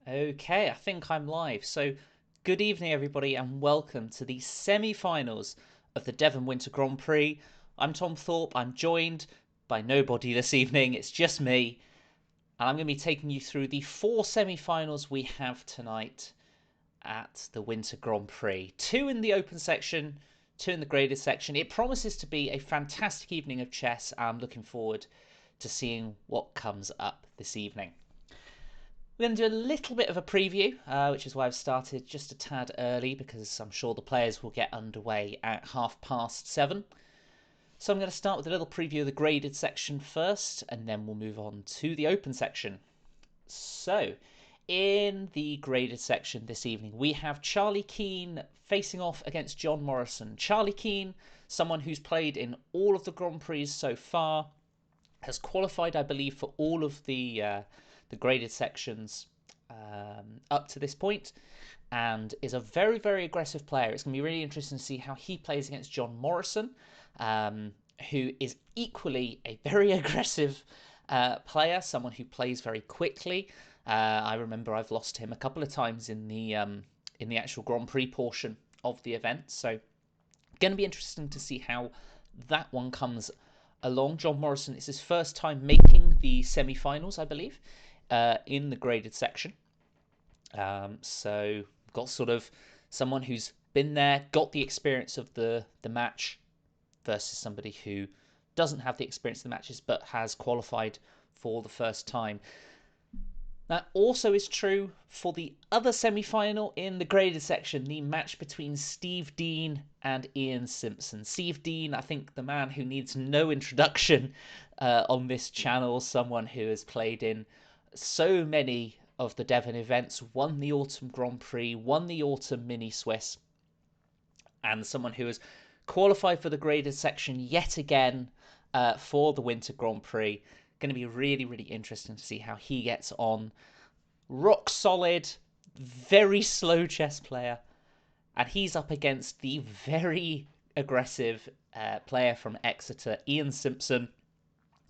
Okay, I think I'm live. So, good evening, everybody, and welcome to the semi finals of the Devon Winter Grand Prix. I'm Tom Thorpe. I'm joined by nobody this evening, it's just me, and I'm going to be taking you through the four semi finals we have tonight at the Winter Grand Prix. Two in the open section, two in the graded section. It promises to be a fantastic evening of chess. I'm looking forward to seeing what comes up this evening. We're going to do a little bit of a preview, which is why I've started just a tad early because I'm sure the players will get underway at 7:30. So I'm going to start with a little preview of the graded section first, and then we'll move on to the open section. So, in the graded section this evening, we have Charlie Keane facing off against John Morrison. Charlie Keane, someone who's played in all of the Grand Prix so far, has qualified, I believe, for all of the graded sections up to this point, and is a very, very aggressive player. It's going to be really interesting to see how he plays against John Morrison, who is equally a very aggressive player, someone who plays very quickly. I remember I've lost him a couple of times in the actual Grand Prix portion of the event, so going to be interesting to see how that one comes along. John Morrison, it's his first time making the semi-finals, I believe, in the graded section. So got sort of someone who's been there, got the experience of the match, versus somebody who doesn't have the experience of the matches but has qualified for the first time. That also is true for the other semi-final in the graded section, the match between Steve Dean and Ian Simpson. Steve Dean, I think the man who needs no introduction on this channel, someone who has played in so many of the Devon events, won the Autumn Grand Prix, won the Autumn Mini Swiss, and someone who has qualified for the graded section yet again for the Winter Grand Prix. Going to be really, really interesting to see how he gets on. Rock solid, very slow chess player, and he's up against the very aggressive player from Exeter, Ian Simpson.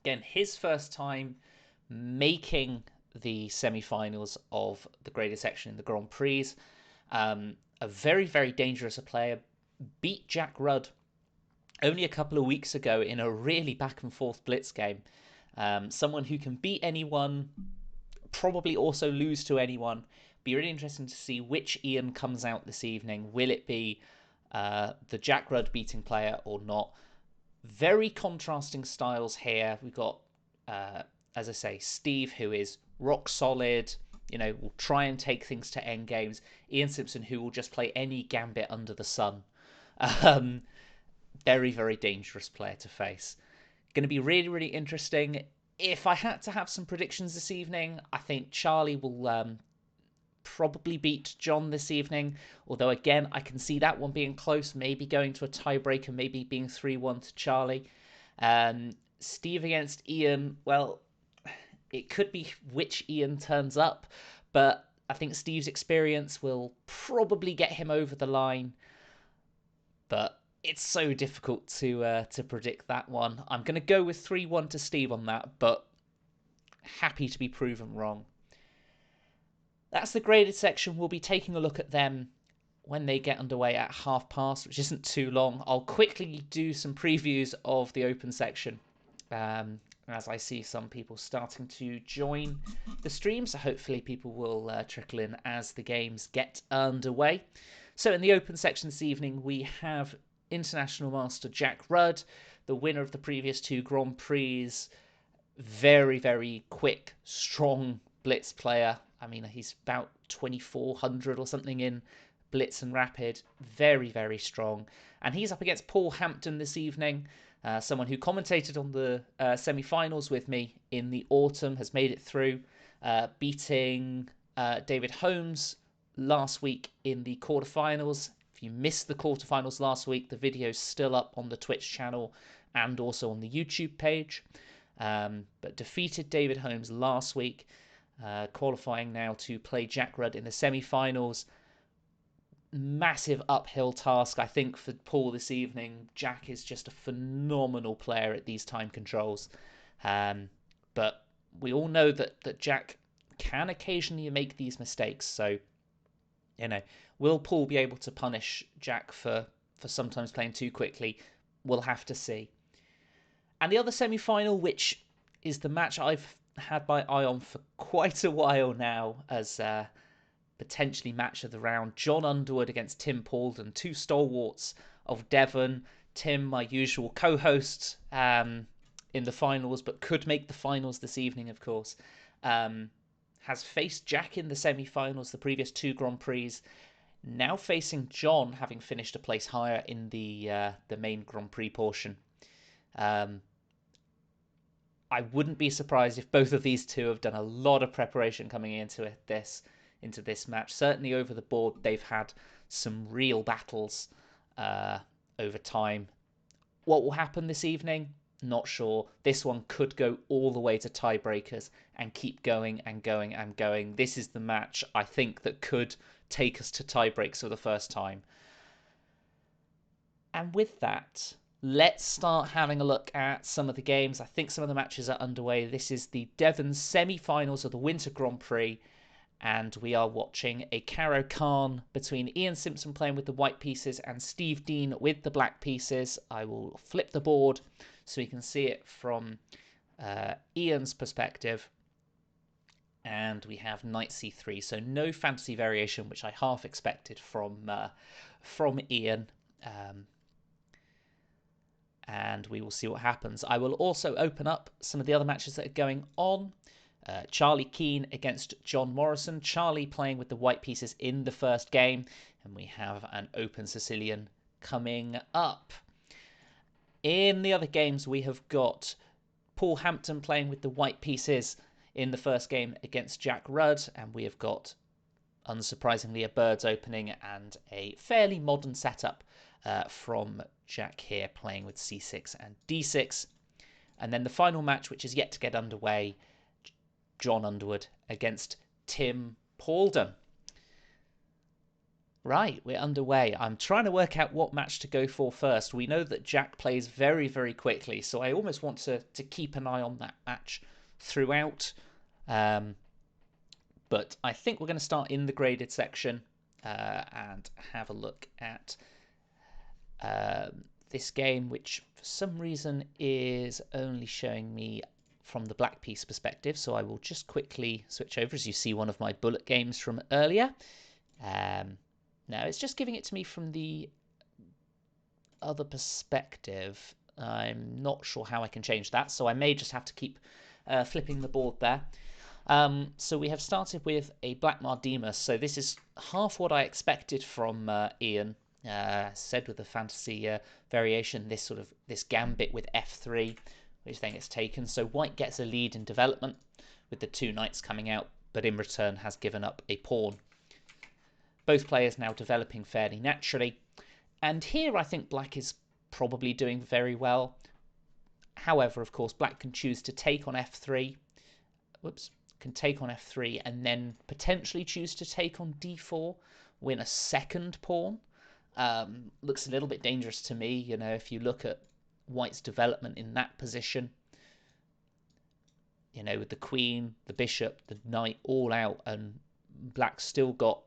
Again, his first time making the semi-finals of the graded section in the Grand Prix. A very, very dangerous player. Beat Jack Rudd only a couple of weeks ago in a really back and forth blitz game. Someone who can beat anyone, probably also lose to anyone. Be really interesting to see which Ian comes out this evening. Will it be the Jack Rudd beating player or not? Very contrasting styles here. We've got, as I say, Steve, who is rock solid, will try and take things to end games. Ian Simpson, who will just play any gambit under the sun. Very, very dangerous player to face. Going to be really, really interesting. If I had to have some predictions this evening, I think Charlie will probably beat John this evening. Although, again, I can see that one being close, maybe going to a tiebreaker, maybe being 3-1 to Charlie. Steve against Ian, well, it could be which Ian turns up, but I think Steve's experience will probably get him over the line. But it's so difficult to predict that one. I'm going to go with 3-1 to Steve on that, but happy to be proven wrong. That's the graded section. We'll be taking a look at them when they get underway at 7:30, which isn't too long. I'll quickly do some previews of the open section as I see some people starting to join the stream, so hopefully people will trickle in as the games get underway. So in the open section this evening, we have International Master Jack Rudd, the winner of the previous two Grand Prix. Very, very quick, strong blitz player. I mean, he's about 2400 or something in blitz and rapid. Very, very strong. And he's up against Paul Hampton this evening, someone who commentated on the semi-finals with me in the autumn, has made it through, beating David Holmes last week in the quarterfinals. If you missed the quarterfinals last week, the video's still up on the Twitch channel and also on the YouTube page. But defeated David Holmes last week, qualifying now to play Jack Rudd in the semi-finals. Massive uphill task, I think, for Paul this evening. Jack is just a phenomenal player at these time controls. But we all know that Jack can occasionally make these mistakes. So, will Paul be able to punish Jack for sometimes playing too quickly? We'll have to see. And the other semi-final, which is the match I've had my eye on for quite a while now as potentially match of the round. John Underwood against Tim Paulden, two stalwarts of Devon. Tim, my usual co-host in the finals, but could make the finals this evening, of course, has faced Jack in the semi-finals, the previous two Grand Prix. Now facing John, having finished a place higher in the main Grand Prix portion. I wouldn't be surprised if both of these two have done a lot of preparation coming into this match. Certainly over the board, they've had some real battles over time. What will happen this evening? Not sure. This one could go all the way to tiebreakers and keep going and going and going. This is the match, I think, that could take us to tiebreaks for the first time. And with that, let's start having a look at some of the games. I think some of the matches are underway. This is the Devon semi-finals of the Winter Grand Prix. And we are watching a Caro Khan between Ian Simpson playing with the white pieces and Steve Dean with the black pieces. I will flip the board so you can see it from Ian's perspective. And we have knight c3, so no fantasy variation, which I half expected from Ian. And we will see what happens. I will also open up some of the other matches that are going on. Charlie Keane against John Morrison. Charlie playing with the white pieces in the first game. And we have an open Sicilian coming up. In the other games, we have got Paul Hampton playing with the white pieces in the first game against Jack Rudd. And we have got, unsurprisingly, a birds opening and a fairly modern setup from Jack here playing with c6 and d6. And then the final match, which is yet to get underway, John Underwood against Tim Paulden. Right, we're underway. I'm trying to work out what match to go for first. We know that Jack plays very, very quickly, so I almost want to keep an eye on that match throughout. But I think we're going to start in the graded section and have a look at this game, which for some reason is only showing me from the black piece perspective, so I will just quickly switch over. As you see, one of my bullet games from earlier. Now it's just giving it to me from the other perspective. I'm not sure how I can change that, so I may just have to keep flipping the board there. So we have started with a black Mardemus, so this is half what I expected from Ian. Said with the fantasy variation, this gambit with f3, which then gets taken. So white gets a lead in development with the two knights coming out, but in return has given up a pawn. Both players now developing fairly naturally. And here I think black is probably doing very well. However, of course, black can choose to take on f3. Can take on f3 and then potentially choose to take on d4, win a second pawn. Looks a little bit dangerous to me, if you look at white's development in that position, with the queen, the bishop, the knight all out, and black's still got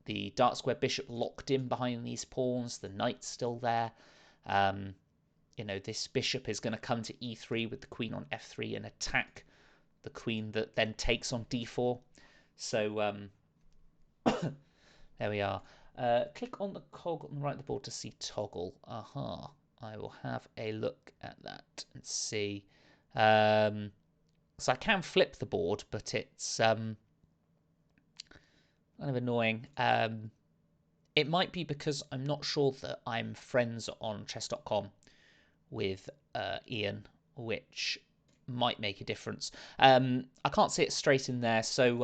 the dark square bishop locked in behind these pawns, the knight's still there. This bishop is going to come to e3 with the queen on f3 and attack the queen that then takes on d4. So there we are. Click on the cog on the right of the board to see toggle. Aha. I will have a look at that and see. So I can flip the board, but it's kind of annoying. It might be because I'm not sure that I'm friends on chess.com with Ian, which might make a difference. I can't see it straight in there, so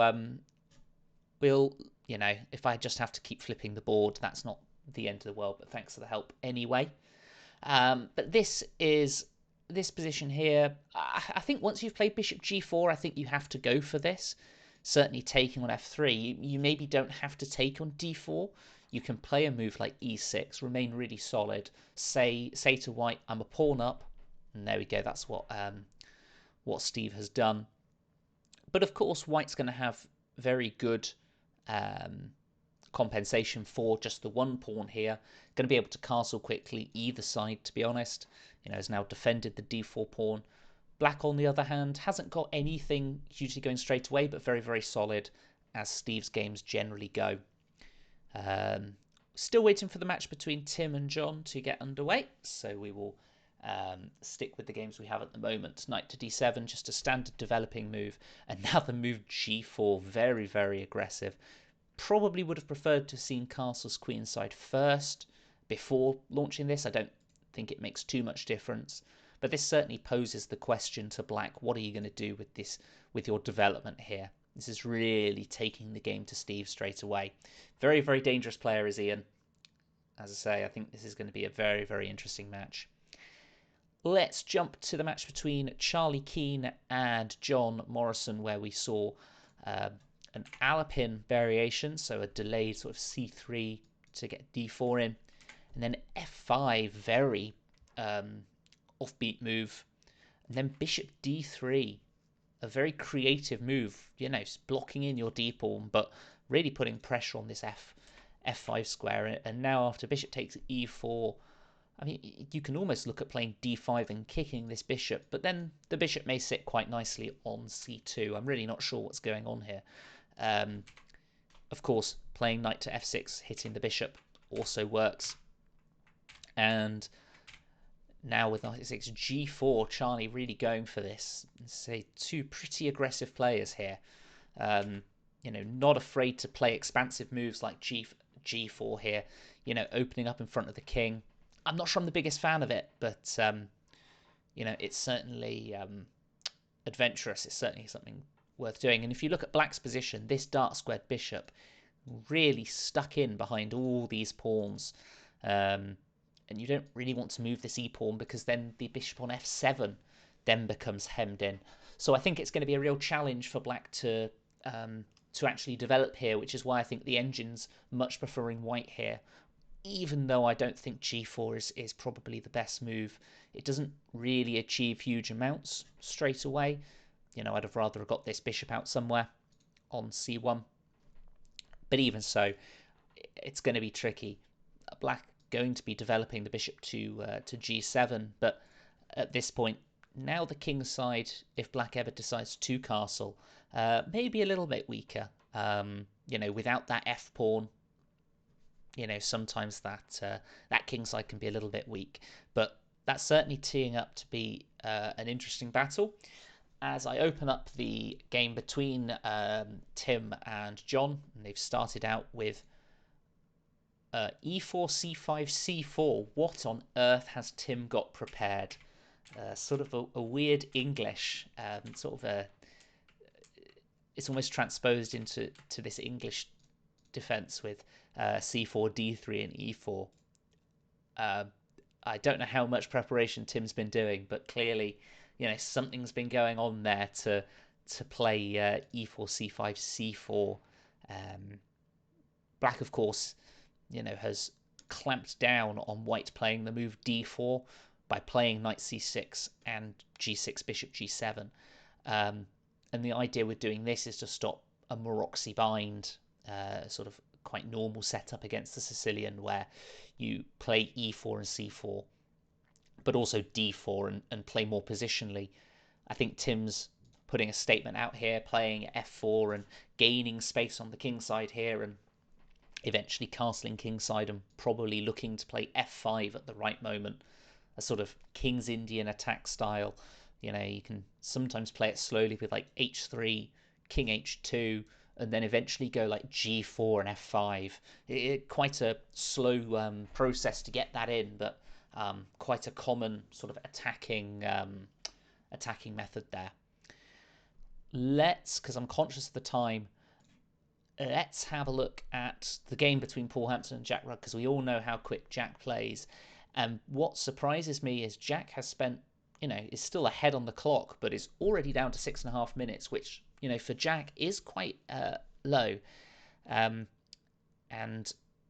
we'll, if I just have to keep flipping the board, that's not the end of the world, but thanks for the help anyway. But this position here, I think once you've played bishop g4, I think you have to go for this. Certainly taking on f3, you maybe don't have to take on d4. You can play a move like e6, remain really solid, say to white, I'm a pawn up, and there we go, that's what Steve has done. But of course, white's going to have very good compensation for just the one pawn here. Going to be able to castle quickly either side, to be honest. Has now defended the d4 pawn. Black, on the other hand, hasn't got anything hugely going straight away, but very, very solid, as Steve's games generally go. Still waiting for the match between Tim and John to get underway, so we will stick with the games we have at the moment. Knight to d7, just a standard developing move, and now the move g4, very, very aggressive. Probably would have preferred to have seen castles queenside first before launching this. I don't think it makes too much difference, but this certainly poses the question to Black: what are you going to do with this, with your development here? This is really taking the game to Steve straight away. Very, very dangerous player is Ian. As I say, I think this is going to be a very, very interesting match. Let's jump to the match between Charlie Keane and John Morrison, where we saw an Alapin variation, so a delayed sort of c3 to get d4 in, and then f5, very offbeat move, and then bishop d3, a very creative move, blocking in your d pawn, but really putting pressure on this f5 square. And now after bishop takes e4, I mean, you can almost look at playing d5 and kicking this bishop, but then the bishop may sit quite nicely on c2. I'm really not sure what's going on here. Of course, playing knight to f6, hitting the bishop, also works. And now with knight to 6, g4, Charlie really going for this. Say two pretty aggressive players here. Not afraid to play expansive moves like g4 here. Opening up in front of the king. I'm not sure I'm the biggest fan of it, but it's certainly adventurous. It's certainly something worth doing. And if you look at Black's position, this dark squared bishop really stuck in behind all these pawns, and you don't really want to move this e-pawn because then the bishop on f7 then becomes hemmed in. So I think it's going to be a real challenge for Black to actually develop here, which is why I think the engine's much preferring white here. Even though I don't think g4 is probably the best move, it doesn't really achieve huge amounts straight away. I'd have rather got this bishop out somewhere on c1. But even so, it's going to be tricky. Black going to be developing the bishop to g7, but at this point, now the king's side, if Black ever decides to castle, maybe a little bit weaker. Without that f pawn, sometimes that king side can be a little bit weak, but that's certainly teeing up to be an interesting battle. As I open up the game between Tim and John, and they've started out with e4, c5, c4. What on earth has Tim got prepared? Sort of a weird English, it's almost transposed into this English defense with c4, d3, and e4. I don't know how much preparation Tim's been doing, but clearly, something's been going on there to play e4, c5, c4. Black, of course, has clamped down on white playing the move d4 by playing knight c6 and g6, bishop g7. And the idea with doing this is to stop a Maroczy bind, sort of quite normal setup against the Sicilian, where you play e4 and c4, but also d4 and play more positionally. I think Tim's putting a statement out here, playing f4 and gaining space on the king side here, and eventually castling kingside and probably looking to play f5 at the right moment, a sort of King's Indian attack style. You can sometimes play it slowly with like h3, king h2, and then eventually go like g4 and f5. Quite a slow process to get that in, but quite a common sort of attacking method there. Because I'm conscious of the time, let's have a look at the game between Paul Hampton and Jack Rudd, because we all know how quick Jack plays. And what surprises me is Jack has spent, is still ahead on the clock, but is already down to 6.5 minutes, which, for Jack is quite low. And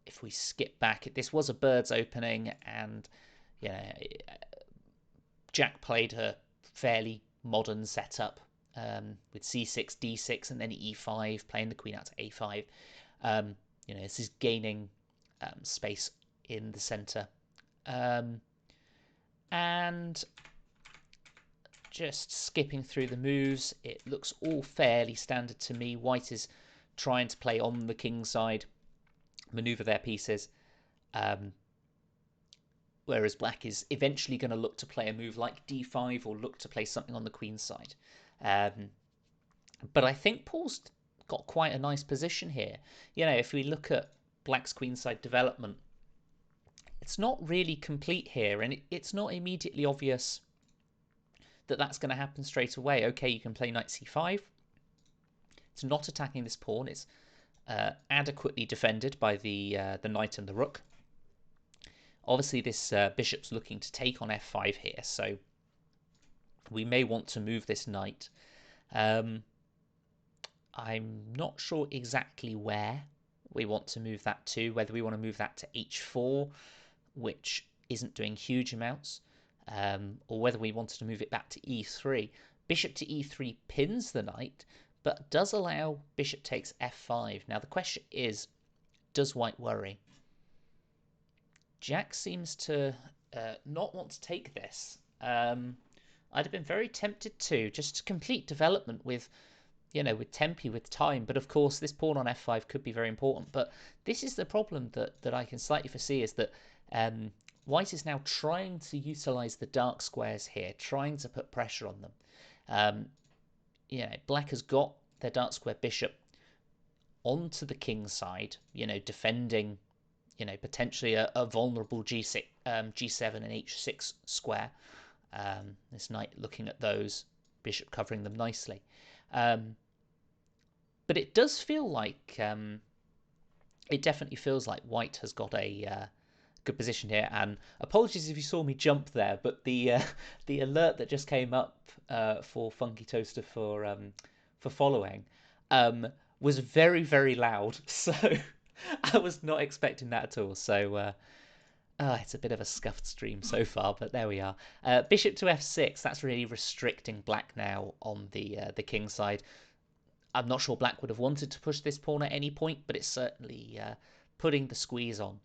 if we skip back, this was a birds opening, and Jack played a fairly modern setup, with c6, d6, and then e5, playing the queen out to a5. This is gaining space in the center. And just skipping through the moves, it looks all fairly standard to me. White is trying to play on the king side, maneuver their pieces, whereas black is eventually going to look to play a move like d5 or look to play something on the queen side. But I think Paul's got quite a nice position here. If we look at black's queenside development, it's not really complete here, and it's not immediately obvious that that's going to happen straight away. Okay, you can play knight c5. It's not attacking this pawn. It's adequately defended by the knight and the rook. Obviously, this bishop's looking to take on f5 here, so we may want to move this knight. I'm not sure exactly where we want to move that to, whether we want to move that to h4, which isn't doing huge amounts, or whether we wanted to move it back to e3. Bishop to e3 pins the knight, but does allow bishop takes f5. Now the question is, does white worry? Jack seems to not want to take this. I'd have been very tempted to, just to complete development with tempi, with time. But of course, this pawn on f5 could be very important. But this is the problem that I can slightly foresee, is that white is now trying to utilize the dark squares here, trying to put pressure on them. Black has got their dark square bishop onto the king side, defending, potentially a vulnerable G6, G7 and H6 square. This knight looking at those, bishop covering them nicely. But it does feel like, it definitely feels like white has got a good position here. And apologies if you saw me jump there, but the alert that just came up for Funky Toaster for following was very, very loud. So I was not expecting that at all. So it's a bit of a scuffed stream so far, but there we are. Bishop to f6. That's really restricting black now on the king side. I'm not sure black would have wanted to push this pawn at any point, but it's certainly putting the squeeze on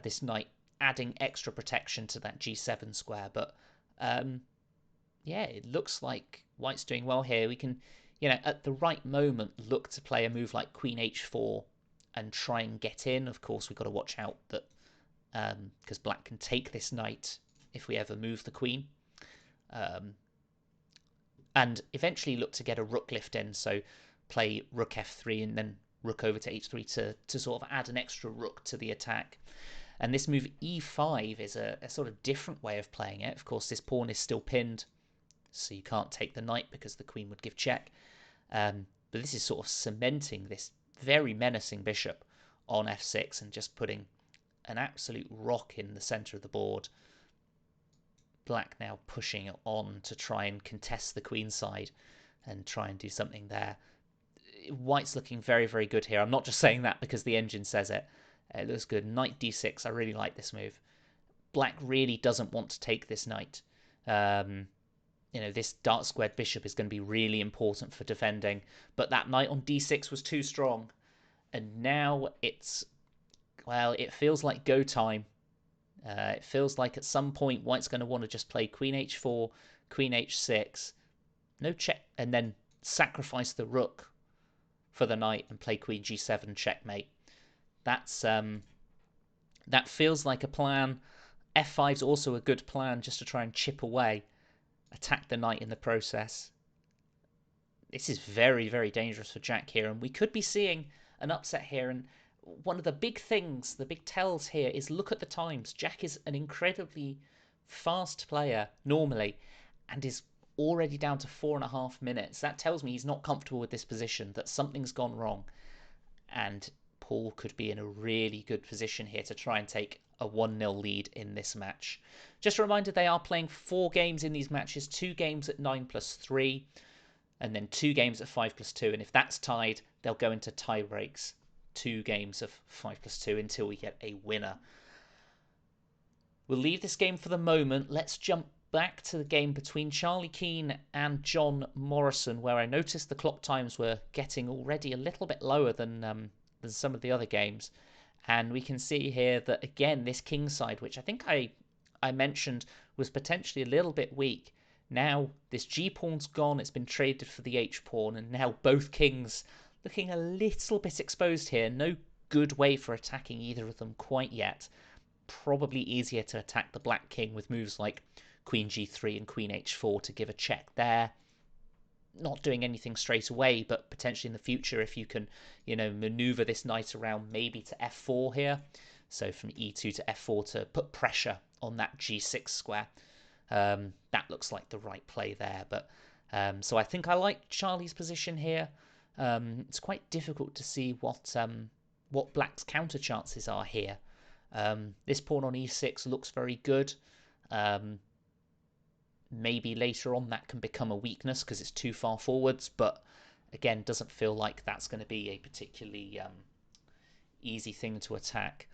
this knight, adding extra protection to that g7 square. But it looks like white's doing well here. We can, at the right moment, look to play a move like queen h4 and try and get in. Of course, we've got to watch out that because black can take this knight if we ever move the queen. And eventually look to get a rook lift in, so play rook f3 and then rook over to h3 to sort of add an extra rook to the attack. And this move e5 is a sort of different way of playing it. Of course, this pawn is still pinned, so you can't take the knight because the queen would give check. But this is sort of cementing this very menacing bishop on f6 and just putting an absolute rock in the center of the board. Black now pushing on to try and contest the queen side and try and do something there. White's looking very, very good here. I'm not just saying that because the engine says it. It looks good. Knight d6. I really like this move. Black really doesn't want to take this knight. This dark squared bishop is going to be really important for defending. But that knight on d6 was too strong. And now it feels like go time. It feels like at some point white's going to want to just play queen h4, queen h6, no check, and then sacrifice the rook for the knight and play queen g7 checkmate. That feels like a plan. f5's also a good plan, just to try and chip away, attack the knight in the process. This is very, very dangerous for Jack here, and we could be seeing an upset here. And one of the big things, the big tells here is look at the times. Jack is an incredibly fast player normally and is already down to 4.5 minutes. That tells me he's not comfortable with this position, that something's gone wrong. And Paul could be in a really good position here to try and take a 1-0 lead in this match. Just a reminder, they are playing 4 games in these matches, 2 games at 9+3, and then 2 games at 5+2. And if that's tied, they'll go into tie breaks. 2 games of 5+2 until we get a winner. We'll leave this game for the moment. Let's jump back to the game between Charlie Keane and John Morrison, where I noticed the clock times were getting already a little bit lower than some of the other games. And we can see here that, again, this king side, which I think I mentioned was potentially a little bit weak. Now this G pawn's gone, it's been traded for the H pawn, and now both kings looking a little bit exposed here. No good way for attacking either of them quite yet. Probably easier to attack the black king with moves like Queen G3 and Queen H4 to give a check there. Not doing anything straight away, but potentially in the future, if you can, maneuver this knight around maybe to F4 here. So from E2 to F4 to put pressure on that G6 square. That looks like the right play there. But so I think I like Charlie's position here. It's quite difficult to see what black's counter chances are here. This pawn on E6 looks very good. Maybe later on that can become a weakness because it's too far forwards, but again, doesn't feel like that's going to be a particularly easy thing to attack.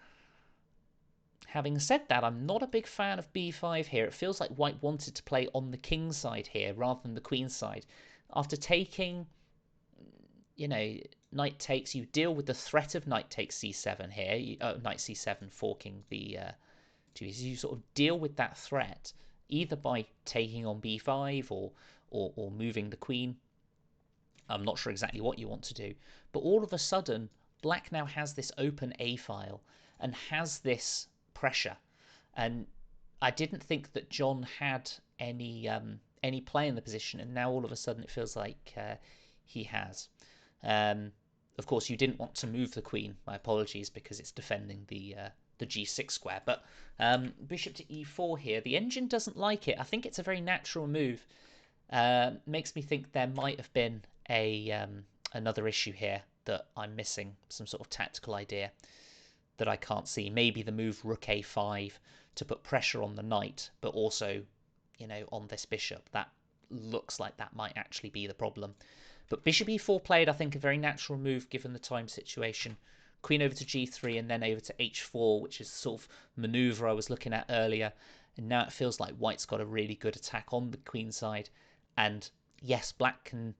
Having said that, I'm not a big fan of b5 here. It feels like white wanted to play on the king side here rather than the queen side. After taking, knight takes, you deal with the threat of knight takes c7 here. Knight c7 forking the you sort of deal with that threat either by taking on b5 or moving the queen. I'm not sure exactly what you want to do, but all of a sudden black now has this open a file and has this pressure, and I didn't think that John had any play in the position, and now all of a sudden it feels like he has. Of course, you didn't want to move the queen. My apologies, because it's defending the g6 square. But bishop to e4 here. The engine doesn't like it. I think it's a very natural move. Makes me think there might have been another issue here that I'm missing, some sort of tactical idea that I can't see. Maybe the move rook a5 to put pressure on the knight, but also, on this bishop. That looks like that might actually be the problem. But bishop e4 played, I think, a very natural move given the time situation. Queen over to g3 and then over to h4, which is the sort of maneuver I was looking at earlier. And now it feels like white's got a really good attack on the queen side. And yes, black can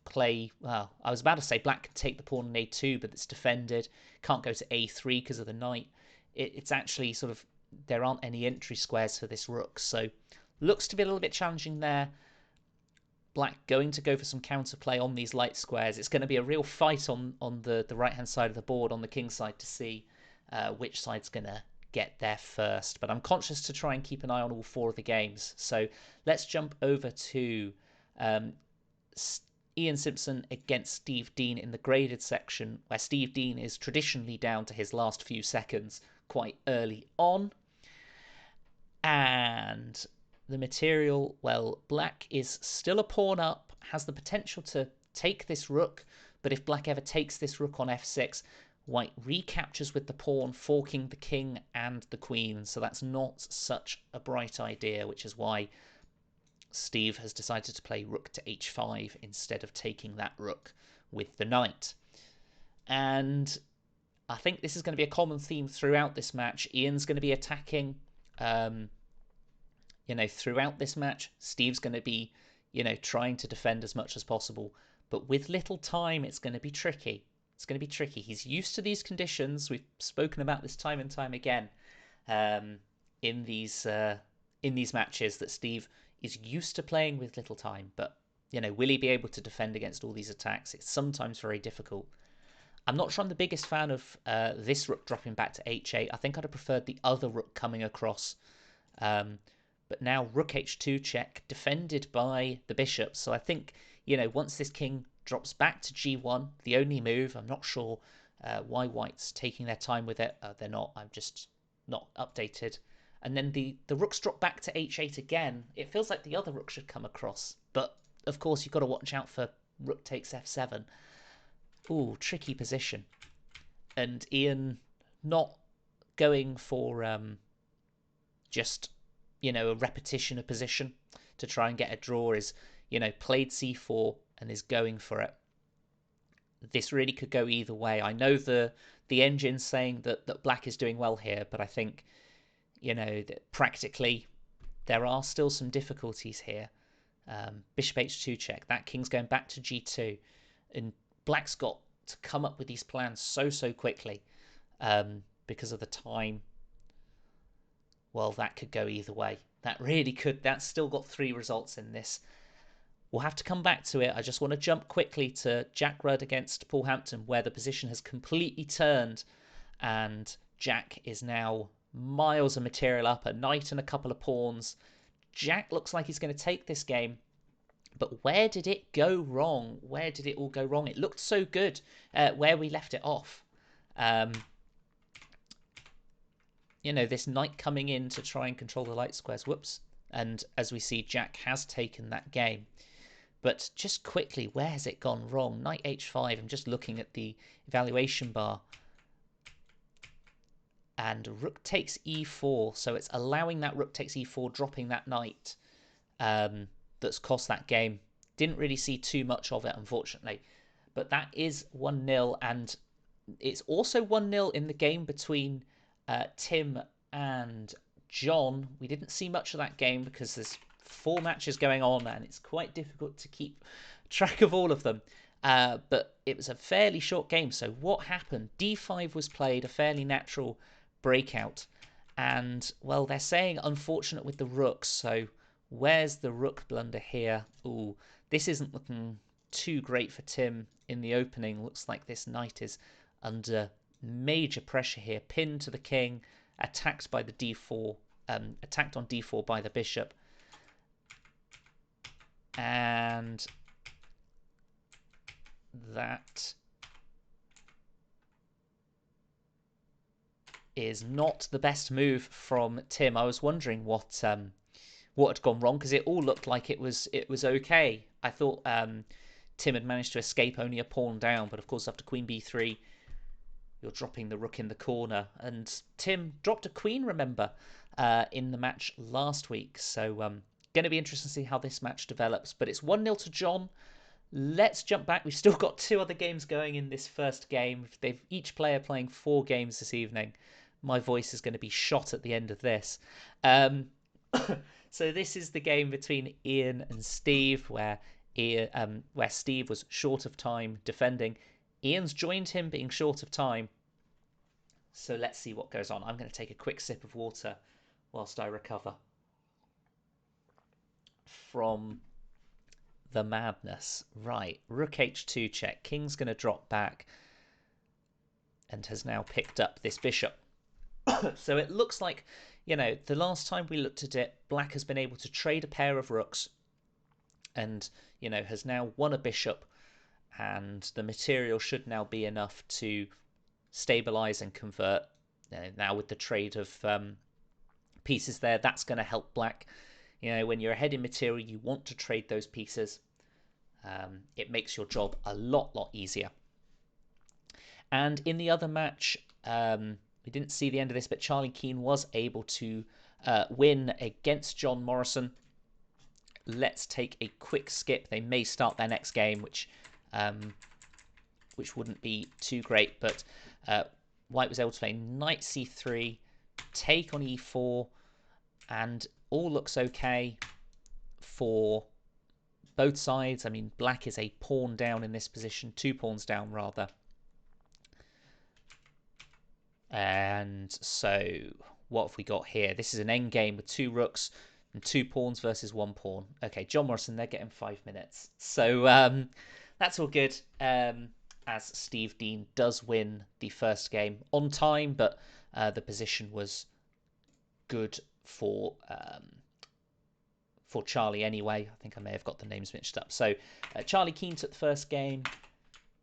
play, well, I was about to say black can take the pawn on a2, but it's defended. Can't go to a3 because of the knight. It's actually sort of, there aren't any entry squares for this rook. So looks to be a little bit challenging there. Black going to go for some counterplay on these light squares. It's going to be a real fight on the right-hand side of the board, on the king side, to see which side's going to get there first. But I'm conscious to try and keep an eye on all four of the games. So let's jump over to Ian Simpson against Steve Dean in the graded section, where Steve Dean is traditionally down to his last few seconds quite early on. And the material, well, black is still a pawn up, has the potential to take this rook, but if black ever takes this rook on f6, white recaptures with the pawn, forking the king and the queen, so that's not such a bright idea, which is why Steve has decided to play rook to h5 instead of taking that rook with the knight. And I think this is going to be a common theme throughout this match. Ian's going to be attacking throughout this match. Steve's going to be, trying to defend as much as possible. But with little time, it's going to be tricky. It's going to be tricky. He's used to these conditions. We've spoken about this time and time again in these matches, that Steve is used to playing with little time. But, will he be able to defend against all these attacks? It's sometimes very difficult. I'm not sure I'm the biggest fan of this rook dropping back to h8. I think I'd have preferred the other rook coming across. But now rook h2 check, defended by the bishop. So I think, once this king drops back to g1, the only move, I'm not sure why white's taking their time with it. They're not. I'm just not updated. And then the rooks drop back to h8 again. It feels like the other rook should come across. But, of course, you've got to watch out for rook takes f7. Ooh, tricky position. And Ian not going for just, a repetition of position to try and get a draw, is, played c4 and is going for it. This really could go either way. I know the engine's saying that black is doing well here, but I think, that practically there are still some difficulties here. Bishop h2 check. That king's going back to g2. And black's got to come up with these plans so quickly because of the time. Well, that could go either way. That really could. That's still got 3 results in this. We'll have to come back to it. I just want to jump quickly to Jack Rudd against Paul Hampton, where the position has completely turned. And Jack is now miles of material up, a knight and a couple of pawns. Jack looks like he's going to take this game. But where did it go wrong? Where did it all go wrong? It looked so good where we left it off. You know, this knight coming in to try and control the light squares. Whoops. And as we see, Jack has taken that game. But just quickly, where has it gone wrong? Knight h5. I'm just looking at the evaluation bar. And rook takes e4. So it's allowing that rook takes e4, dropping that knight. That's cost that game. Didn't really see too much of it, unfortunately. But that is 1-0. And it's also 1-0 in the game between Tim and John. We didn't see much of that game because there's 4 matches going on and it's quite difficult to keep track of all of them. But it was a fairly short game. So what happened? d5 was played, a fairly natural breakout. And, well, they're saying unfortunate with the rooks. So where's the rook blunder here? Ooh, this isn't looking too great for Tim in the opening. Looks like this knight is under major pressure here. Pinned to the king, attacked by the d4, attacked on d4 by the bishop. And that is not the best move from Tim. I was wondering what had gone wrong because it all looked like it was okay. I thought Tim had managed to escape only a pawn down, but of course after queen b3 you're dropping the rook in the corner, and Tim dropped a queen, remember, in the match last week. So going to be interesting to see how this match develops. But it's 1-0 to John. Let's jump back. We've still got 2 other games going in this first game. They've each player playing 4 games this evening. My voice is going to be shot at the end of this. So this is the game between Ian and Steve, where Steve was short of time defending. Ian's joined him being short of time. So let's see what goes on. I'm going to take a quick sip of water whilst I recover from the madness. Right, rook h2 check. King's going to drop back and has now picked up this bishop. So it looks like, you know, the last time we looked at it, black has been able to trade a pair of rooks and, you know, has now won a bishop, and the material should now be enough to stabilize and convert. Now with the trade of pieces there, that's going to help black. You know, when you're ahead in material, you want to trade those pieces. It makes your job a lot easier. And in the other match, we didn't see the end of this, but Charlie Keane was able to win against John Morrison. Let's take a quick skip. They may start their next game, which wouldn't be too great. But White was able to play knight c3, take on e4, and all looks okay for both sides. I mean, black is a pawn down in this position, 2 pawns down rather. And so what have we got here? This is an endgame with 2 rooks and 2 pawns versus 1 pawn. Okay, John Morrison, they're getting 5 minutes. So that's all good, as Steve Dean does win the first game on time, but the position was good for Charlie anyway. I think I may have got the names mixed up. So Charlie Keane took the first game.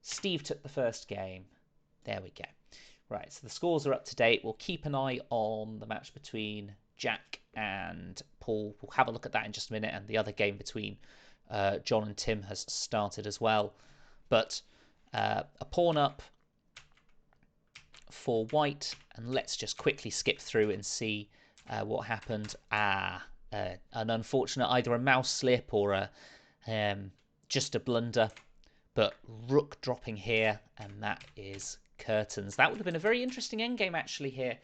Steve took the first game. There we go. Right, so the scores are up to date. We'll keep an eye on the match between Jack and Paul. We'll have a look at that in just a minute. And the other game between John and Tim has started as well. But a pawn up for White. And let's just quickly skip through and see what happened. An unfortunate, either a mouse slip or just a blunder. But rook dropping here, and that is curtains. That would have been a very interesting endgame actually here.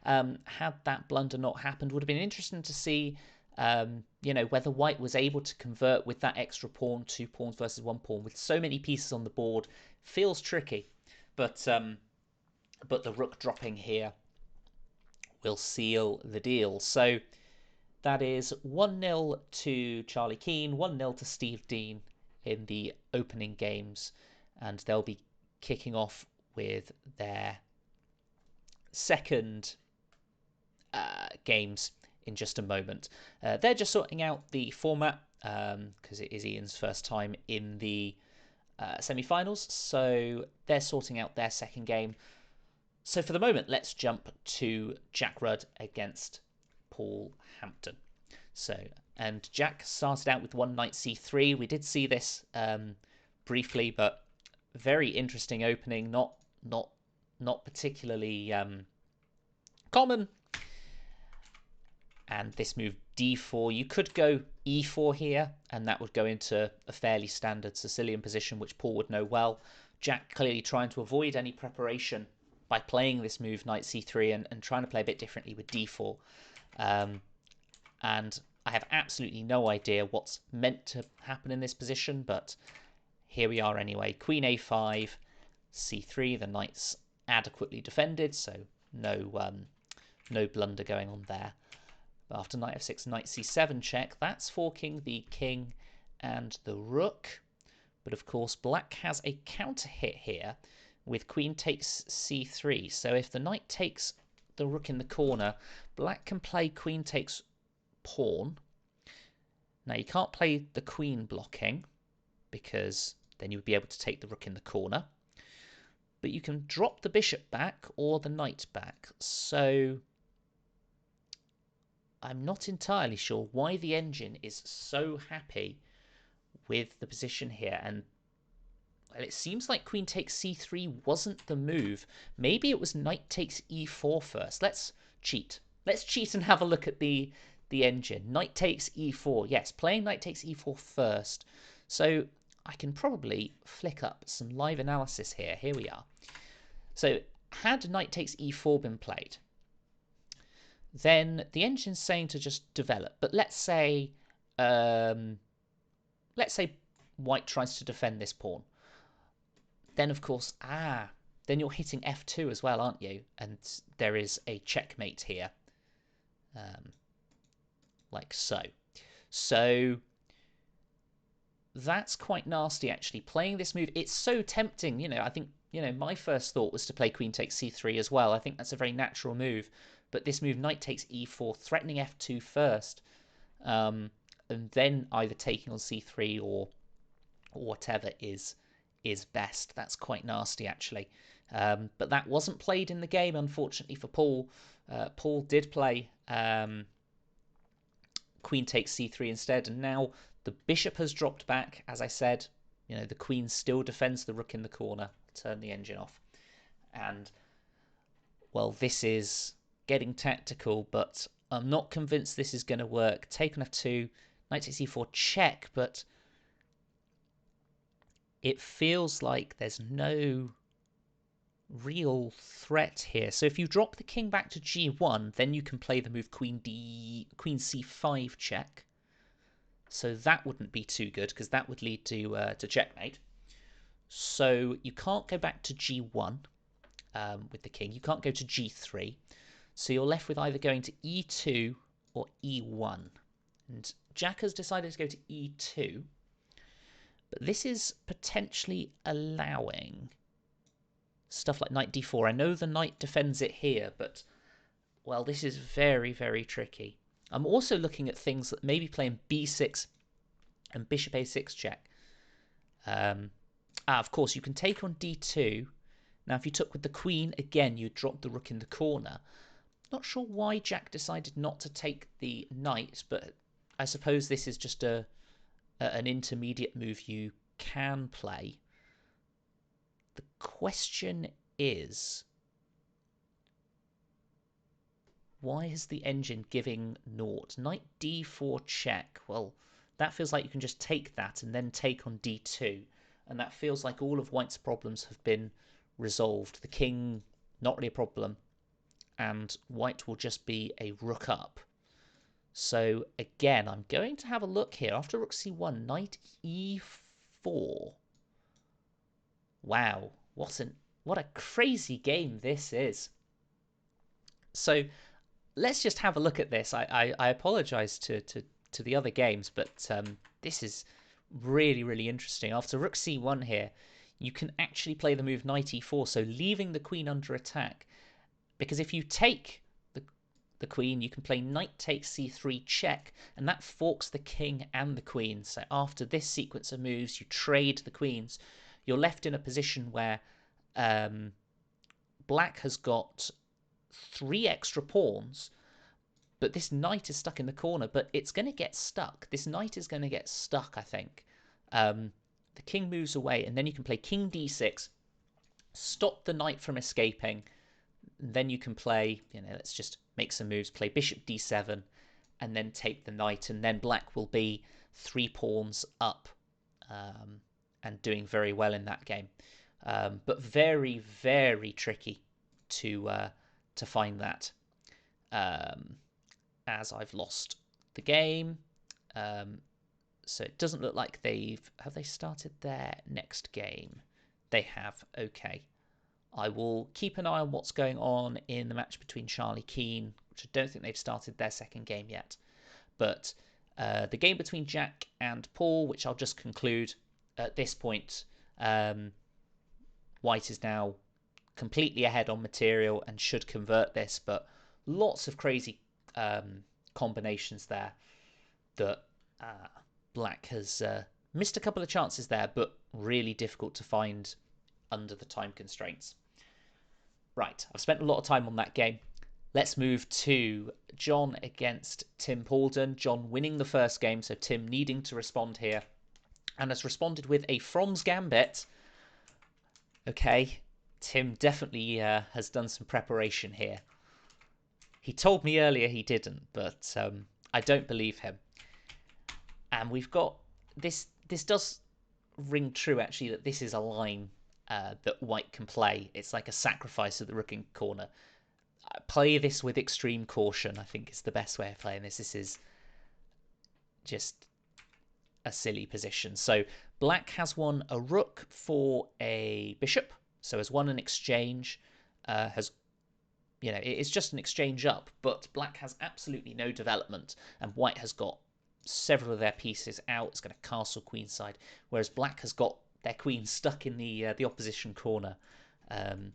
Had that blunder not happened, would have been interesting to see Whether white was able to convert with that extra pawn, 2 pawns versus 1 pawn, with so many pieces on the board, feels tricky. But the rook dropping here will seal the deal. So that is 1-0 to Charlie Keane, 1-0 to Steve Dean in the opening games, and they'll be kicking off with their second games in just a moment. They're just sorting out the format because it is Ian's first time in the semi-finals, so they're sorting out their second game. So for the moment, let's jump to Jack Rudd against Paul Hampton. And Jack started out with one knight c3. We did see this briefly, but very interesting opening. Not particularly common. And this move d4. You could go e4 here, and that would go into a fairly standard Sicilian position, which Paul would know well. Jack clearly trying to avoid any preparation by playing this move knight c3 and trying to play a bit differently with d4. And I have absolutely no idea what's meant to happen in this position, but here we are anyway. Queen a5, c3. The knight's adequately defended, so no blunder going on there. After knight f6, knight c7 check. That's forking the king and the rook. But of course, black has a counter hit here with queen takes c3. So if the knight takes the rook in the corner, black can play queen takes pawn. Now you can't play the queen blocking because then you would be able to take the rook in the corner. But you can drop the bishop back or the knight back. So I'm not entirely sure why the engine is so happy with the position here. And well, it seems like queen takes c3 wasn't the move. Maybe it was knight takes e4 first. Let's cheat. Let's cheat and have a look at the engine. Knight takes e4. Yes, playing knight takes e4 first. So I can probably flick up some live analysis here. Here we are. So had knight takes e4 been played, then the engine's saying to just develop. But let's say white tries to defend this pawn. Then of course, then you're hitting f2 as well, aren't you? And there is a checkmate here. Like so. So that's quite nasty, actually. Playing this move, it's so tempting. I think, my first thought was to play queen takes c3 as well. I think that's a very natural move. But this move, knight takes e4, threatening f2 first, and then either taking on c3 or whatever is best. That's quite nasty, actually. But that wasn't played in the game, unfortunately, for Paul. Paul did play queen takes c3 instead, and now the bishop has dropped back. As I said, the queen still defends the rook in the corner. Turn the engine off. And, well, this is getting tactical, but I'm not convinced this is going to work. Take on f2, knight takes e4, check, but it feels like there's no real threat here. So if you drop the king back to g1, then you can play the move queen c5 check. So that wouldn't be too good because that would lead to checkmate. So you can't go back to g1 with the king. You can't go to g3. So you're left with either going to e2 or e1. And Jack has decided to go to e2. But this is potentially allowing stuff like knight d4. I know the knight defends it here, but, well, this is very, very tricky. I'm also looking at things that maybe playing b6 and bishop a6 check. Of course, you can take on d2. Now, if you took with the queen, again, you drop the rook in the corner. Not sure why Jack decided not to take the knight, but I suppose this is just an intermediate move you can play. The question is, why is the engine giving naught? Knight d4 check. Well, that feels like you can just take that and then take on d2. And that feels like all of white's problems have been resolved. The king, not really a problem. And white will just be a rook up. So again, I'm going to have a look here. After rook c1, knight e4. Wow, what a crazy game this is. So let's just have a look at this. I apologize to the other games, but this is really interesting. After rook c1 here, you can actually play the move knight e4, so leaving the queen under attack. Because if you take the queen, you can play knight takes c3 check, and that forks the king and the queen. So after this sequence of moves, you trade the queens. You're left in a position where black has got 3 extra pawns, but this knight is stuck in the corner, but it's going to get stuck. This knight is going to get stuck, I think. The king moves away, and then you can play king d6, stop the knight from escaping. Then you can play, let's just make some moves, play bishop d7, and then take the knight, and then black will be 3 pawns up, and doing very well in that game. But very tricky to find that, as I've lost the game. So it doesn't look like have they started their next game? They have. Okay. I will keep an eye on what's going on in the match between Charlie Keane, which I don't think they've started their second game yet. But the game between Jack and Paul, which I'll just conclude at this point, White is now completely ahead on material and should convert this, but lots of crazy combinations there that Black has missed a couple of chances there, but really difficult to find under the time constraints. Right, I've spent a lot of time on that game. Let's move to John against Tim Paulden. John winning the first game, so Tim needing to respond here, and has responded with a From's Gambit. Okay, Tim definitely has done some preparation here. He told me earlier he didn't, but I don't believe him. And we've got this. This does ring true, actually, that this is a line that White can play. It's like a sacrifice of the rook in corner. Play this with extreme caution, I think, is the best way of playing this. This is just a silly position. So black has won a rook for a bishop, so has won an exchange, it's just an exchange up, but black has absolutely no development, and white has got several of their pieces out. It's going to castle queenside, whereas black has got their queen stuck in the opposition corner. And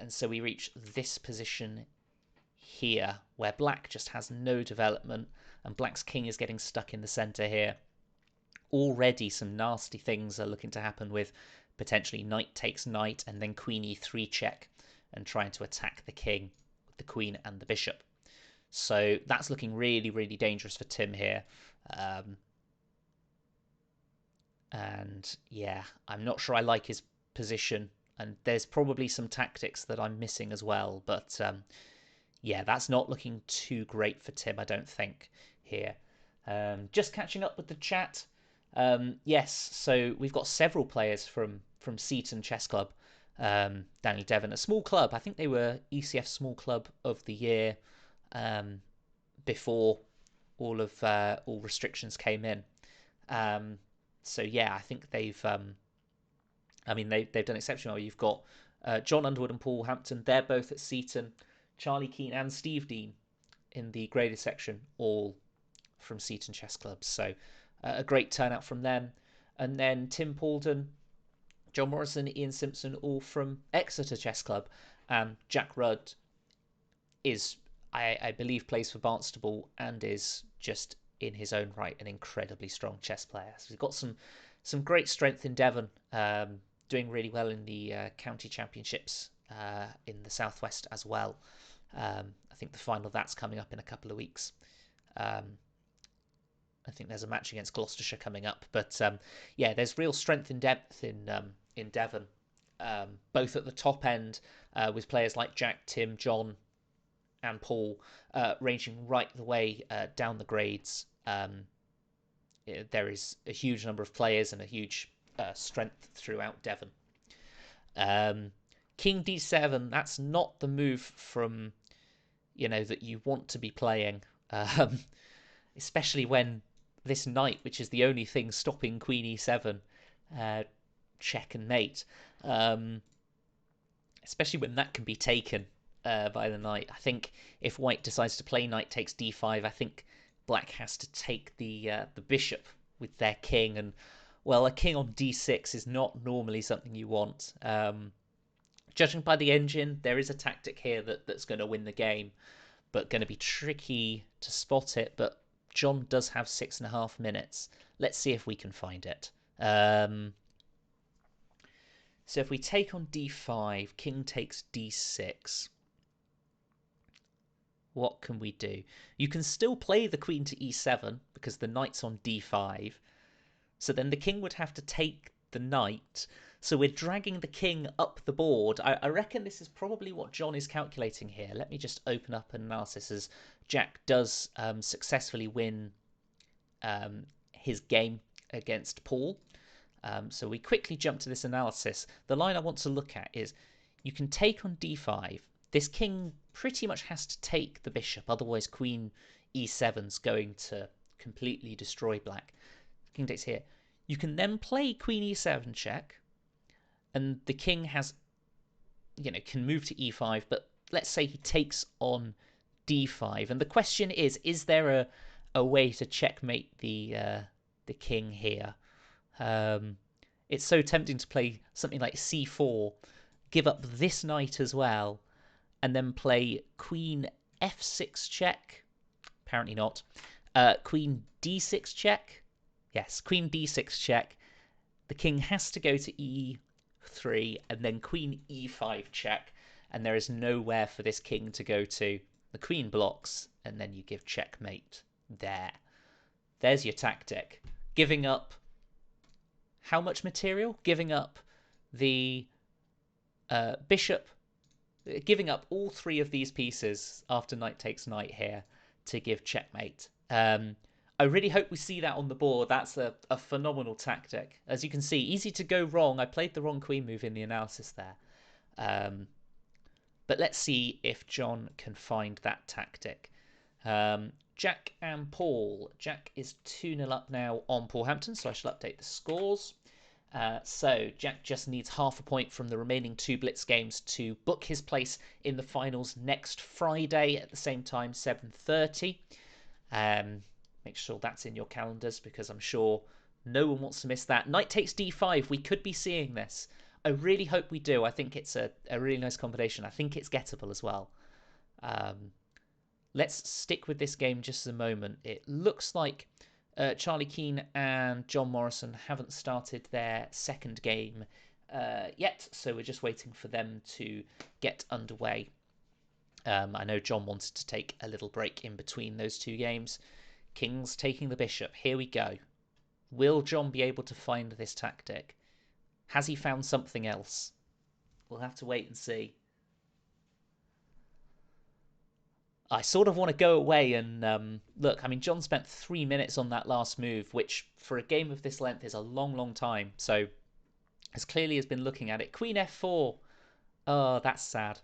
so we reach this position here, where black just has no development, and black's king is getting stuck in the center here. Already some nasty things are looking to happen, with potentially knight takes knight and then queen e3 check, and trying to attack the king with the queen and the bishop. So that's looking really, really dangerous for Tim here. And yeah, I'm not sure I like his position, and there's probably some tactics that I'm missing as well. But yeah, that's not looking too great for Tim, I don't think, here. Just catching up with the chat. Yes, so we've got several players from Seaton Chess Club. Daniel Devon, a small club. I think they were ECF Small Club of the Year before all restrictions came in. So yeah, I think they've done exceptionally well. You've got John Underwood and Paul Hampton. They're both at Seaton. Charlie Keane and Steve Dean in the graded section, all from Seaton Chess Club. So a great turnout from them. And then Tim Paulden, John Morrison, Ian Simpson, all from Exeter Chess Club. And Jack Rudd is, I believe, plays for Barnstable and is just in his own right an incredibly strong chess player. So he's got some great strength in Devon, doing really well in the county championships in the southwest as well. I think the final of that's coming up in a couple of weeks. I think there's a match against Gloucestershire coming up, but yeah, there's real strength in depth in Devon, both at the top end with players like Jack, Tim, John, and Paul, ranging right the way down the grades. There is a huge number of players and a huge strength throughout Devon. King d7, that's not the move from that you want to be playing um, especially when this knight, which is the only thing stopping queen e7, uh, check and mate, um, especially when that can be taken by the knight. I think if white decides to play knight takes d5, I think black has to take the bishop with their king, and well, a king on d6 is not normally something you want. Judging by the engine, there is a tactic here that's going to win the game, but going to be tricky to spot it. But John does have 6.5 minutes. Let's see if we can find it. So if we take on d5, king takes d6. What can we do? You can still play the queen to e7 because the knight's on d5. So then the king would have to take the knight. So we're dragging the king up the board. I reckon this is probably what John is calculating here. Let me just open up an analysis as Jack does successfully win his game against Paul. So we quickly jump to this analysis. The line I want to look at is you can take on d5. This king pretty much has to take the bishop, otherwise queen e7's going to completely destroy black. King takes here. You can then play queen e7 check, and the king has, can move to e5, but let's say he takes on d5. And the question is there a way to checkmate the king here? It's so tempting to play something like c4, give up this knight as well, and then play queen f6 check. Apparently not. Queen d6 check. Yes, queen d6 check. The king has to go to e3, and then queen e5 check, and there is nowhere for this king to go to. The queen blocks, and then you give checkmate there. There's your tactic. Giving up how much material? Giving up the bishop, giving up all three of these pieces after knight takes knight here to give checkmate. I really hope we see that on the board. That's a phenomenal tactic. As you can see, easy to go wrong. I played the wrong queen move in the analysis there. But let's see if John can find that tactic. Jack and Paul. Jack is 2-0 up now on Paul Hampton, so I shall update the scores. So Jack just needs half a point from the remaining 2 Blitz games to book his place in the finals next Friday at the same time, 7:30. Make sure that's in your calendars because I'm sure no one wants to miss that. Knight takes d5. We could be seeing this. I really hope we do. I think it's a really nice combination. I think it's gettable as well. Let's stick with this game just a moment. It looks like Charlie Keane and John Morrison haven't started their second game yet, so we're just waiting for them to get underway. I know John wanted to take a little break in between those 2 games. King's taking the bishop. Here we go. Will John be able to find this tactic? Has he found something else? We'll have to wait and see. I sort of want to go away and look. I mean, John spent 3 minutes on that last move, which for a game of this length is a long, long time. So, as clearly has been looking at it. Queen f4. Oh, that's sad.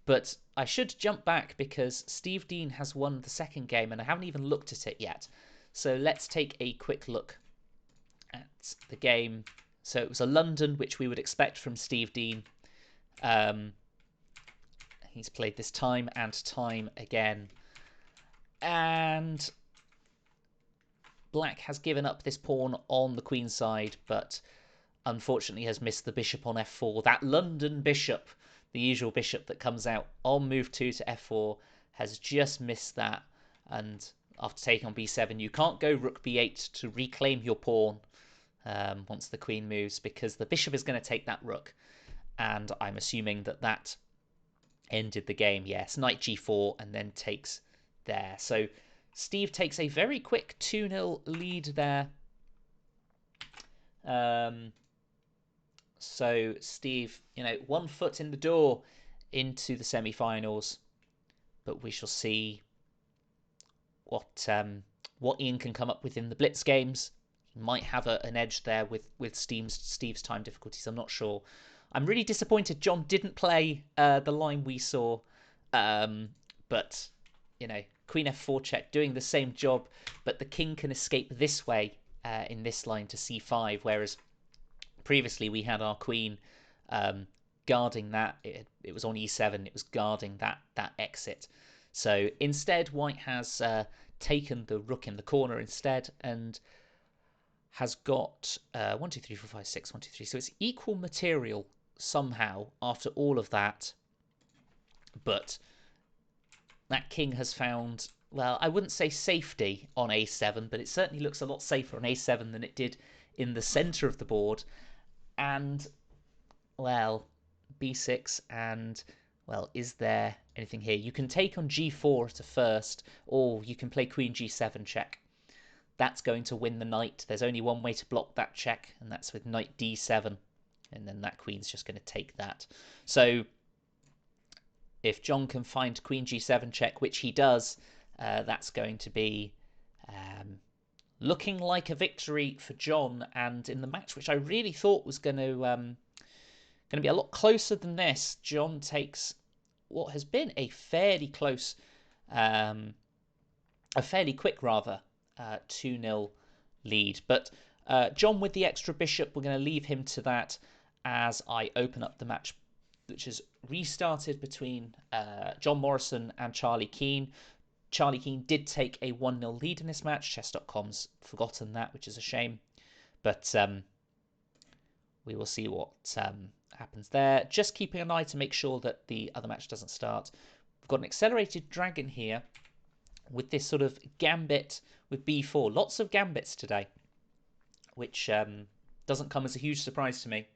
But I should jump back because Steve Dean has won the second game and I haven't even looked at it yet. So let's take a quick look at the game. So it was a London, which we would expect from Steve Dean. He's played this time and time again. And black has given up this pawn on the queen side, but unfortunately has missed the bishop on f4. That London bishop, the usual bishop that comes out on move 2 to f4, has just missed that. And after taking on b7, you can't go rook b8 to reclaim your pawn once the queen moves, because the bishop is going to take that rook. And I'm assuming that ended the game. Yes, knight g4 and then takes there. So Steve takes a very quick 2-0 lead there. So Steve, 1 foot in the door into the semi-finals, but we shall see what Ian can come up with in the Blitz games. He might have an edge there with Steve's time difficulties. I'm not sure. I'm really disappointed John didn't play the line we saw, but queen f4 check, doing the same job, but the king can escape this way in this line to c5, whereas previously we had our queen guarding that. It was on e7, it was guarding that exit. So instead, white has taken the rook in the corner instead, and has got 1, 2, 3, 4, 5, 6, 1, 2, 3. So it's equal material somehow after all of that. But that king has found, well, I wouldn't say safety on a7, but it certainly looks a lot safer on a7 than it did in the center of the board. And, well, b6 and, well, is there anything here? You can take on g4 at a first, or you can play queen g7 check. That's going to win the knight. There's only one way to block that check, and that's with knight d7. And then that queen's just going to take that. So if John can find queen g7 check, which he does, that's going to be looking like a victory for John. And in the match, which I really thought was going to be a lot closer than this, John takes what has been a fairly close, a fairly quick rather, 2-0 lead. But John with the extra bishop, we're going to leave him to that as I open up the match, which has restarted between John Morrison and Charlie Keane. Charlie Keane did take a 1-0 lead in this match. Chess.com's forgotten that, which is a shame. But we will see what happens there. Just keeping an eye to make sure that the other match doesn't start. We've got an accelerated dragon here with this sort of gambit with b4. Lots of gambits today, which doesn't come as a huge surprise to me,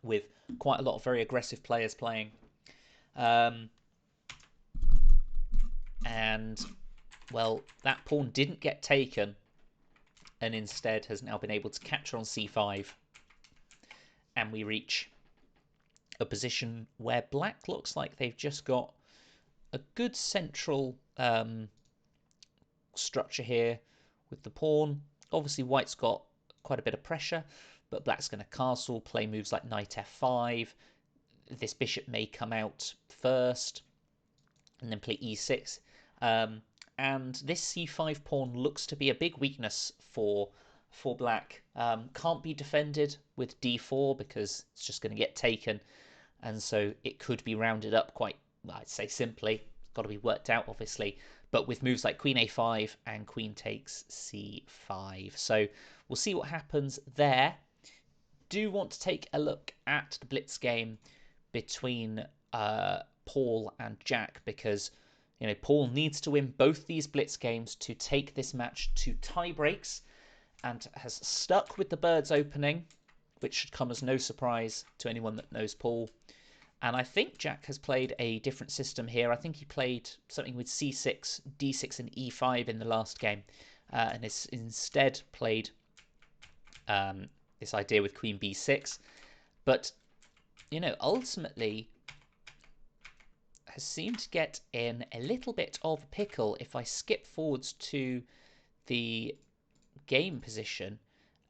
with quite a lot of very aggressive players playing. And, well, that pawn didn't get taken, and instead has now been able to capture on c5. And we reach a position where black looks like they've just got a good central structure here with the pawn. Obviously, white's got quite a bit of pressure, but black's going to castle, play moves like knight f5. This bishop may come out first, and then play e6. And this c5 pawn looks to be a big weakness for black. Can't be defended with d4 because it's just going to get taken, and so it could be rounded up quite, I'd say, simply. It's got to be worked out, obviously, but with moves like queen a5 and queen takes c5. So we'll see what happens there. Do want to take a look at the blitz game between Paul and Jack, because Paul needs to win both these blitz games to take this match to tie breaks, and has stuck with the birds opening, which should come as no surprise to anyone that knows Paul. And I think Jack has played a different system here. I think he played something with c6, d6 and e5 in the last game, and has instead played this idea with queen b6. But, ultimately has seemed to get in a little bit of a pickle. If I skip forwards to the game position,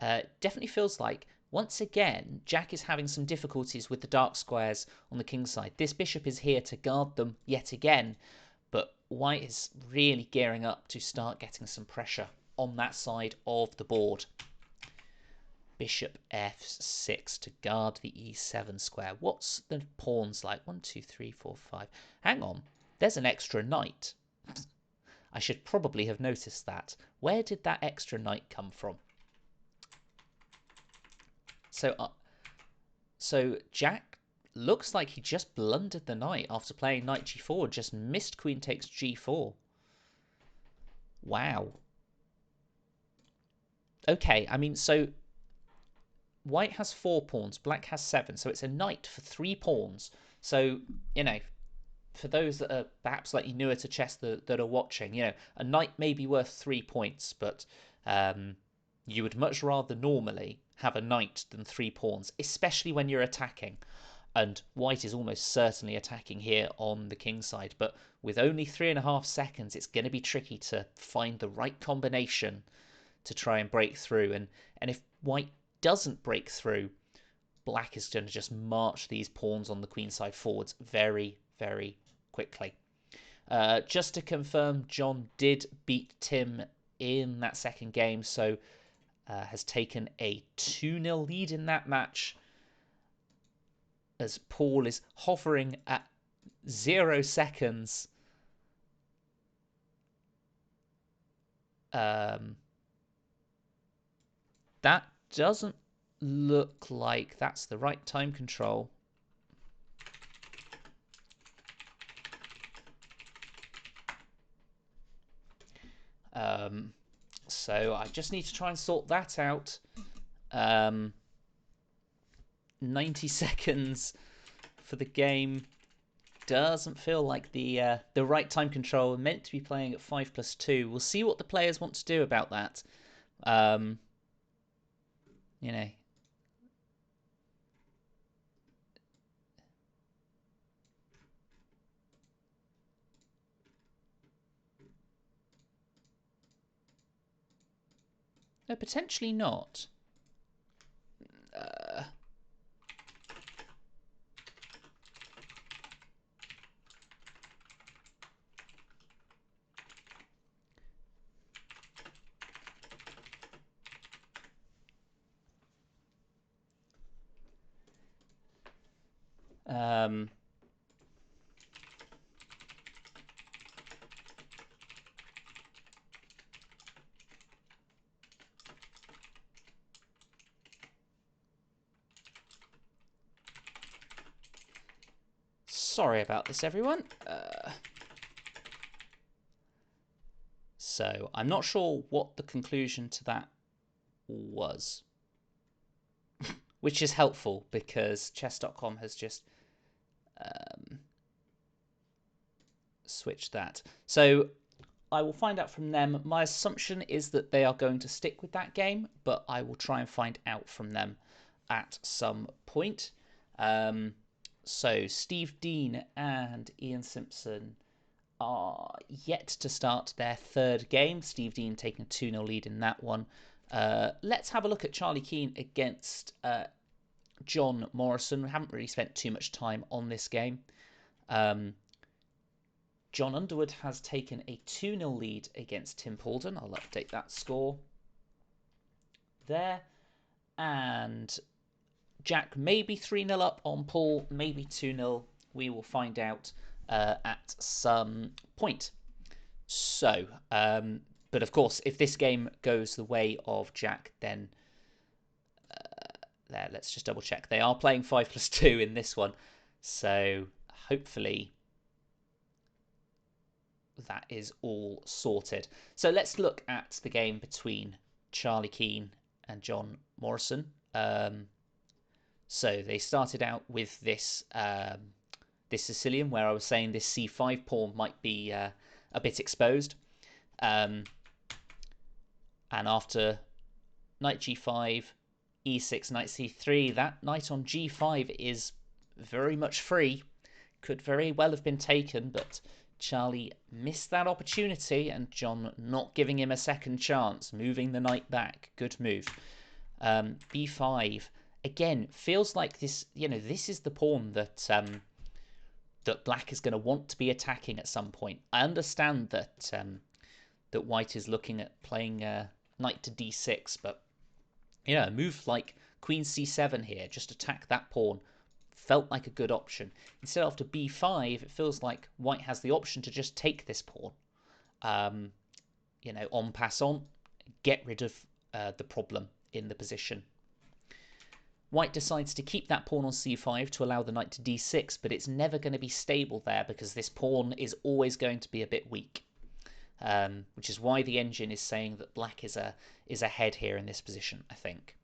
definitely feels like, once again, Jack is having some difficulties with the dark squares on the king's side. This bishop is here to guard them yet again, but white is really gearing up to start getting some pressure on that side of the board. Bishop f6 to guard the e7 square. What's the pawns like? 1, 2, 3, 4, 5. Hang on, there's an extra knight. I should probably have noticed that. Where did that extra knight come from? So Jack looks like he just blundered the knight after playing knight g4, just missed queen takes g4. Wow. Okay, I mean, so white has 4 pawns, black has 7, so it's a knight for 3 pawns. So, for those that are perhaps slightly newer to chess that are watching, a knight may be worth 3 points, but you would much rather normally have a knight than 3 pawns, especially when you're attacking. And white is almost certainly attacking here on the king's side, but with only 3.5 seconds, it's going to be tricky to find the right combination to try and break through. And if white doesn't break through, black is going to just march these pawns on the queen side forwards very, very quickly. Just to confirm, John did beat Tim in that second game, so has taken a 2-0 lead in that match, as Paul is hovering at 0 seconds. That doesn't look like that's the right time control. So I just need to try and sort that out. 90 seconds for the game doesn't feel like the right time control. We're meant to be playing at 5+2. We'll see what the players want to do about that. You know. No, potentially not. Sorry about this, everyone. So I'm not sure what the conclusion to that was, which is helpful because chess.com has just switched that. So I will find out from them. My assumption is that they are going to stick with that game, but I will try and find out from them at some point. So Steve Dean and Ian Simpson are yet to start their third game. Steve Dean taking a 2-0 lead in that one. Let's have a look at Charlie Keane against John Morrison. We haven't really spent too much time on this game. John Underwood has taken a 2-0 lead against Tim Paulden. I'll update that score there. And Jack maybe 3-0 up on Paul, maybe 2-0. We will find out at some point. So, but of course, if this game goes the way of Jack, then there, let's just double check. They are playing 5+2 in this one. So hopefully that is all sorted. So let's look at the game between Charlie Keane and John Morrison. So they started out with this this Sicilian, where I was saying this c5 pawn might be a bit exposed. And after knight g5, e6, knight c3, that knight on g5 is very much free. Could very well have been taken, but Charlie missed that opportunity, and John not giving him a second chance, moving the knight back. Good move. b5 again feels like this. You know, this is the pawn that that Black is going to want to be attacking at some point. I understand that that White is looking at playing knight to d6, but a move like queen c7 here, just attack that pawn, felt like a good option. Instead, after b5, it feels like White has the option to just take this pawn. En passant, get rid of the problem in the position. White decides to keep that pawn on c5 to allow the knight to d6, but it's never going to be stable there because this pawn is always going to be a bit weak. Which is why the engine is saying that Black is ahead here in this position, I think.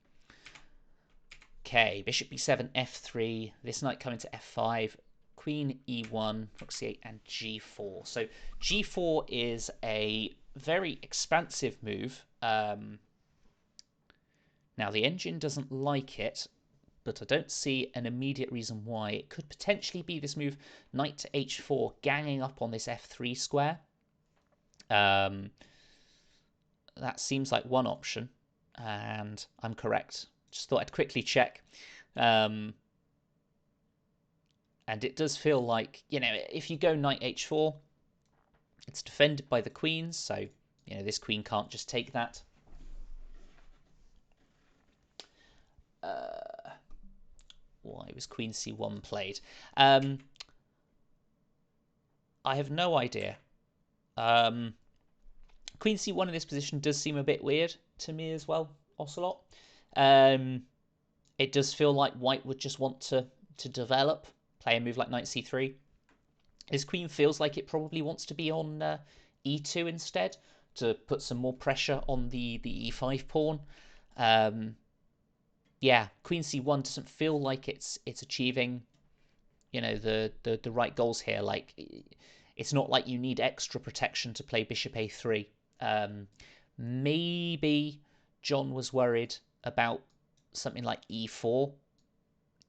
Okay, bishop b7, f3, this knight coming to f5, queen e1, rook c8, and g4. So g4 is a very expansive move. Now, the engine doesn't like it, but I don't see an immediate reason why. It could potentially be this move, knight to h4, ganging up on this f3 square. That seems like one option, and I'm correct. Just thought I'd quickly check. And it does feel like, if you go knight h4, It's defended by the queens, so this queen can't just take that. Why was queen c1 played? I have no idea. Queen c1 in this position does seem a bit weird to me as well, Ocelot. It does feel like white would just want to develop, play a move like knight c3. His queen feels like it probably wants to be on e2 instead to put some more pressure on the e5 pawn. Yeah, queen c1 doesn't feel like it's achieving, the right goals here. Like, it's not like you need extra protection to play bishop a3. Maybe John was worried about something like e4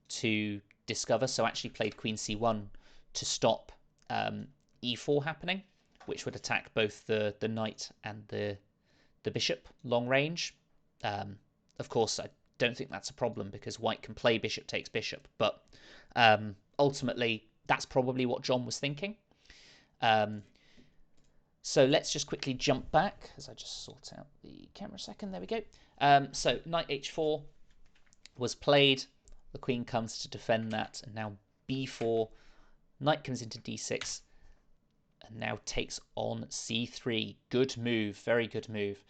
to discover, so actually played queen c1 to stop e4 happening, which would attack both the knight and the bishop long range. Of course, I don't think that's a problem because white can play bishop takes bishop, but ultimately that's probably what John was thinking. So let's just quickly jump back as I just sort out the camera a second. There we go. So knight h4 was played. The queen comes to defend that, and now b4. Knight comes into d6 and now takes on c3. Good move, very good move.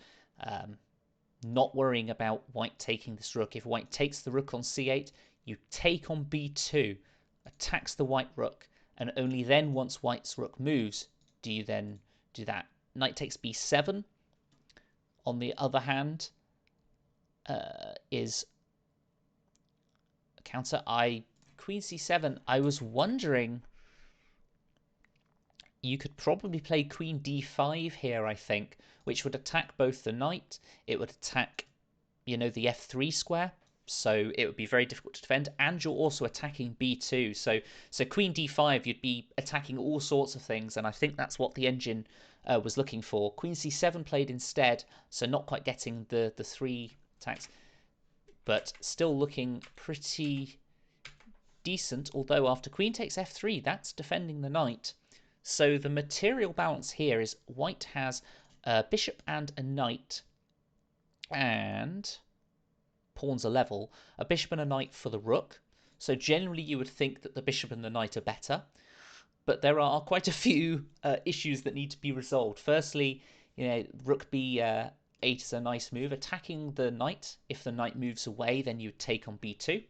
Not worrying about white taking this rook. If white takes the rook on c8, you take on b2, attacks the white rook, and only then, once white's rook moves, do you then do that. Knight takes b7, on the other hand, is a counter. Queen c7, I was wondering, you could probably play queen d5 here, I think, which would attack both the knight. It would attack, the f3 square, so it would be very difficult to defend, and you're also attacking b2. So queen d5, you'd be attacking all sorts of things, and I think that's what the engine was looking for. Queen c7 played instead, so not quite getting the 3 attacks, but still looking pretty decent, although after queen takes f3, that's defending the knight. So the material balance here is white has a bishop and a knight, and pawns are level, a bishop and a knight for the rook. So generally you would think that the bishop and the knight are better, but there are quite a few issues that need to be resolved. Firstly, rook b8 is a nice move. Attacking the knight, if the knight moves away, then you take on b2.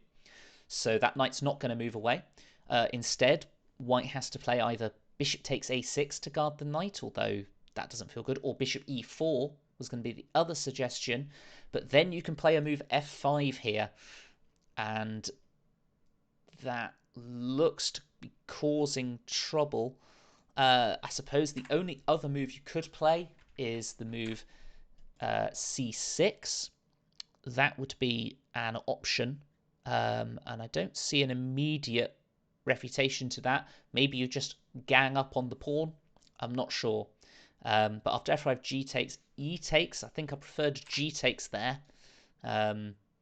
So that knight's not going to move away. Instead, white has to play either bishop takes a6 to guard the knight, although that doesn't feel good, or bishop e4 was going to be the other suggestion. But then you can play a move f5 here, and that looks to be causing trouble. I suppose the only other move you could play is the move c6. That would be an option, and I don't see an immediate refutation to that. Maybe you just gang up on the pawn. I'm not sure. But after f5, g takes, e takes. I think I preferred g takes there,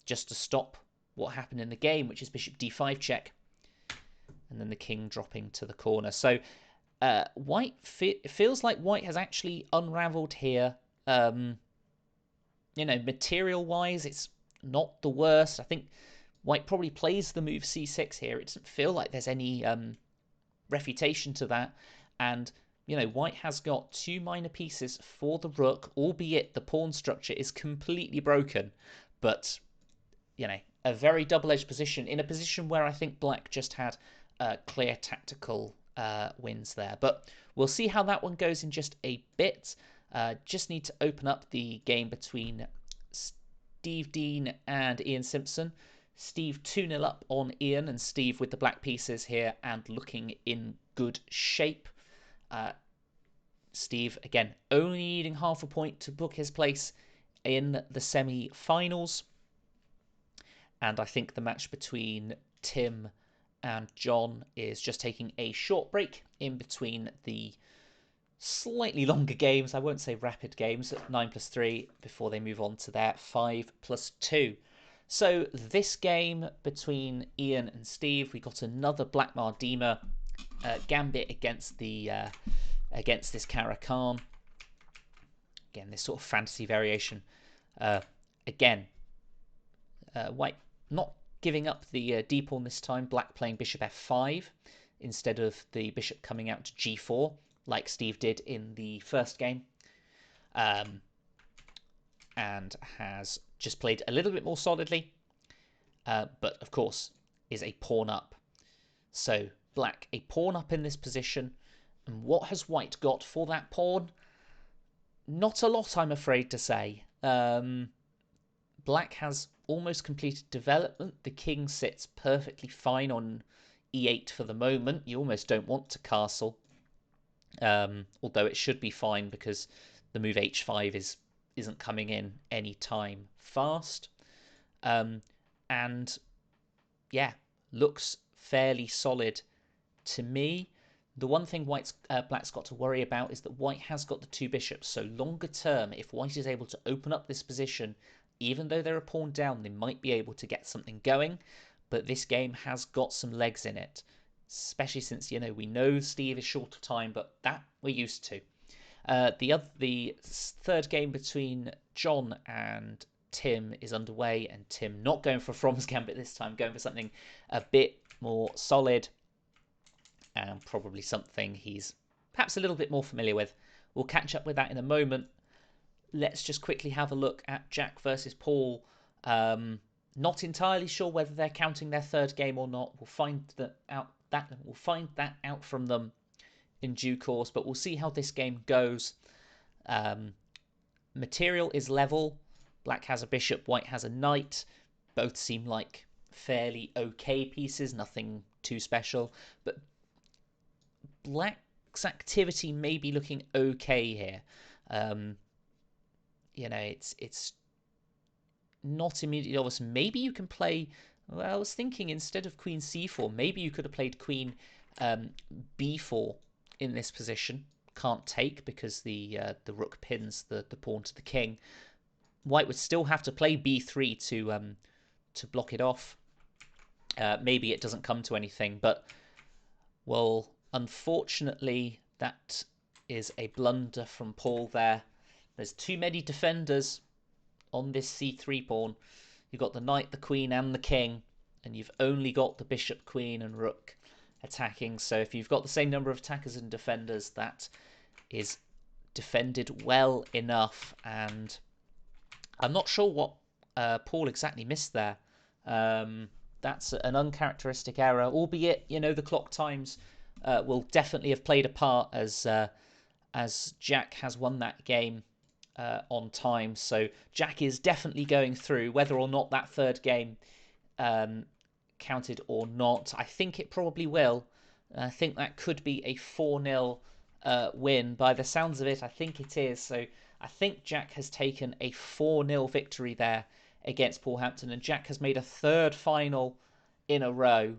just to stop what happened in the game, which is bishop d5 check, and then the king dropping to the corner. So white feels like white has actually unraveled here. Material-wise, it's not the worst. I think white probably plays the move c6 here. It doesn't feel like there's any refutation to that. And, white has got 2 minor pieces for the rook, albeit the pawn structure is completely broken. But, a very double-edged position, in a position where I think black just had clear tactical wins there. But we'll see how that one goes in just a bit. Just need to open up the game between Steve Dean and Ian Simpson. Steve 2-0 up on Ian, and Steve with the black pieces here and looking in good shape. Steve, again, only needing half a point to book his place in the semi-finals. And I think the match between Tim and John is just taking a short break in between the slightly longer games. I won't say rapid games, 9+3, before they move on to their 5+2. So this game between Ian and Steve, we got another Black Mardima gambit against the against this Caro-Kann. Again, this sort of fantasy variation. Again, white not giving up the d pawn this time. Black playing bishop f5 instead of the bishop coming out to g4 like Steve did in the first game. And has just played a little bit more solidly. But of course is a pawn up. So black a pawn up in this position. And what has white got for that pawn? Not a lot, I'm afraid to say. Black has almost completed development. The king sits perfectly fine on e8 for the moment. You almost don't want to castle. Although it should be fine because the move h5 isn't coming in any time fast. And yeah, looks fairly solid to me. The one thing Black's got to worry about is that white has got the two bishops. So longer term, if white is able to open up this position, even though they're a pawn down, they might be able to get something going. But this game has got some legs in it, especially since, we know Steve is short of time, but that we're used to. The third game between John and Tim is underway, and Tim not going for Fromm's Gambit this time, going for something a bit more solid and probably something he's perhaps a little bit more familiar with. We'll catch up with that in a moment. Let's just quickly have a look at Jack versus Paul. Not entirely sure whether they're counting their third game or not. We'll find that out from them in due course, but we'll see how this game goes. Material is level. Black has a bishop, white has a knight. Both seem like fairly okay pieces, nothing too special. But Black's activity may be looking okay here. It's not immediately obvious. Maybe you can play. Well, I was thinking instead of queen c4, maybe you could have played queen b4 in this position. Can't take because the rook pins the pawn to the king. White would still have to play b3 to block it off. Maybe it doesn't come to anything, but well, unfortunately, that is a blunder from Paul there. There's too many defenders on this c3 pawn. You've got the knight, the queen, and the king, and you've only got the bishop, queen, and rook attacking. So if you've got the same number of attackers and defenders, that is defended well enough. And I'm not sure what Paul exactly missed there. That's an uncharacteristic error, albeit, the clock times will definitely have played a part as Jack has won that game on time. So Jack is definitely going through, whether or not that third game counted or not. I think it probably will. I think that could be a 4-0 win. By the sounds of it, I think it is. So I think Jack has taken a 4-0 victory there against Paul Hampton, and Jack has made a third final in a row.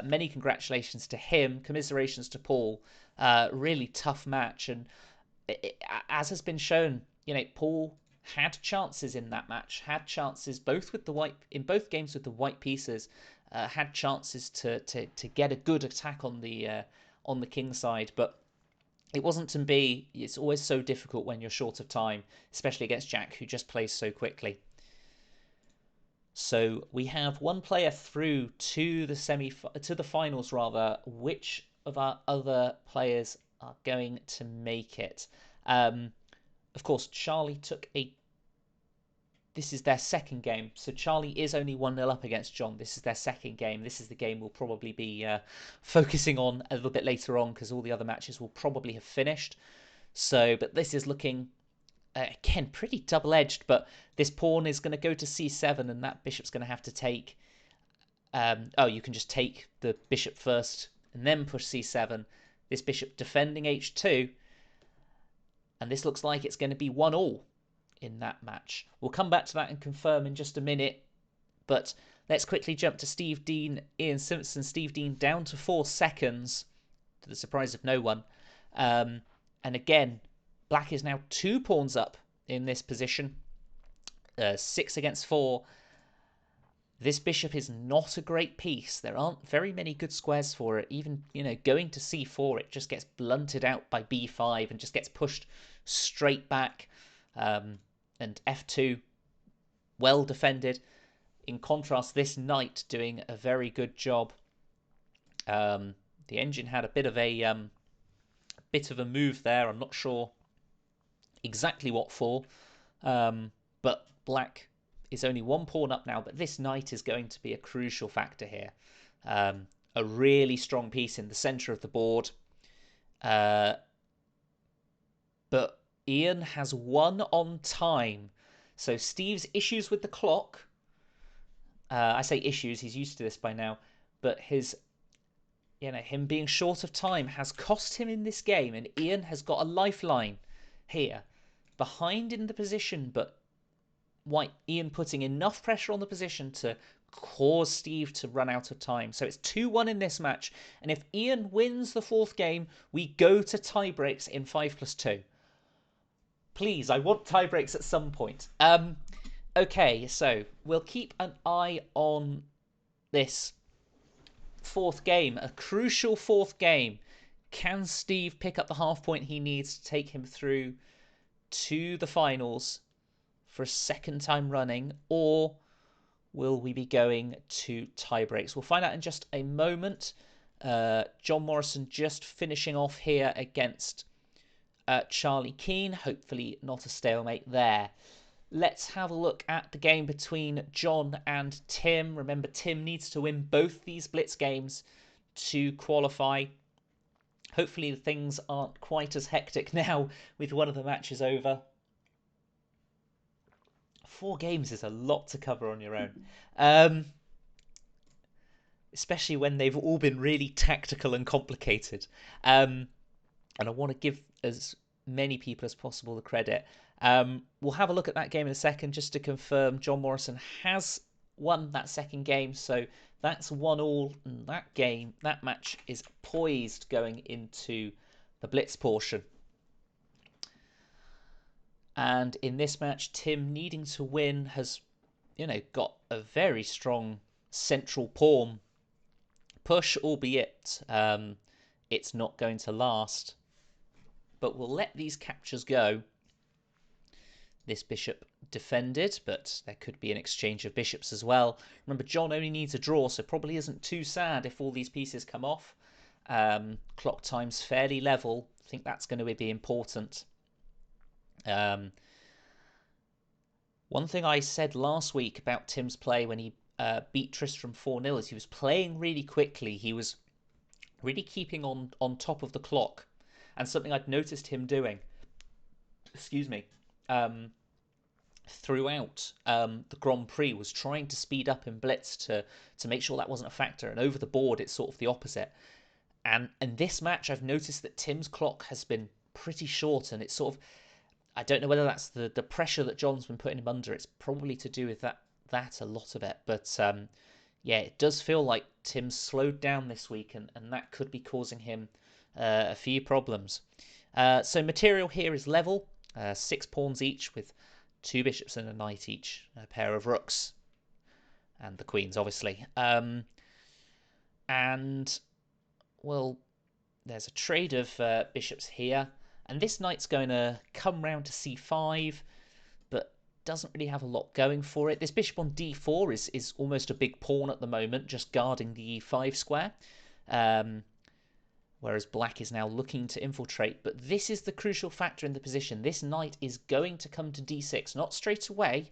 Many congratulations to him. Commiserations to Paul. Really tough match, and as has been shown, Paul had chances in that match. Had chances both with the white in both games with the white pieces. Had chances to get a good attack on the king side, but it wasn't to be. It's always so difficult when you're short of time, especially against Jack, who just plays so quickly. So we have one player through to the finals rather. Which of our other players are going to make it? Of course, Charlie took this is their second game. So Charlie is only 1-0 up against John. This is their second game. This is the game we'll probably be focusing on a little bit later on because all the other matches will probably have finished. So, but this is looking, again, pretty double-edged. But this pawn is going to go to c7 and that bishop's going to have to take... you can just take the bishop first and then push c7. This bishop defending h2. And this looks like it's going to be 1-1 in that match. We'll come back to that and confirm in just a minute. But let's quickly jump to Steve Dean, Ian Simpson. Steve Dean down to 4 seconds, to the surprise of no one. And again, black is now 2 pawns up in this position. 6 against 4. This bishop is not a great piece. There aren't very many good squares for it. Even, going to c4, it just gets blunted out by b5 and just gets pushed straight back. And f2, well defended. In contrast, this knight doing a very good job. The engine had a bit of a move there. I'm not sure exactly what for, but black is only one pawn up now, but this knight is going to be a crucial factor here. A really strong piece in the center of the board. But Ian has won on time. So Steve's issues with the clock, I say issues, he's used to this by now, but him being short of time has cost him in this game, and Ian has got a lifeline here. Behind in the position, but Ian putting enough pressure on the position to cause Steve to run out of time. So it's 2-1 in this match, and if Ian wins the fourth game, we go to tiebreaks in 5+2. Please, I want tiebreaks at some point. Okay, so we'll keep an eye on this fourth game, a crucial fourth game. Can Steve pick up the half point he needs to take him through to the finals for a second time running, or will we be going to tiebreaks? We'll find out in just a moment. John Morrison just finishing off here against Charlie Keane. Hopefully not a stalemate there. Let's have a look at the game between John and Tim. Remember, Tim needs to win both these blitz games to qualify. Hopefully things aren't quite as hectic now with one of the matches over. 4 games is a lot to cover on your own. Especially when they've all been really tactical and complicated. And I want to give as many people as possible the credit. We'll have a look at that game in a second just to confirm John Morrison has won that second game. So that's 1-1. And that match is poised going into the blitz portion. And in this match, Tim, needing to win, has, got a very strong central pawn push, albeit it's not going to last. But we'll let these captures go. This bishop defended, but there could be an exchange of bishops as well. Remember, John only needs a draw, so probably isn't too sad if all these pieces come off. Clock time's fairly level. I think that's going to be important. One thing I said last week about Tim's play when he beat Tristram 4-0 is he was playing really quickly. He was really keeping on top of the clock, and something I'd noticed him doing, throughout the Grand Prix was trying to speed up in blitz to make sure that wasn't a factor, and over the board it's sort of the opposite. And in this match I've noticed that Tim's clock has been pretty short, and it's sort of, I don't know whether that's the pressure that John's been putting him under. It's probably to do with that a lot of it. But yeah, it does feel like Tim's slowed down this week, and that could be causing him a few problems. So material here is level, 6 pawns each with 2 bishops and a knight each, a pair of rooks, and the queens, obviously. And, well, there's a trade of bishops here. And this knight's going to come round to c5, but doesn't really have a lot going for it. This bishop on d4 is almost a big pawn at the moment, just guarding the e5 square. Whereas black is now looking to infiltrate. But this is the crucial factor in the position. This knight is going to come to d6, not straight away.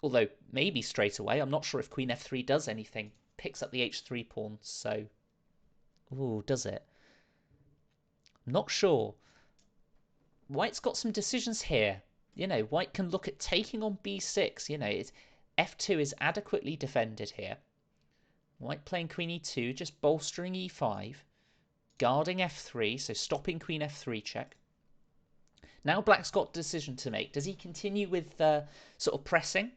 Although, maybe straight away. I'm not sure if queen f3 does anything. Picks up the h3 pawn, so... Ooh, does it? Not sure. White's got some decisions here. White can look at taking on b6. F2 is adequately defended here. White playing queen e2, just bolstering e5. Guarding f3, so stopping queen f3 check. Now black's got a decision to make. Does he continue with sort of pressing?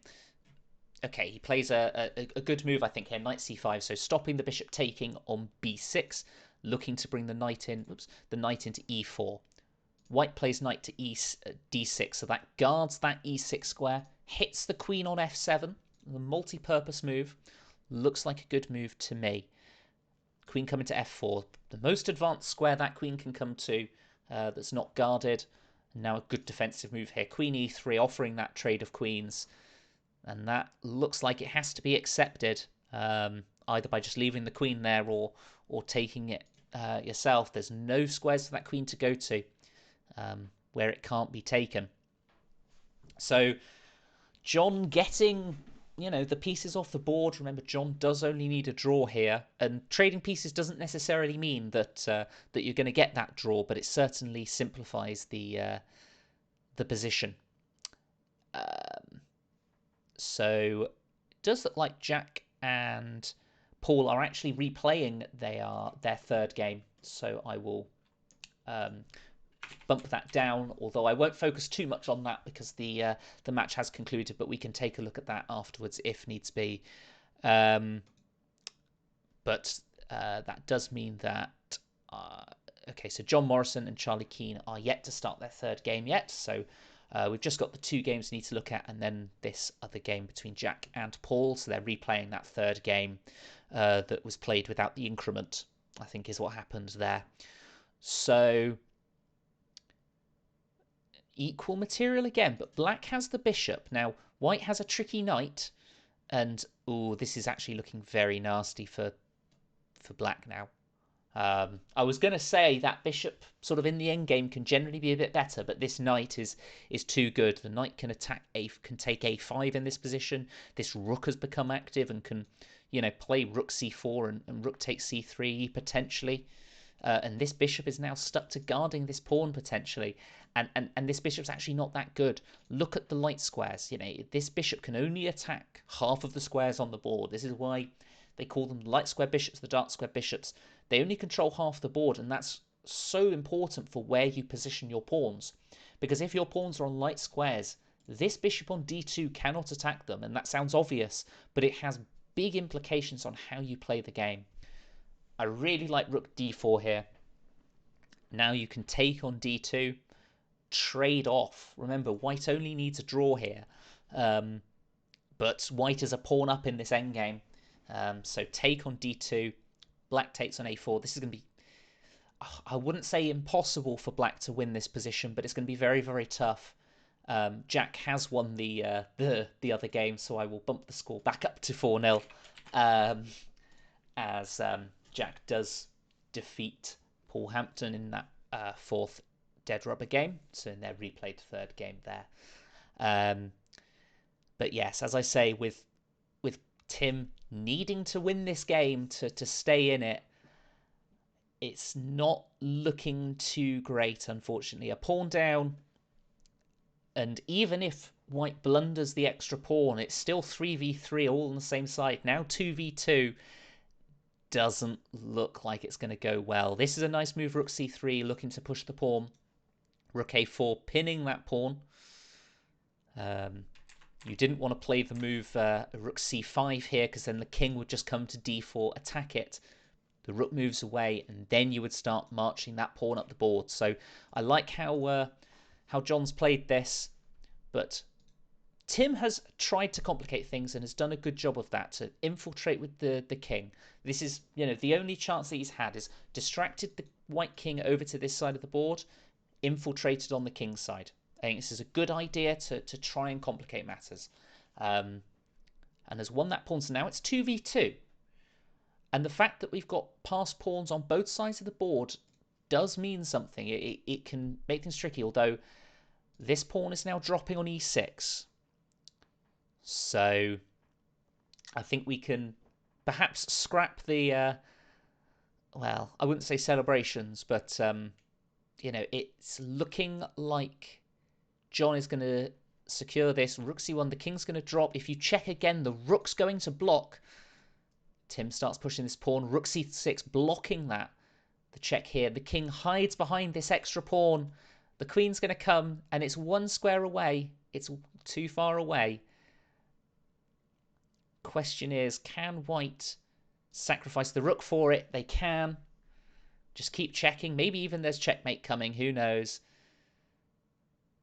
Okay, he plays a good move, I think, here. Knight c5, so stopping the bishop taking on b6. Looking to bring the knight in. The knight into e4. White plays knight to d6, so that guards that e6 square, hits the queen on f7, The multi-purpose move looks like a good move to me. Queen coming to f4. The most advanced square that queen can come to that's not guarded. And now a good defensive move here. Queen e3 offering that trade of queens. And that looks like it has to be accepted. Either by just leaving the queen there or taking it yourself. There's no squares for that queen to go to where it can't be taken. So John getting the pieces off the board. Remember, John does only need a draw here, and trading pieces doesn't necessarily mean that that you're going to get that draw, but it certainly simplifies the position. So it does look like Jack and Paul are actually replaying their third game. So I will bump that down, although I won't focus too much on that because the match has concluded, but we can take a look at that afterwards if needs be. But that does mean that okay, so John Morrison and Charlie Keane are yet to start their third game yet, so we've just got the two games we need to look at, and then this other game between Jack and Paul, so they're replaying that third game that was played without the increment, I think is what happened there. So equal material again, but black has the bishop. Now, white has a tricky knight, and this is actually looking very nasty for black now. I was going to say that bishop sort of in the end game can generally be a bit better, but this knight is too good. The knight can can take a5 in this position. This rook has become active and can, play rook c4 and rook takes c3 potentially. And this bishop is now stuck to guarding this pawn potentially. And this bishop's actually not that good. Look at the light squares. This bishop can only attack half of the squares on the board. This is why they call them light square bishops, the dark square bishops. They only control half the board, and that's so important for where you position your pawns. Because if your pawns are on light squares, this bishop on d2 cannot attack them, and that sounds obvious, but it has big implications on how you play the game. I really like rook d4 here. Now you can take on d2, trade off. Remember, white only needs a draw here, but white is a pawn up in this endgame. So take on d2, black takes on a4. This is going to be, I wouldn't say impossible for black to win this position, but it's going to be very, very tough. Jack has won the other game, so I will bump the score back up to 4-0 as Jack does defeat Paul Hampton in that fourth dead rubber game, so in their replayed third game there. But yes, as I say, with Tim needing to win this game to stay in it, it's not looking too great, unfortunately. A pawn down, and even if white blunders the extra pawn, it's still 3v3 all on the same side. Now 2v2 doesn't look like it's going to go well. This is a nice move, rook c3, looking to push the pawn. Rook a4, pinning that pawn. You didn't want to play the move rook c5 here, because then the king would just come to d4, attack it. The rook moves away, and then you would start marching that pawn up the board. So I like how John's played this, but Tim has tried to complicate things and has done a good job of that, to infiltrate with the king. This is, the only chance that he's had is distracted the white king over to this side of the board, infiltrated on the king's side. I think this is a good idea to try and complicate matters. And has won that pawn, so now it's 2v2. And the fact that we've got passed pawns on both sides of the board does mean something. It can make things tricky, although this pawn is now dropping on e6. So I think we can perhaps scrap the, well, I wouldn't say celebrations, but, it's looking like John is going to secure this. Rook c1, the king's going to drop. If you check again, the rook's going to block. Tim starts pushing this pawn. Rook c6, blocking that. The check here. The king hides behind this extra pawn. The queen's going to come, and it's one square away. It's too far away. Question is, can white sacrifice the rook for it? They can. Just keep checking. Maybe even there's checkmate coming. Who knows?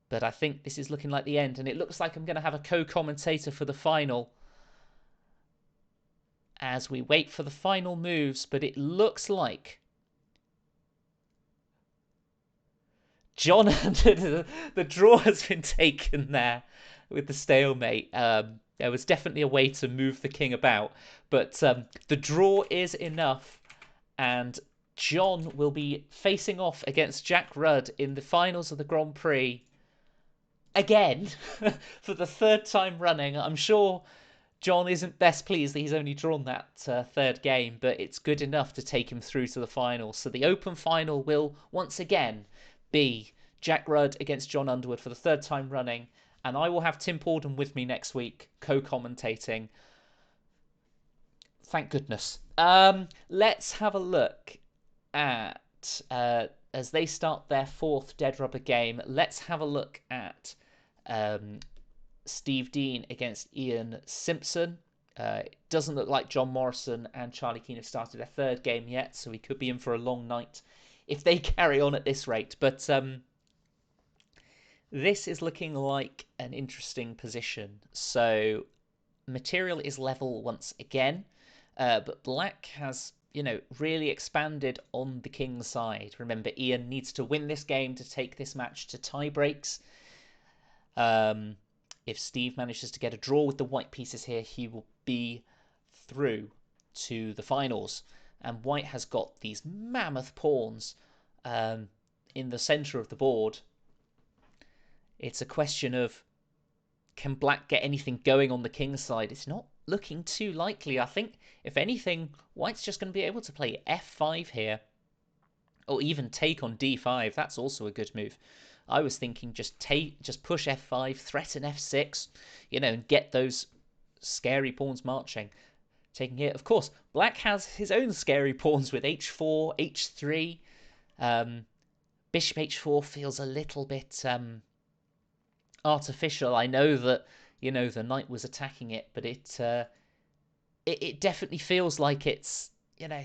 But I think this is looking like the end, and it looks like I'm going to have a co-commentator for the final. as we wait for the final moves, but it looks like John, the draw has been taken there with the stalemate. There was definitely a way to move the king about, but the draw is enough, and John will be facing off against Jack Rudd in the finals of the Grand Prix again for the third time running. I'm sure John isn't best pleased that he's only drawn that third game, but it's good enough to take him through to the final. So the open final will once again be Jack Rudd against John Underwood for the third time running, and I will have Tim Porden with me next week co-commentating. Thank goodness. Let's have a look at as they start their fourth dead rubber game. Let's have a look at Steve Dean against Ian Simpson. It doesn't look like John Morrison and Charlie Keane have started their third game yet, so we could be in for a long night if they carry on at this rate. But this is looking like an interesting position. So material is level once again, but black has, really expanded on the king's side. Remember, Ian needs to win this game to take this match to tie breaks. If Steve manages to get a draw with the white pieces here, he will be through to the finals. And white has got these mammoth pawns in the centre of the board. It's a question of, can black get anything going on the king's side? It's not looking too likely. I think, if anything, white's just going to be able to play f5 here. Or even take on d5. That's also a good move. I was thinking just push f5, threaten f6, and get those scary pawns marching. Taking it, of course, black has his own scary pawns with h4, h3. Bishop h4 feels a little bit artificial. I know that, the knight was attacking it, but it definitely feels like it's,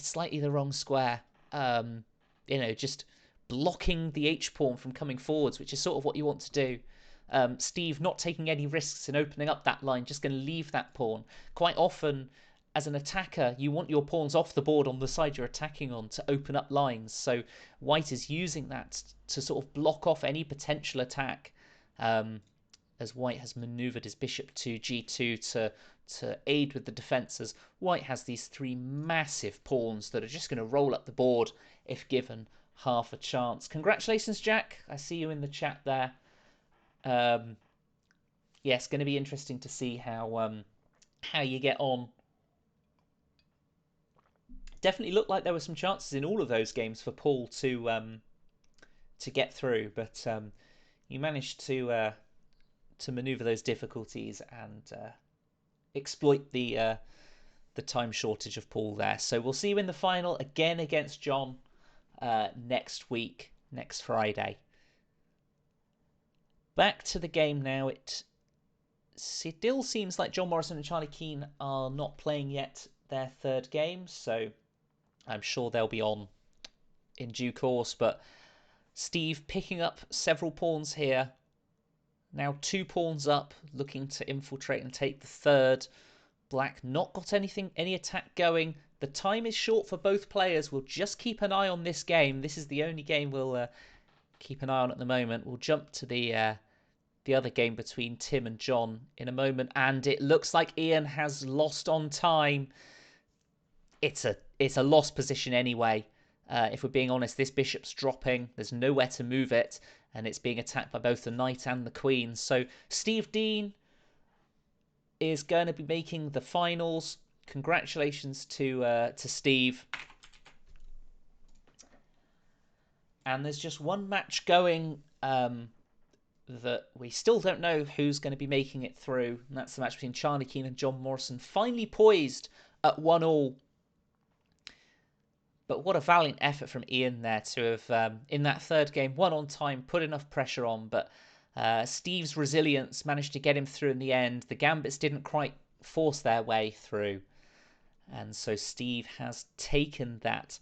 slightly the wrong square. Just blocking the h-pawn from coming forwards, which is sort of what you want to do. Steve not taking any risks in opening up that line, just going to leave that pawn. Quite often, as an attacker, you want your pawns off the board on the side you're attacking on to open up lines. So white is using that to sort of block off any potential attack, as white has maneuvered his bishop to g2 to aid with the defences. White has these three massive pawns that are just going to roll up the board if given half a chance. Congratulations, Jack. I see you in the chat there. Yes, going to be interesting to see how you get on. Definitely looked like there were some chances in all of those games for Paul to get through, but you managed to maneuver those difficulties and exploit the time shortage of Paul there. So we'll see you in the final again against John next week, next Friday. Back to the game now. It still seems like John Morrison and Charlie Keane are not playing yet their third game, so I'm sure they'll be on in due course. But Steve picking up several pawns here. Now 2 pawns up, looking to infiltrate and take the third. Black not got any attack going. The time is short for both players. We'll just keep an eye on this game. This is the only game we'll keep an eye on at the moment. We'll jump to the other game between Tim and John in a moment, and it looks like Ian has lost on time. It's a lost position anyway. If we're being honest, this bishop's dropping. There's nowhere to move it, and it's being attacked by both the knight and the queen. So Steve Dean is going to be making the finals. Congratulations to Steve. And there's just one match going that we still don't know who's going to be making it through, and that's the match between Charlie Keane and John Morrison, finally poised at 1-1. But what a valiant effort from Ian there to have, in that third game, won on time, put enough pressure on, but Steve's resilience managed to get him through in the end. The gambits didn't quite force their way through, and so Steve has taken that.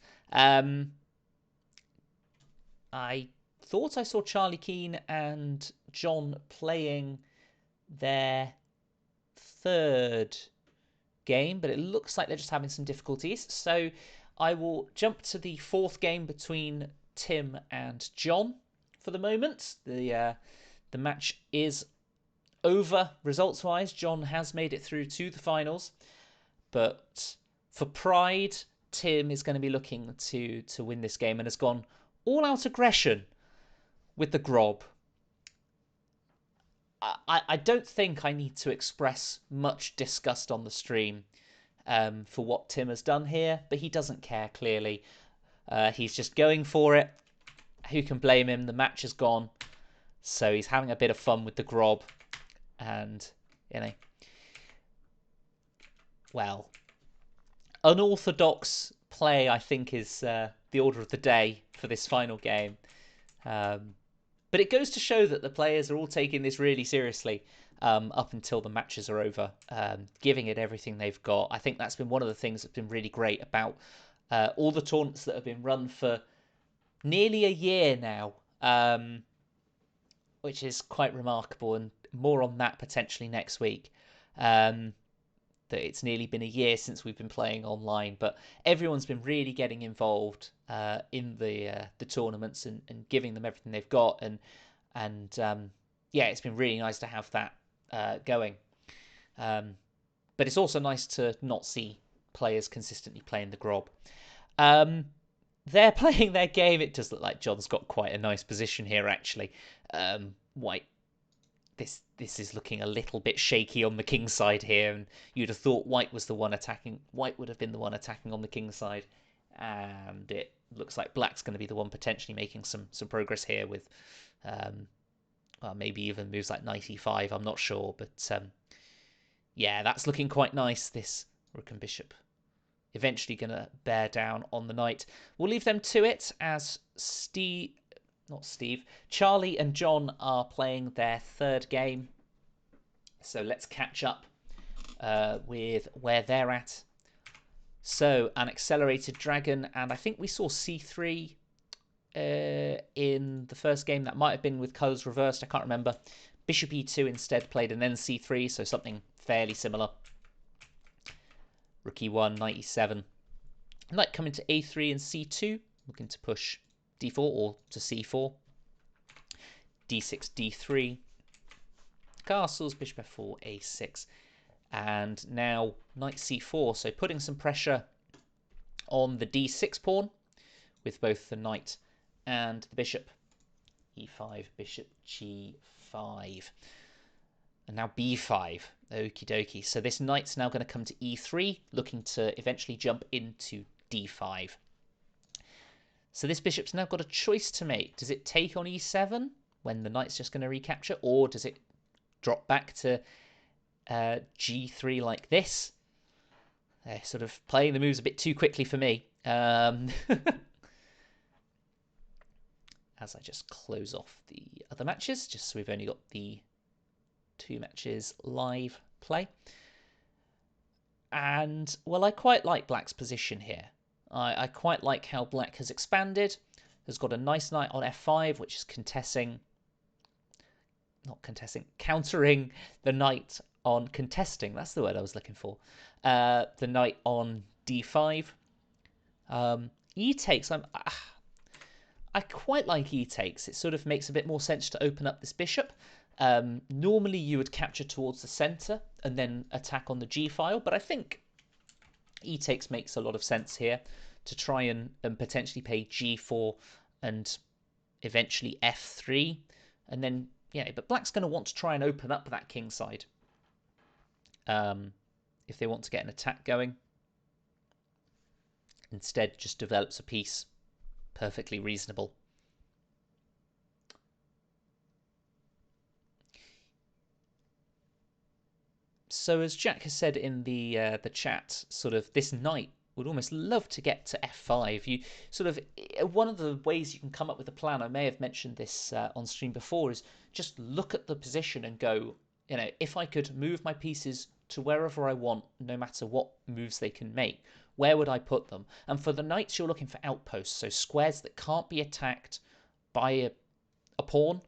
I thought I saw Charlie Keane and John playing their third game, but it looks like they're just having some difficulties. So I will jump to the fourth game between Tim and John for the moment. The match is over results-wise. John has made it through to the finals, but for pride, Tim is going to be looking to win this game and has gone all-out aggression with the Grob. I don't think I need to express much disgust on the stream for what Tim has done here, but he doesn't care, clearly. He's just going for it. Who can blame him? The match is gone. So he's having a bit of fun with the Grob. And, you know, well, unorthodox play, I think, is the order of the day for this final game. But it goes to show that the players are all taking this really seriously up until the matches are over, giving it everything they've got. I think that's been one of the things that's been really great about all the tournaments that have been run for nearly a year now, which is quite remarkable, and more on that potentially next week. That it's nearly been a year since we've been playing online, but everyone's been really getting involved in the tournaments and giving them everything they've got, and yeah, it's been really nice to have that going. But it's also nice to not see players consistently playing the Grob. They're playing their game. It does look like John's got quite a nice position here, actually. White. This is looking a little bit shaky on the king side here, and you'd have thought White was the one attacking. White would have been the one attacking on the king side, and it looks like Black's going to be the one potentially making some progress here with, well, maybe even moves like knight e5. I'm not sure, but yeah, that's looking quite nice. This rook and bishop eventually going to bear down on the knight. We'll leave them to it as Charlie and John are playing their third game. So let's catch up with where they're at. So an accelerated dragon, and I think we saw c3 in the first game. That might have been with colours reversed, I can't remember. Bishop e2 instead played, and then c3, so something fairly similar. Rook e1, knight e7. Knight coming to a3 and c2, looking to push d4 or to c4. d6, d3. Castles, bishop f4, a6. And now knight c4, so putting some pressure on the d6 pawn with both the knight and the bishop. e5, bishop g5. And now b5. Okie dokie. So this knight's now going to come to e3, looking to eventually jump into d5. So this bishop's now got a choice to make. Does it take on e7 when the knight's just going to recapture, or does it drop back to g3 like this? They're sort of playing the moves a bit too quickly for me. As I just close off the other matches, just so we've only got the 2 matches live play. And, well, I quite like Black's position here. I quite like how Black has expanded, has got a nice knight on f5, which is countering the knight on contesting. That's the word I was looking for. The knight on d5. E takes. I quite like e takes. It sort of makes a bit more sense to open up this bishop. Normally you would capture towards the center and then attack on the g file, but I think e takes makes a lot of sense here to try and potentially play g4 and eventually f3, and then yeah, but Black's going to want to try and open up that king side if they want to get an attack going. Instead, just develops a piece. Perfectly reasonable. So as Jack has said in the chat, sort of this knight would almost love to get to f5. You sort of, one of the ways you can come up with a plan, I may have mentioned this on stream before, is just look at the position and go, you know, if I could move my pieces to wherever I want, no matter what moves they can make, where would I put them? And for the knights, you're looking for outposts, so squares that can't be attacked by a pawn,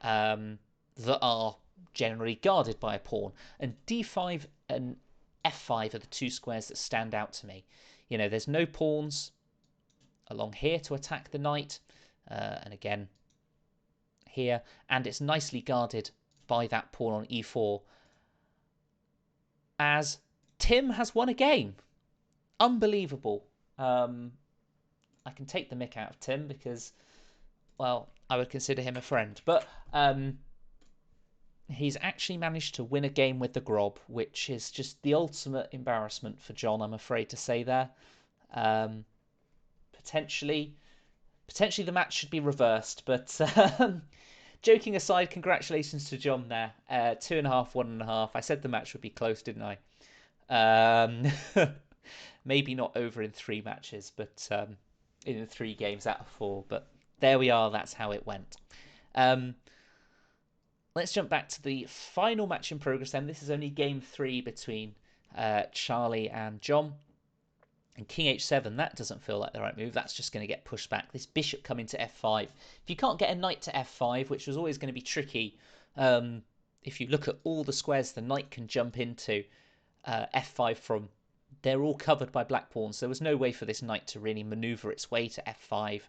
that are generally guarded by a pawn. And d5 and f5 are the two squares that stand out to me. You know, there's no pawns along here to attack the knight, and again here, and it's nicely guarded by that pawn on e4, as Tim has won a game. Unbelievable. I can take the mick out of Tim because, well, I would consider him a friend, but he's actually managed to win a game with the Grob, which is just the ultimate embarrassment for John, I'm afraid to say there. Potentially the match should be reversed, but joking aside, congratulations to John there. 2.5, 1.5. I said the match would be close, didn't I? Maybe not over in 3 matches, but in 3 games out of 4. But there we are. That's how it went. Let's jump back to the final match in progress then. This is only game 3 between Charlie and John. And king h7, that doesn't feel like the right move. That's just going to get pushed back. This bishop coming to f5. If you can't get a knight to f5, which was always going to be tricky, if you look at all the squares the knight can jump into f5 from, they're all covered by black pawns. There was no way for this knight to really maneuver its way to f5.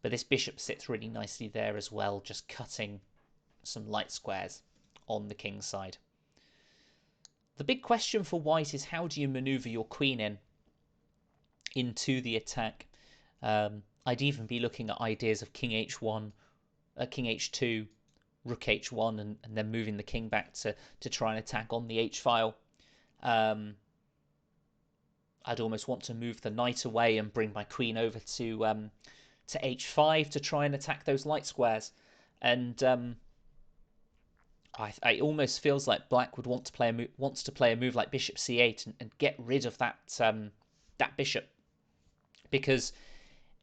But this bishop sits really nicely there as well, just cutting some light squares on the king's side. The big question for white is, how do you maneuver your queen into the attack? I'd even be looking at ideas of king h1, king h2, rook h1, and then moving the king back to try and attack on the h file. I'd almost want to move the knight away and bring my queen over to h5 to try and attack those light squares. And it almost feels like black would want to play a move like bishop c8 and get rid of that bishop, because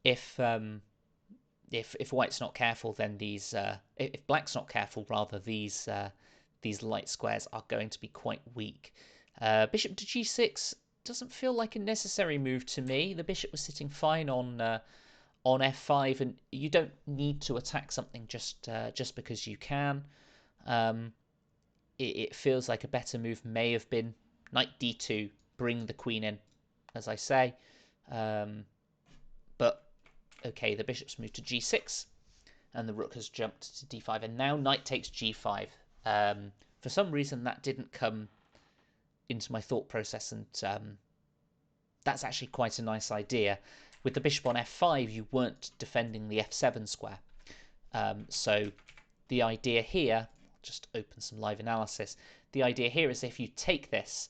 if white's not careful, then if black's not careful, rather, these light squares are going to be quite weak. Bishop to g6 doesn't feel like a necessary move to me. The bishop was sitting fine on f5, and you don't need to attack something just because you can. It feels like a better move may have been knight d2, bring the queen in, as I say. But okay, the bishop's moved to g6, and the rook has jumped to d5, and now knight takes g5. For some reason, that didn't come into my thought process, and that's actually quite a nice idea. With the bishop on f5, you weren't defending the f7 square. So the idea here, just open some live analysis, the idea here is if you take this,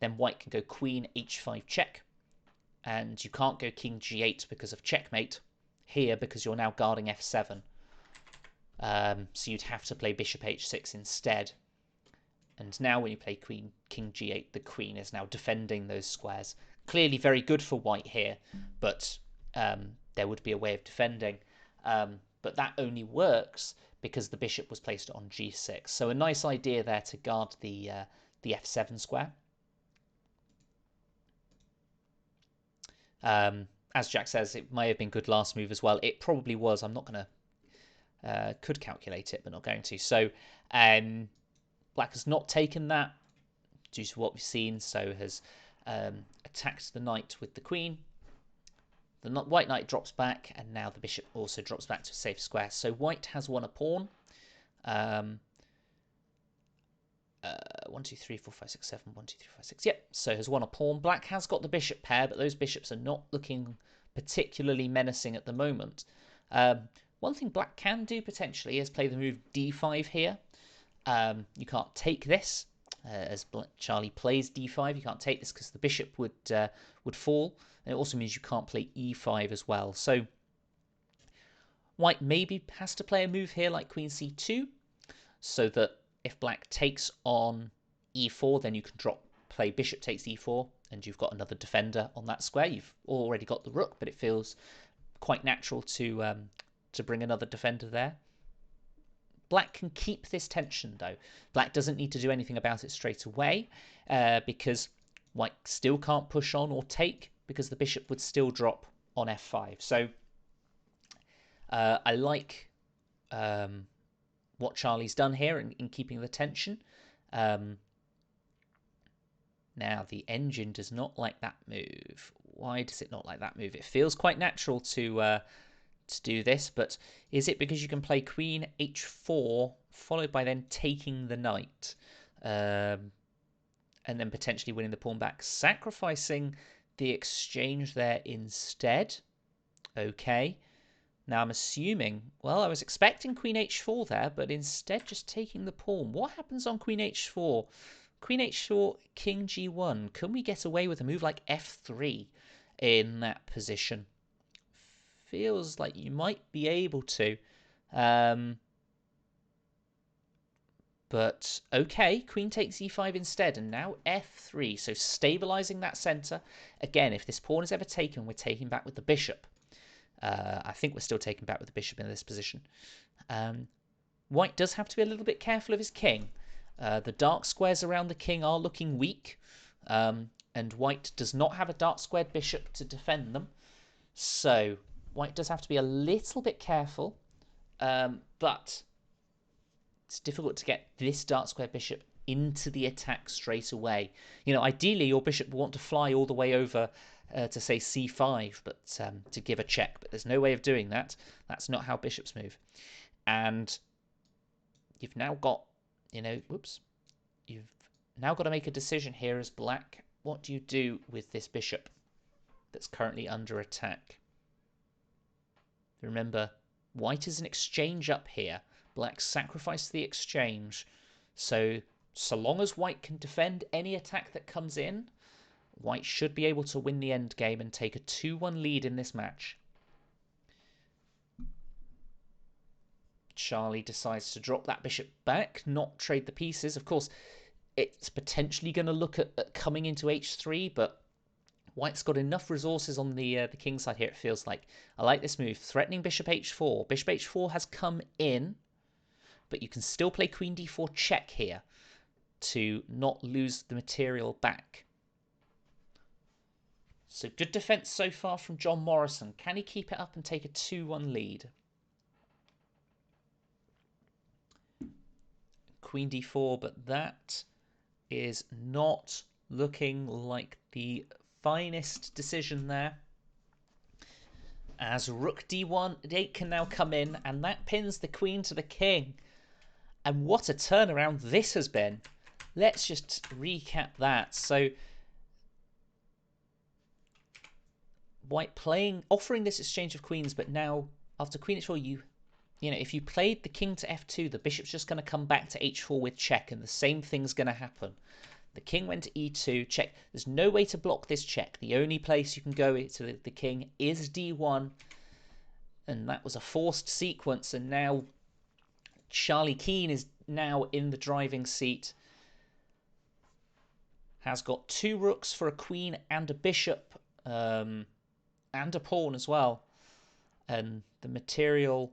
then white can go queen h5 check, and you can't go king g8 because of checkmate here, because you're now guarding f7. So you'd have to play bishop h6 instead. And now when you play king g8, the queen is now defending those squares. Clearly very good for white here, but there would be a way of defending. But that only works because the bishop was placed on g6. So a nice idea there to guard the f7 square. As Jack says, it may have been good last move as well. It probably was. I'm not going to... could calculate it, but not going to. So black has not taken that due to what we've seen, so has attacked the knight with the queen. The white knight drops back, and now the bishop also drops back to a safe square. So white has won a pawn. 1, 2, 3, 4, 5, 6, 7, 1, 2, 3, 5, 6. Yep, so has won a pawn. Black has got the bishop pair, but those bishops are not looking particularly menacing at the moment. One thing black can do potentially is play the move d5 here. You can't take this. As Charlie plays d5, you can't take this because the bishop would fall, and it also means you can't play e5 as well. So white maybe has to play a move here like queen c2, so that if black takes on e4, then you can play bishop takes e4, and you've got another defender on that square. You've already got the rook, but it feels quite natural to bring another defender there. Black can keep this tension, though. Black doesn't need to do anything about it straight away, because white still can't push on or take, because the bishop would still drop on f5. So I like what Charlie's done here in keeping the tension. Now, the engine does not like that move. Why does it not like that move? It feels quite natural to do this, but is it because you can play queen h4 followed by then taking the knight, and then potentially winning the pawn back, sacrificing the exchange there instead? Okay. Now I'm assuming, well, I was expecting queen h4 there, but instead just taking the pawn. What happens on queen h4? Queen h4, king g1. Can we get away with a move like f3 in that position? Feels like you might be able to. But okay, queen takes e5 instead, and now f3. So stabilizing that center. Again, if this pawn is ever taken, we're taking back with the bishop. I think we're still taking back with the bishop in this position. White does have to be a little bit careful of his king. The dark squares around the king are looking weak, and white does not have a dark squared bishop to defend them. So white does have to be a little bit careful, but it's difficult to get this dark square bishop into the attack straight away. You know, ideally your bishop will want to fly all the way over to say c5, but to give a check. But there's no way of doing that. That's not how bishops move. And you've now got, you've now got to make a decision here as black. What do you do with this bishop that's currently under attack? Remember, white is an exchange up here. Black sacrificed the exchange. So long as white can defend any attack that comes in, white should be able to win the endgame and take a 2-1 lead in this match. Charlie decides to drop that bishop back, not trade the pieces. Of course, it's potentially going to look at coming into h3, but white's got enough resources on the king side here, it feels like. I like this move, threatening bishop h4. Bishop h4 has come in, but you can still play queen d4 check here to not lose the material back. So good defense so far from John Morrison. Can he keep it up and take a 2-1 lead? Queen d4, but that is not looking like the finest decision there. As rook d1, d8 can now come in, and that pins the queen to the king. And what a turnaround this has been. Let's just recap that. So white offering this exchange of queens, but now after queen h4, if you played the king to f2, the bishop's just going to come back to h4 with check, and the same thing's going to happen. The king went to e2, check. There's no way to block this check. The only place you can go to the king is d1, and that was a forced sequence, and now Charlie Keane is now in the driving seat. Has got 2 rooks for a queen and a bishop, and a pawn as well. And the material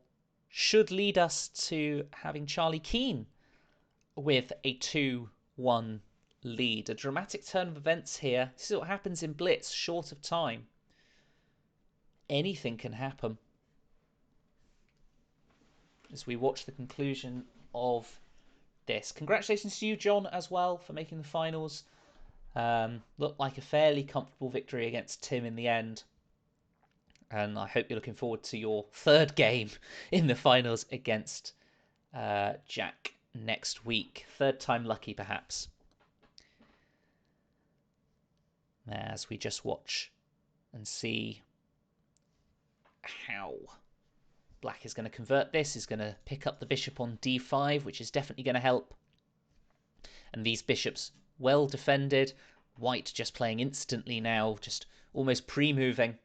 should lead us to having Charlie Keane with a 2-1 lead. A dramatic turn of events here. This is what happens in Blitz, short of time. Anything can happen. As we watch the conclusion of this. Congratulations to you, John, as well, for making the finals. Looked like a fairly comfortable victory against Tim in the end. And I hope you're looking forward to your 3rd game in the finals against Jack next week. 3rd time lucky, perhaps. As we just watch and see how black is going to convert this. He's going to pick up the bishop on d5, which is definitely going to help. And these bishops well defended. White just playing instantly now, just almost pre-moving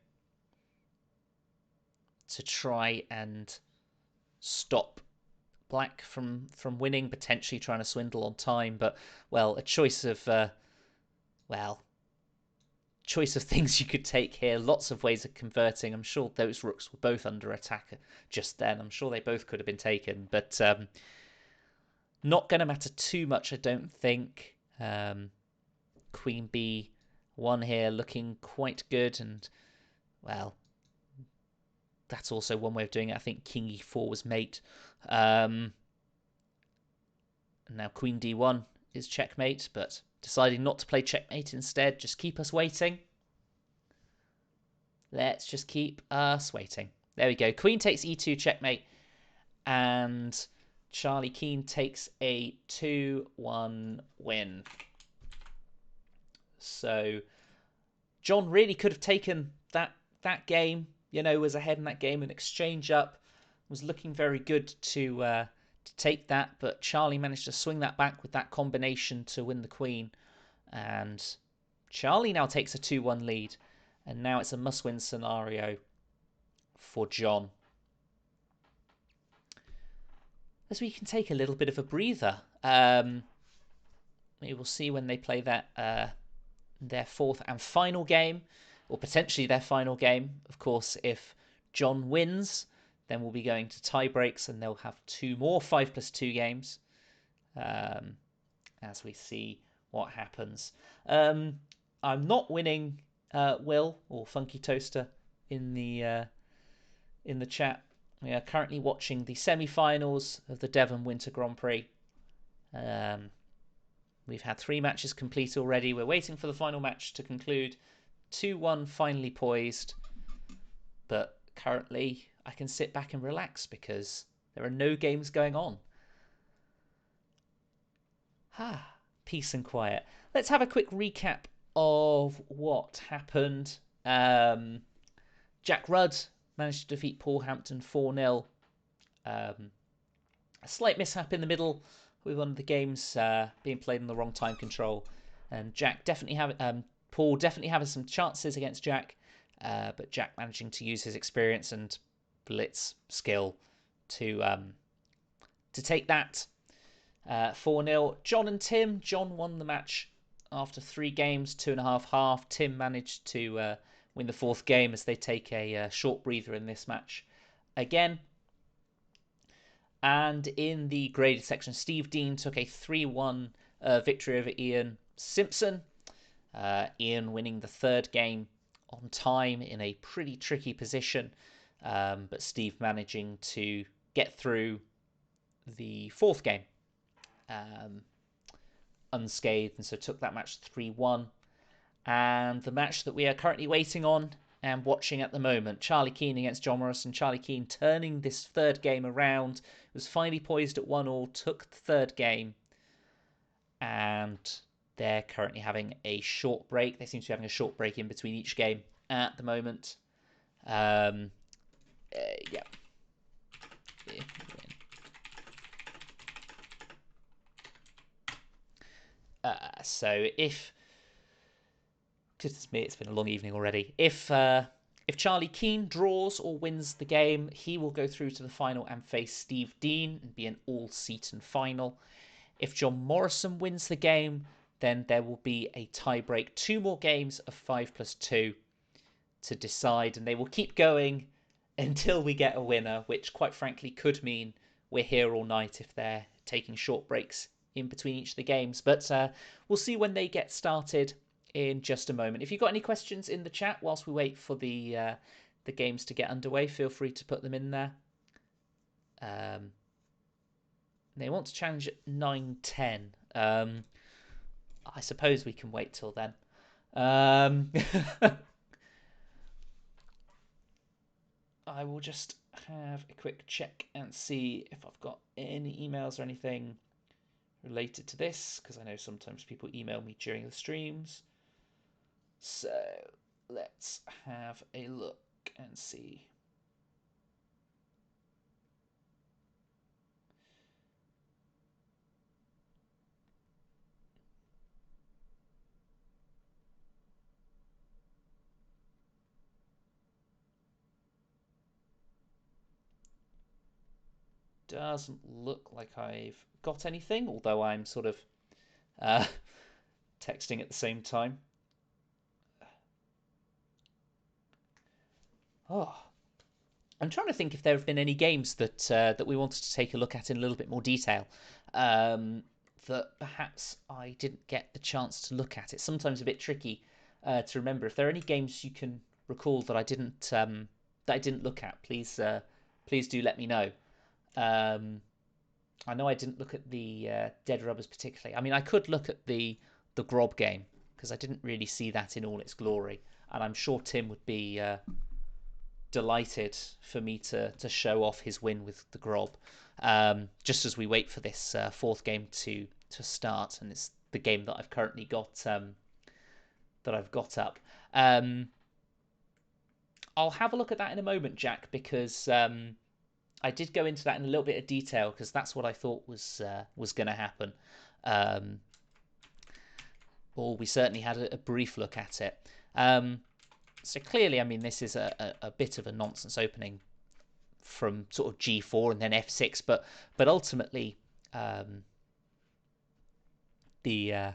to try and stop black from winning, potentially trying to swindle on time. But, well, a choice of things you could take here. Lots of ways of converting. I'm sure those rooks were both under attack just then. I'm sure they both could have been taken, but not going to matter too much, I don't think. Queen b1 here looking quite good, and, well, that's also one way of doing it. I think king e4 was mate. Now queen d1 is checkmate, but deciding not to play checkmate instead. Just keep us waiting. Let's just keep us waiting. There we go. Queen takes e2 checkmate. And Charlie Keane takes a 2-1 win. So John really could have taken that game, was ahead in that game and exchange up. Was looking very good to take that, but Charlie managed to swing that back with that combination to win the queen. And Charlie now takes a 2-1 lead. And now it's a must-win scenario for John. As we can take a little bit of a breather. We will see when they play their fourth and final game, or potentially their final game. Of course, if John wins, then we'll be going to tie breaks, and they'll have 2 more 5+2 games. As we see what happens. I'm not winning, Will or Funky Toaster in the chat. We are currently watching the semi-finals of the Devon Winter Grand Prix. We've had 3 matches complete already. We're waiting for the final match to conclude. 2-1 finally poised. But currently, I can sit back and relax because there are no games going on. Peace and quiet. Let's have a quick recap of what happened. Jack Rudd managed to defeat Paul Hampton 4-0. A slight mishap in the middle with one of the games being played in the wrong time control. And Paul definitely having some chances against Jack, but Jack managing to use his experience and blitz skill to take that 4-0. John and Tim. John won the match after 3 games, 2.5 half. Tim managed to win the 4th game as they take a short breather in this match again. And in the graded section, Steve Dean took a 3-1 victory over Ian Simpson. Ian winning the 3rd game on time in a pretty tricky position, but Steve managing to get through the 4th game unscathed, and so took that match 3-1. And the match that we are currently waiting on and watching at the moment, Charlie Keane against John Morrison. Charlie Keane turning this 3rd game around. Was finally poised at 1-1, took the 3rd game, and they're currently having a short break. They seem to be having a short break in between each game at the moment. Yeah. So if it's been a long evening already. If Charlie Keane draws or wins the game, he will go through to the final and face Steve Dean and be an all-Seaton final. If John Morrison wins the game, then there will be a tie-break. 2 more games of 5+2 to decide, and they will keep going until we get a winner, which quite frankly could mean we're here all night if they're taking short breaks in between each of the games. But we'll see when they get started in just a moment. If you've got any questions in the chat whilst we wait for the games to get underway, feel free to put them in there. They want to challenge at 9:10. I suppose we can wait till then. I will just have a quick check and see if I've got any emails or anything related to this, because I know sometimes people email me during the streams. So let's have a look and see. Doesn't look like I've got anything, although I'm sort of texting at the same time. Oh, I'm trying to think if there have been any games that we wanted to take a look at in a little bit more detail. That perhaps I didn't get the chance to look at. It's sometimes a bit tricky to remember. If there are any games you can recall that I didn't look at, please do let me know. I know I didn't look at the Dead Rubbers particularly. I mean, I could look at the the Grob game, because I didn't really see that in all its glory, and I'm sure Tim would be delighted for me to show off his win with the Grob. Just as we wait for this fourth game to start, and it's the game that I've currently got up. I'll have a look at that in a moment, Jack, because I did go into that in a little bit of detail because that's what I thought was going to happen. Or we certainly had a brief look at it. So clearly, I mean, this is a bit of a nonsense opening from sort of G4 and then F6, but ultimately, the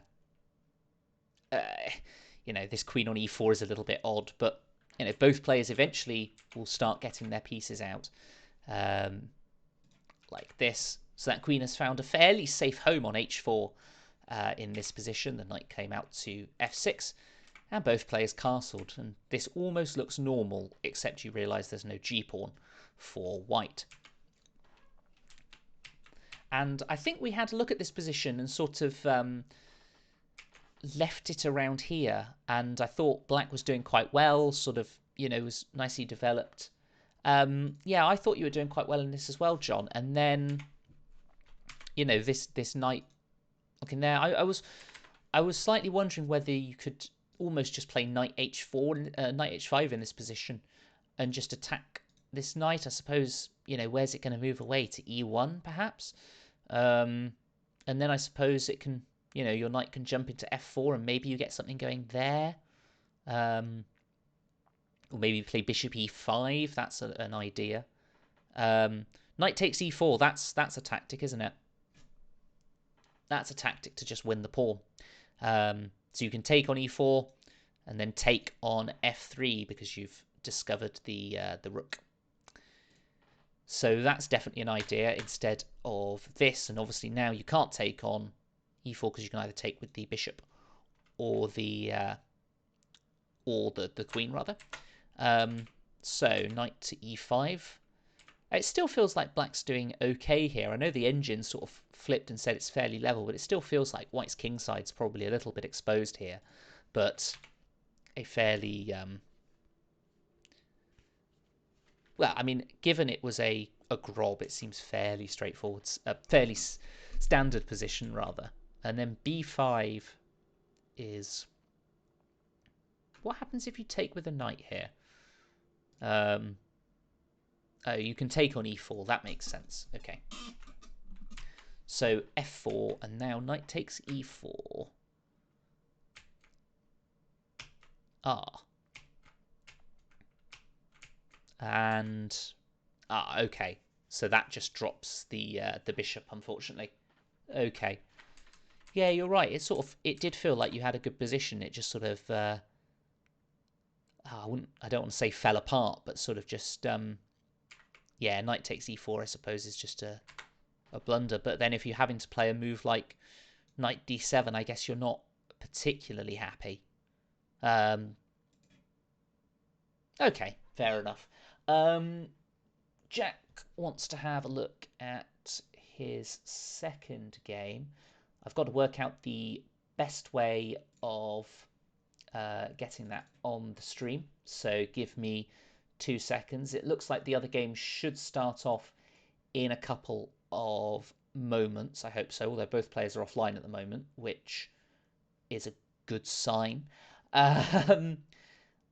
this queen on E4 is a little bit odd, but both players eventually will start getting their pieces out, like this. So that queen has found a fairly safe home on H4 in this position. The knight came out to F6. And both players castled, and this almost looks normal, except you realise there's no g-pawn for white. And I think we had a look at this position and sort of left it around here, and I thought black was doing quite well, sort of, was nicely developed. Yeah, I thought you were doing quite well in this as well, John. And then, this knight looking there, I was slightly wondering whether you could almost just play knight h4, knight h5 in this position and just attack this knight. I suppose, where's it going to move away? To e1, perhaps? And then I suppose it can, your knight can jump into f4 and maybe you get something going there. Or maybe play bishop e5. That's an idea. Knight takes e4. That's a tactic, isn't it? That's a tactic to just win the pawn. So you can take on e4 and then take on f3 because you've discovered the rook. So that's definitely an idea instead of this. And obviously now you can't take on e4 because you can either take with the bishop or the queen rather. So knight to e5. It still feels like black's doing okay here. I know the engine sort of flipped and said it's fairly level, but it still feels like white's kingside's probably a little bit exposed here. But a fairly... well, I mean, given it was a Grob, it seems fairly straightforward. A fairly standard position, rather. And then b5 is... what happens if you take with a knight here? Oh, you can take on e4. That makes sense. Okay. So f4, and now knight takes e4. Ah. And okay. So that just drops the bishop, unfortunately. Okay. Yeah, you're right. It did feel like you had a good position. It just sort of I don't want to say fell apart, but sort of just yeah, knight takes e4, I suppose, is just a blunder. But then if you're having to play a move like knight d7, I guess you're not particularly happy. Okay, fair enough. Jack wants to have a look at his second game. I've got to work out the best way of getting that on the stream. So give me 2 seconds. It looks like the other game should start off in a couple of moments. I hope so, although both players are offline at the moment, which is a good sign.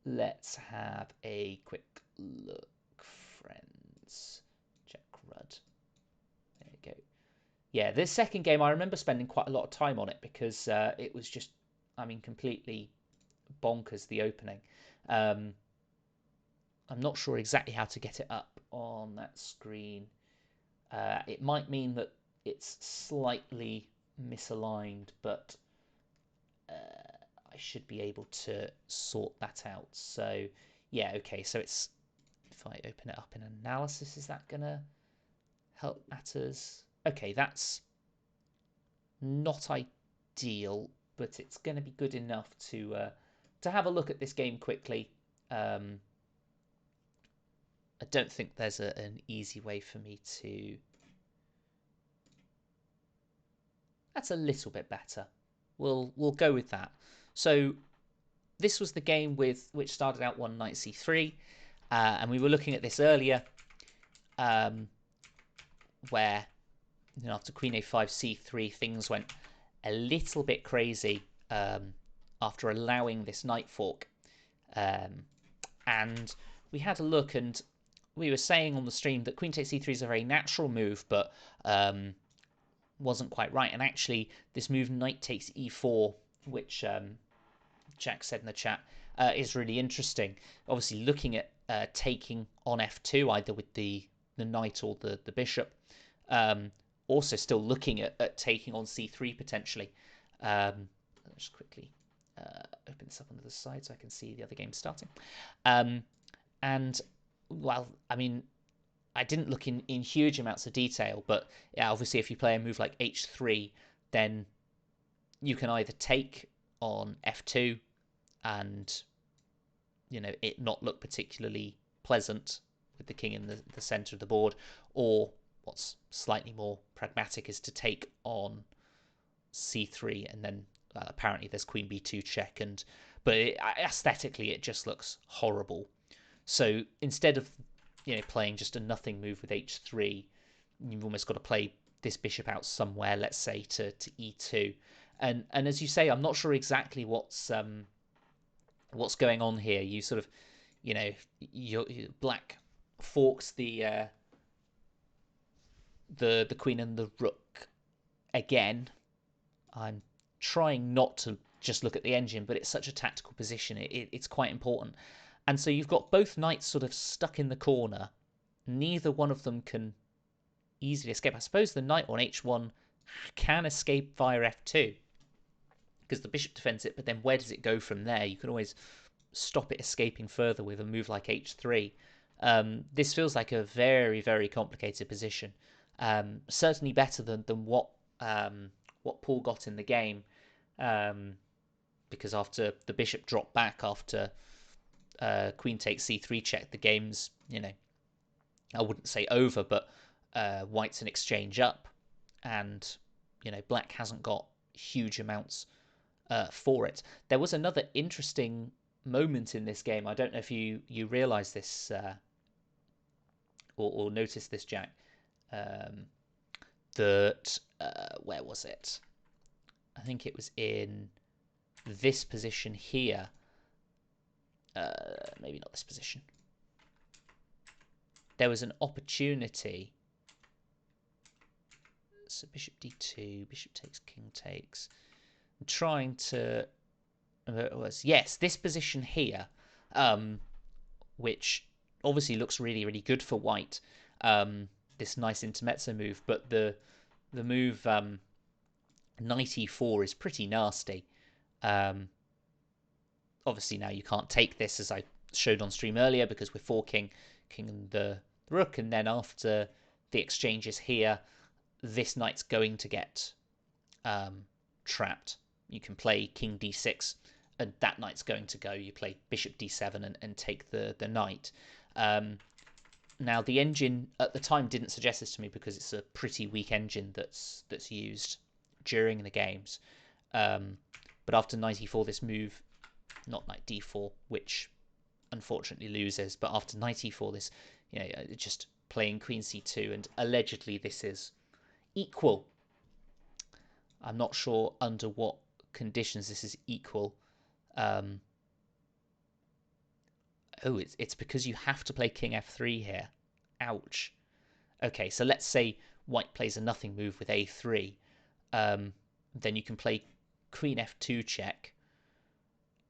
Let's have a quick look, friends. Jack Rudd. There you go. Yeah, this second game, I remember spending quite a lot of time on it because it was just, I mean, completely bonkers, the opening. I'm not sure exactly how to get it up on that screen. It might mean that it's slightly misaligned, but I should be able to sort that out. So yeah, okay, so it's, if I open it up in analysis, is that gonna help matters? Okay, that's not ideal, but it's gonna be good enough to have a look at this game quickly. I don't think there's an easy way for me to... That's a little bit better. We'll go with that. So this was the game with which started out one knight c3, and we were looking at this earlier, um, where after queen a5 c3 things went a little bit crazy after allowing this knight fork, and we had a look, and we were saying on the stream that queen takes c3 is a very natural move, but wasn't quite right. And actually, this move knight takes e4, which Jack said in the chat, is really interesting. Obviously, looking at taking on f2, either with the knight or the bishop. Also, still looking at taking on c3 potentially. Let's just quickly open this up on the side so I can see the other game starting. And, well, I mean, I didn't look in huge amounts of detail, but yeah, obviously, if you play a move like h3, then you can either take on f2 and it not look particularly pleasant with the king in the center of the board, or what's slightly more pragmatic is to take on c3, and then apparently there's queen b2 check, but aesthetically it just looks horrible. So instead of playing just a nothing move with h3, you've almost got to play this bishop out somewhere, let's say to e2. And as you say, I'm not sure exactly what's going on here. You sort of, your black forks the queen and the rook again. I'm trying not to just look at the engine, but it's such a tactical position. It's quite important. And so you've got both knights sort of stuck in the corner. Neither one of them can easily escape. I suppose the knight on h1 can escape via f2 because the bishop defends it, but then where does it go from there? You can always stop it escaping further with a move like h3. This feels like a very, very complicated position. Certainly better than what Paul got in the game, because after the bishop dropped back after queen takes c3 check, the game's, I wouldn't say over, but white's an exchange up, and black hasn't got huge amounts for it. There was another interesting moment in this game. I don't know if you realize this or noticed this, Jack. That where was it? I think it was in this position here. Maybe not this position. There was an opportunity. So bishop d2, bishop takes, king takes. I'm trying to. It was, yes, this position here, which obviously looks really, really good for white. This nice intermezzo move, but the move knight e4 is pretty nasty. Obviously now you can't take this, as I showed on stream earlier, because we're forking king and the rook, and then after the exchanges here, this knight's going to get trapped. You can play king d6, and that knight's going to go. You play bishop d7 and take the knight. Now, the engine at the time didn't suggest this to me because it's a pretty weak engine that's used during the games. But after knight e4, this move, not knight d4, which unfortunately loses, but after knight e4, this, just playing queen c2, and allegedly this is equal. I'm not sure under what conditions this is equal. It's because you have to play king f3 here. Ouch. Okay, so let's say white plays a nothing move with a3. Then you can play queen f2 check,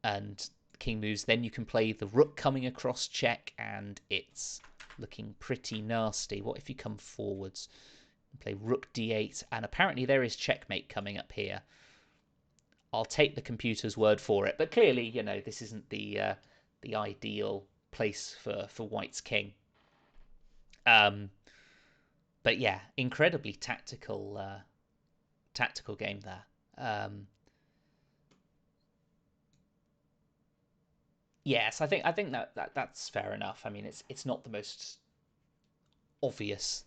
and king moves. Then you can play the rook coming across check, and it's looking pretty nasty. What if you come forwards and play rook d8, and apparently there is checkmate coming up here. I'll take the computer's word for it, but clearly, this isn't the ideal place for white's king. But yeah, incredibly tactical game there. Yes, I think that's fair enough. I mean, it's not the most obvious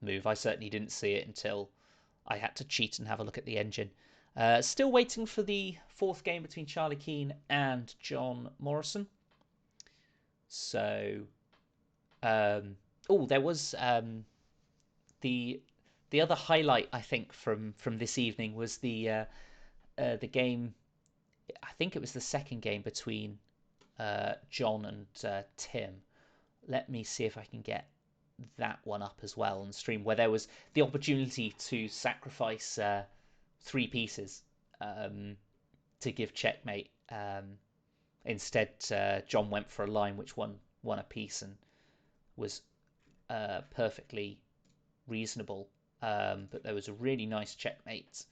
move. I certainly didn't see it until I had to cheat and have a look at the engine. Still waiting for the fourth game between Charlie Keane and John Morrison. So, there was the other highlight I think from this evening was the game. I think it was the second game between John and Tim. Let me see if I can get that one up as well on stream, where there was the opportunity to sacrifice three pieces to give checkmate. Instead, John went for a line which won a piece and was perfectly reasonable. But there was a really nice checkmate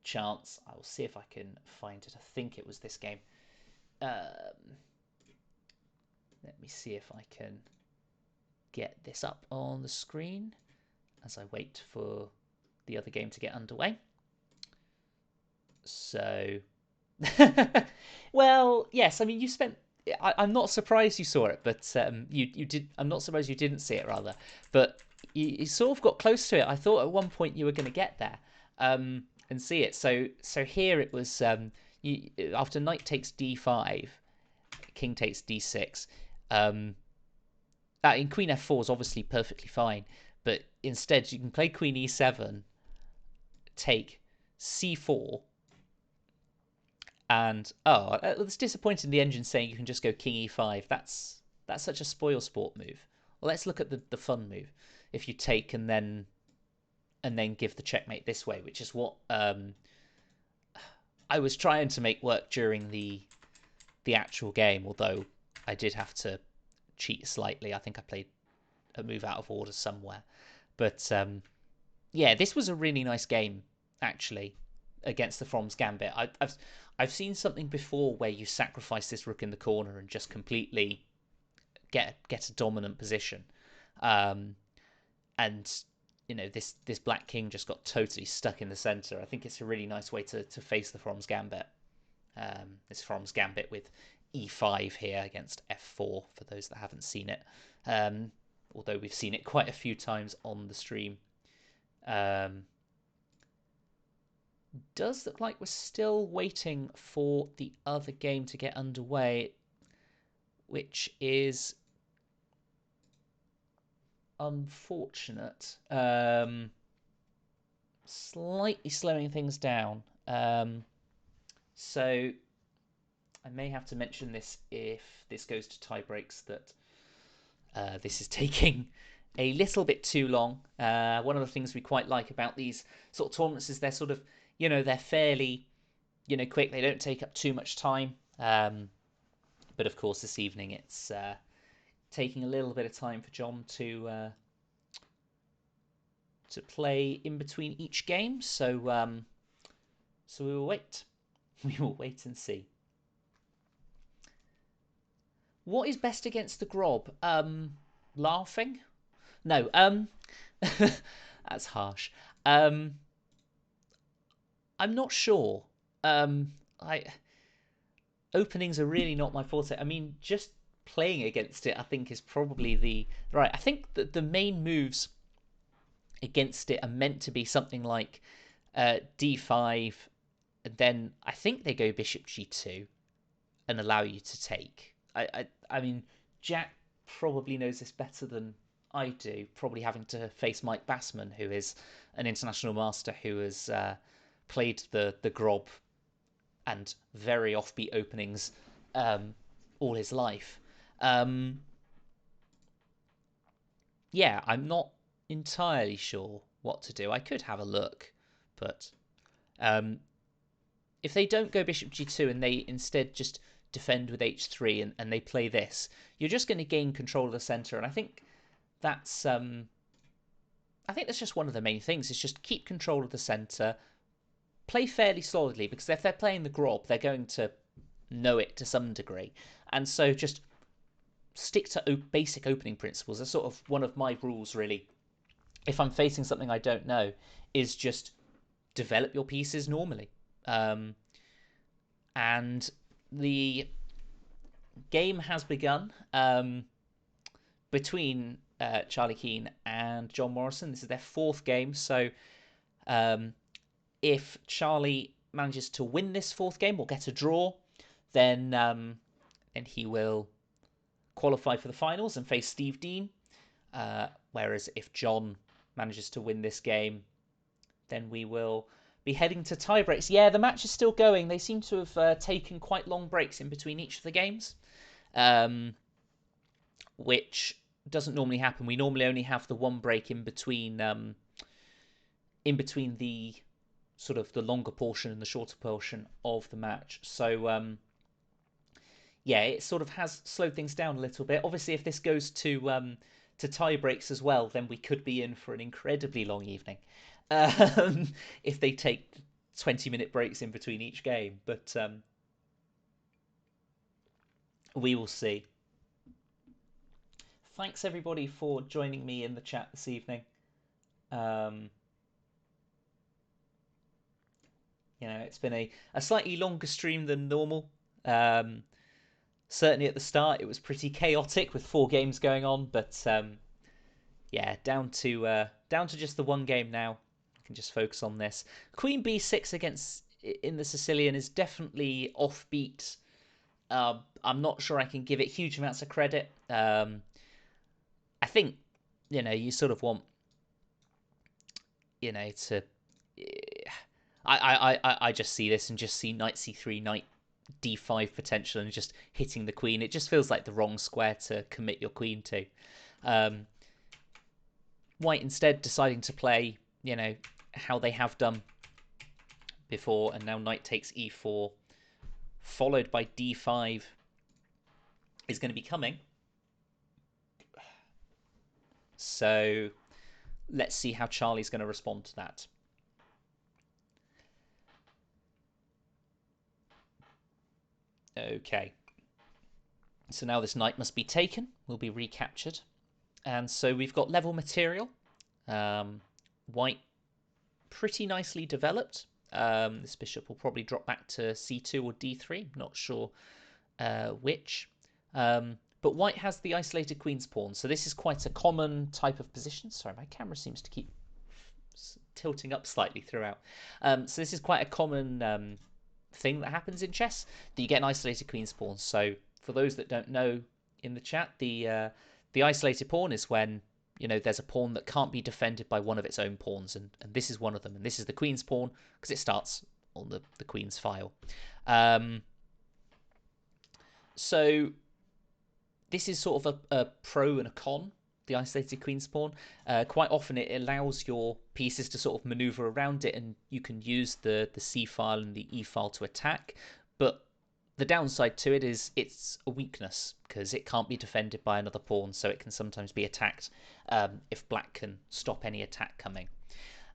chance. I will see if I can find it. I think it was this game. Let me see if I can get this up on the screen as I wait for the other game to get underway. So, well, yes. I mean, you spent. I'm not surprised you saw it, but you did. I'm not surprised you didn't see it, rather. But you sort of got close to it. I thought at one point you were going to get there and see it. So here it was. After knight takes d5, king takes d6. In queen f4 is obviously perfectly fine, but instead you can play queen e7, take c4. And it's disappointing the engine saying you can just go king e5. That's such a spoil sport move. Well, let's look at the fun move. If you take and then give the checkmate this way, which is what I was trying to make work during the actual game, although I did have to cheat slightly. I think I played a move out of order somewhere. But this was a really nice game actually against the From's Gambit. I've seen something before where you sacrifice this rook in the corner and just completely get a dominant position, and this black king just got totally stuck in the center. I think it's a really nice way to face the From's Gambit. This From's Gambit with e5 here against f4 for those that haven't seen it, although we've seen it quite a few times on the stream. Does look like we're still waiting for the other game to get underway, which is unfortunate. Slightly slowing things down. So I may have to mention this if this goes to tie breaks, that this is taking a little bit too long. One of the things we quite like about these sort of tournaments is they're sort of, they're fairly, quick. They don't take up too much time. But of course, this evening it's taking a little bit of time for John to play in between each game. So we will wait. We will wait and see. What is best against the Grob? Laughing? No. That's harsh. I'm not sure. Openings are really not my forte. I mean, just playing against it, I think, is probably right. I think that the main moves against it are meant to be something like d5, and then I think they go bishop g2 and allow you to take. I mean, Jack probably knows this better than I do, probably having to face Mike Bassman, who is an international master who has played the Grob and very offbeat openings all his life. I'm not entirely sure what to do. I could have a look, but if they don't go bishop g2 and they instead just defend with h3 and they play this, you're just going to gain control of the center. And I think that's just one of the main things, is just keep control of the center, play fairly solidly, because if they're playing the Grob, they're going to know it to some degree. And so just stick to basic opening principles. That's sort of one of my rules, really. If I'm facing something I don't know, is just develop your pieces normally. And the game has begun between Charlie Keane and John Morrison. This is their fourth game, so If Charlie manages to win this fourth game or get a draw, then he will qualify for the finals and face Steve Dean. Whereas if John manages to win this game, then we will be heading to tie breaks. Yeah, the match is still going. They seem to have taken quite long breaks in between each of the games, which doesn't normally happen. We normally only have the one break in between the sort of the longer portion and the shorter portion of the match. So yeah, it sort of has slowed things down a little bit. Obviously, if this goes to tie breaks as well, then we could be in for an incredibly long evening. If they take 20-minute breaks in between each game, but we will see. Thanks everybody for joining me in the chat this evening. It's been a slightly longer stream than normal. Certainly at the start, it was pretty chaotic with 4 games going on, but yeah, down to just the one game now. I can just focus on this. Queen b6 in the Sicilian is definitely offbeat. I'm not sure I can give it huge amounts of credit. I think you sort of want to. I just see this and just see knight c3, knight d5 potential, and just hitting the queen. It just feels like the wrong square to commit your queen to. White instead deciding to play, how they have done before, and now knight takes e4, followed by d5 is going to be coming. So let's see how Charlie's going to respond to that. Okay. So now this knight must be taken, will be recaptured. And so we've got level material. White pretty nicely developed. This bishop will probably drop back to c2 or d3. Not sure which. But white has the isolated queen's pawn. So this is quite a common type of position. Sorry, my camera seems to keep tilting up slightly throughout. So this is quite a common thing that happens in chess, that you get an isolated queen's pawn. So for those that don't know in the chat, the isolated pawn is when there's a pawn that can't be defended by one of its own pawns, and this is one of them, and this is the queen's pawn because it starts on the queen's file. So this is sort of a pro and a con, the isolated queen's pawn. Quite often it allows your pieces to sort of maneuver around it, and you can use the c file and the e file to attack. But the downside to it is it's a weakness because it can't be defended by another pawn, so it can sometimes be attacked if black can stop any attack coming.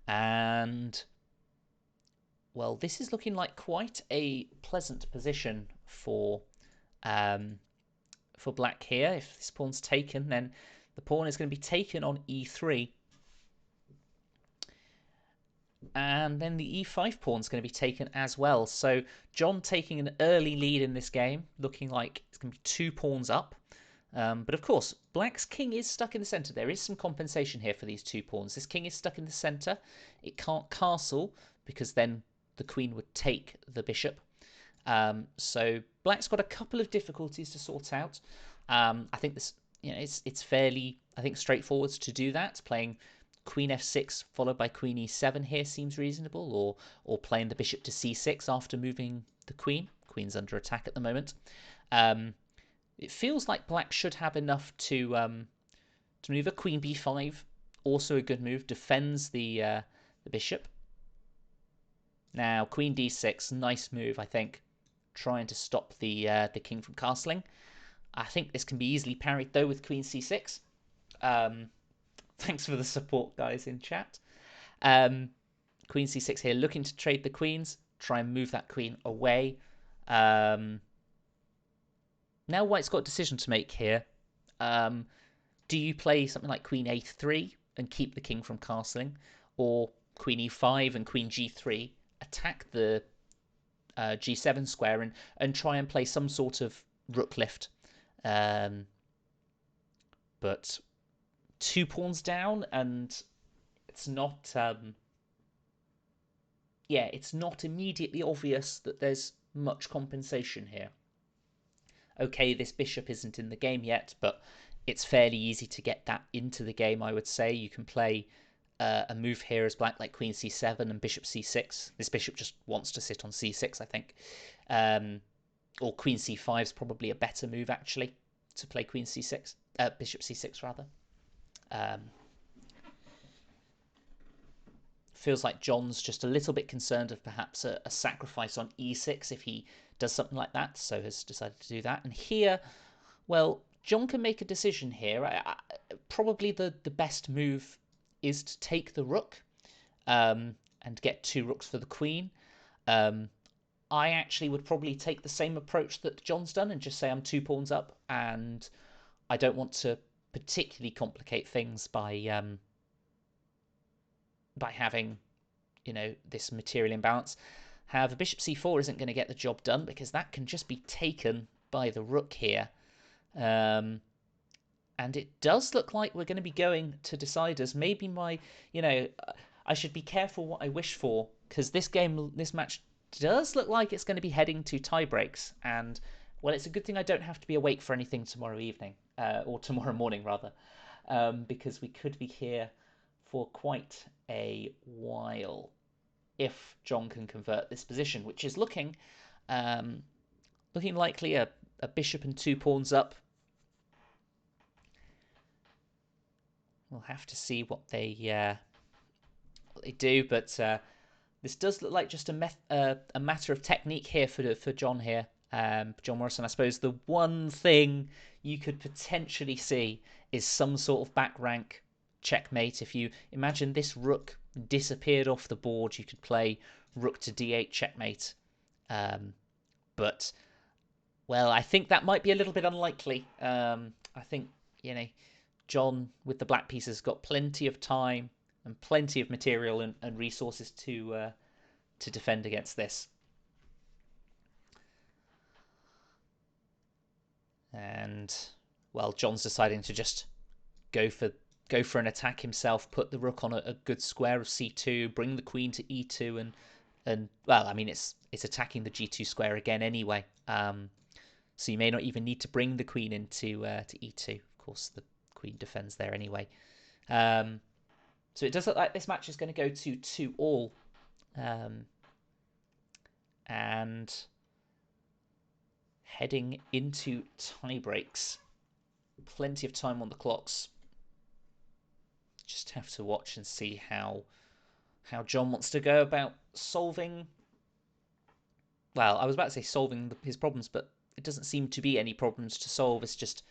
And well, this is looking like quite a pleasant position for black here. If this pawn's taken, then the pawn is going to be taken on e3. And then the e5 pawn is going to be taken as well. So John taking an early lead in this game, looking like it's going to be 2 pawns up. But of course, black's king is stuck in the center. There is some compensation here for these 2 pawns. This king is stuck in the center. It can't castle because then the queen would take the bishop. So black's got a couple of difficulties to sort out. I think this, it's fairly, straightforward to do that. Playing queen f6 followed by queen e7 here seems reasonable, or playing the bishop to c6 after moving the queen. Queen's under attack at the moment. It feels like black should have enough to move a queen b5. Also a good move, defends the bishop. Now queen d6, nice move, I think, trying to stop the king from castling. I think this can be easily parried though with queen c6. Thanks for the support, guys, in chat. Queen c6 here, looking to trade the queens, try and move that queen away. Now white's got a decision to make here. Do you play something like queen a3 and keep the king from castling, or queen e5 and queen g3, attack the g7 square and try and play some sort of rook lift? But 2 pawns down, and it's not yeah, it's not immediately obvious that there's much compensation here. Okay, this bishop isn't in the game yet, but it's fairly easy to get that into the game, I would say. You can play a move here as black, like queen c7 and bishop c6. This bishop just wants to sit on c6, I think. Or queen c5 is probably a better move, actually, to play queen c6, bishop c6, rather. Um, Feels like John's just a little bit concerned of perhaps a sacrifice on e6 if he does something like that, so has decided to do that. And here, well, John can make a decision here. Probably the best move is to take the rook and get 2 rooks for the queen. I actually would probably take the same approach that John's done and just say I'm 2 pawns up, and I don't want to particularly complicate things by having, this material imbalance. However, bishop c4 isn't going to get the job done because that can just be taken by the rook here. And it does look like we're going to be going to deciders. Maybe I should be careful what I wish for, because this match does look like it's going to be heading to tie breaks. And, well, it's a good thing I don't have to be awake for anything tomorrow evening, or tomorrow morning, rather, because we could be here for quite a while if John can convert this position, which is looking likely a bishop and 2 pawns up. We'll have to see what they do, but this does look like just a matter of technique here for John here. John Morrison, I suppose the one thing you could potentially see is some sort of back rank checkmate. If you imagine this rook disappeared off the board, you could play rook to d8 checkmate. But, well, I think that might be a little bit unlikely. I think, John, with the black pieces, got plenty of time and plenty of material and resources to defend against this. And, well, John's deciding to just go for an attack himself, put the rook on a good square of c2, bring the queen to e2, and well, I mean, it's attacking the g2 square again anyway. So you may not even need to bring the queen into to e2. Of course, the queen defends there anyway. So it does look like this match is going to go to 2-all. And heading into tie breaks. Plenty of time on the clocks. Just have to watch and see how John wants to go about solving. Well, I was about to say solving his problems, but it doesn't seem to be any problems to solve. It's just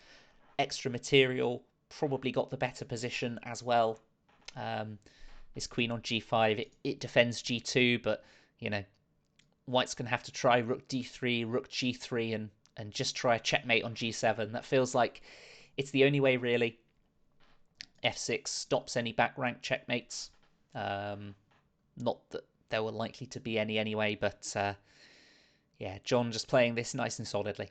extra material. Probably got the better position as well. This queen on g5, it defends g2, but White's going to have to try rook d3, rook g3, and just try a checkmate on g7. That feels like it's the only way, really. f6 stops any back rank checkmates. Not that there were likely to be any anyway, but yeah, John just playing this nice and solidly.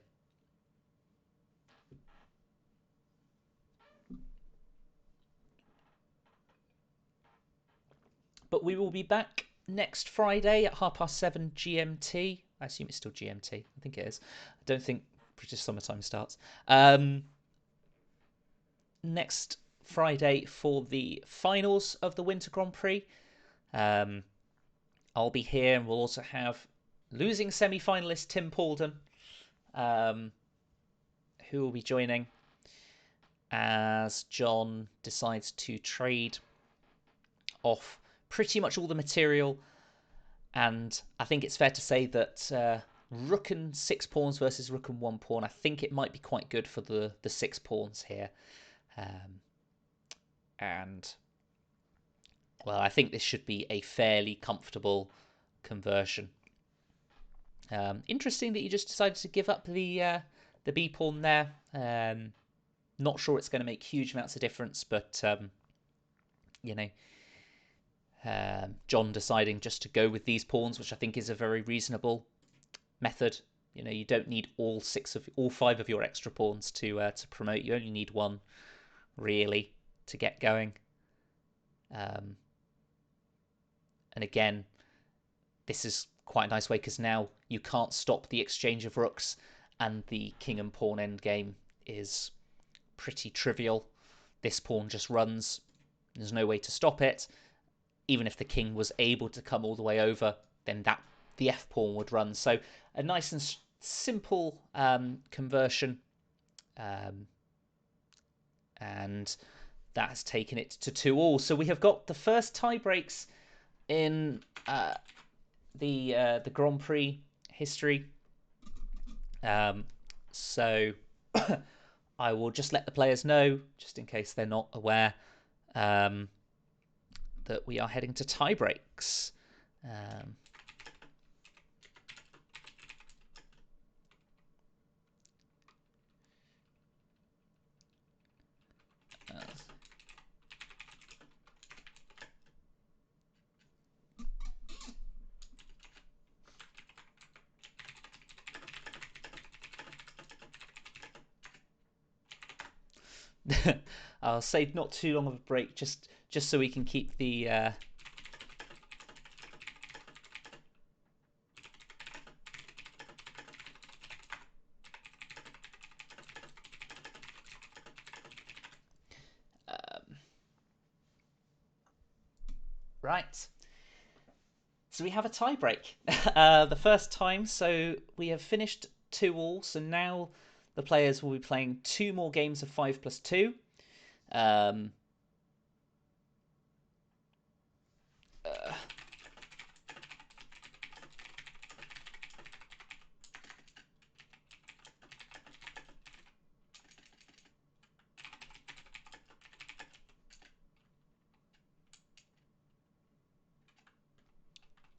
But we will be back next Friday at 7:30 GMT. I assume it's still GMT. I think it is. I don't think British summertime starts. Next Friday for the finals of the Winter Grand Prix. I'll be here, and we'll also have losing semi-finalist Tim Paulden, who will be joining as John decides to trade off pretty much all the material. And I think it's fair to say that rook and 6 pawns versus rook and 1 pawn, I think it might be quite good for the 6 pawns here. And, well, I think this should be a fairly comfortable conversion. Interesting that you just decided to give up the b pawn there. Not sure it's going to make huge amounts of difference, but John deciding just to go with these pawns, which I think is a very reasonable method. You don't need all 5 of your extra pawns to promote. You only need 1, really, to get going. And again, this is quite a nice way because now you can't stop the exchange of rooks, and the king and pawn endgame is pretty trivial. This pawn just runs. There's no way to stop it. Even if the king was able to come all the way over, then the f pawn would run. So a nice and simple conversion, and that has taken it to 2-2. So we have got the first tie breaks in the Grand Prix history. So I will just let the players know, just in case they're not aware, that we are heading to tie breaks. I'll say not too long of a break, just so we can keep the right. So we have a tie break. The first time, so we have finished 2-2. So now the players will be playing 2 more games of 5+2. Um, uh,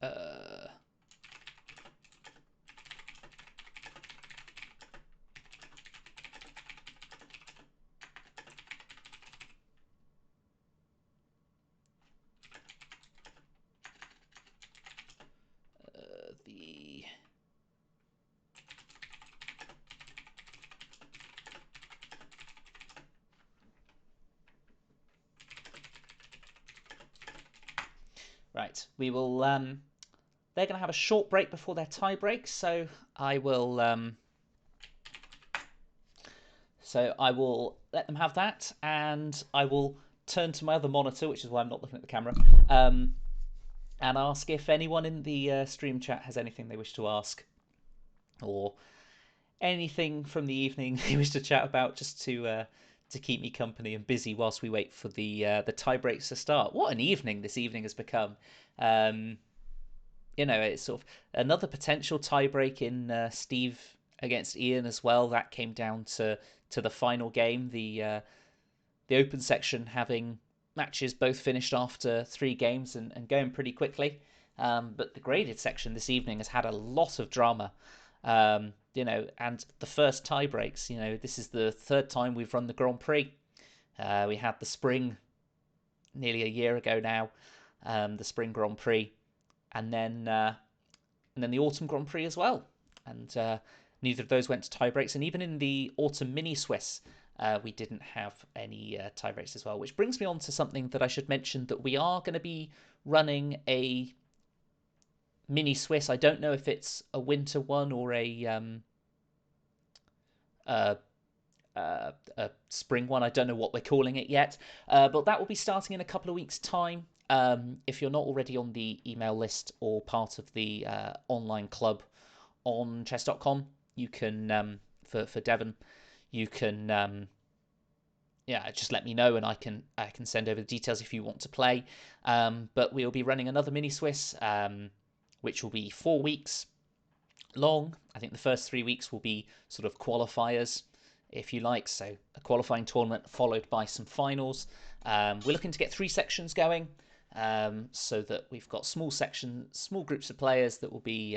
uh, the right. We will. They're going to have a short break before their tie break, so I will. So I will let them have that, and I will turn to my other monitor, which is why I'm not looking at the camera, and ask if anyone in the stream chat has anything they wish to ask, or anything from the evening they wish to chat about, just to keep me company and busy whilst we wait for the tie breaks to start. What an evening this evening has become! It's sort of another potential tie break in Steve against Ian as well. That came down to the final game. The open section having matches both finished after 3 games and going pretty quickly. But the graded section this evening has had a lot of drama. And the first tie breaks. This is the 3rd time we've run the Grand Prix. We had the spring nearly a year ago now, the spring Grand Prix, and then the autumn Grand Prix as well. And neither of those went to tie breaks. And even in the autumn mini Swiss, we didn't have any tie breaks as well. Which brings me on to something that I should mention, that we are going to be running a mini Swiss. I don't know if it's a winter one or a spring one. I don't know what we're calling it yet, but that will be starting in a couple of weeks' time. If you're not already on the email list or part of the online club on chess.com, you can for Devon, you can just let me know, and I can send over the details if you want to play. But we'll be running another mini Swiss, which will be 4 weeks long. I think the first 3 weeks will be sort of qualifiers, if you like, so a qualifying tournament followed by some finals. We're looking to get 3 sections going, so that we've got small groups of players that will be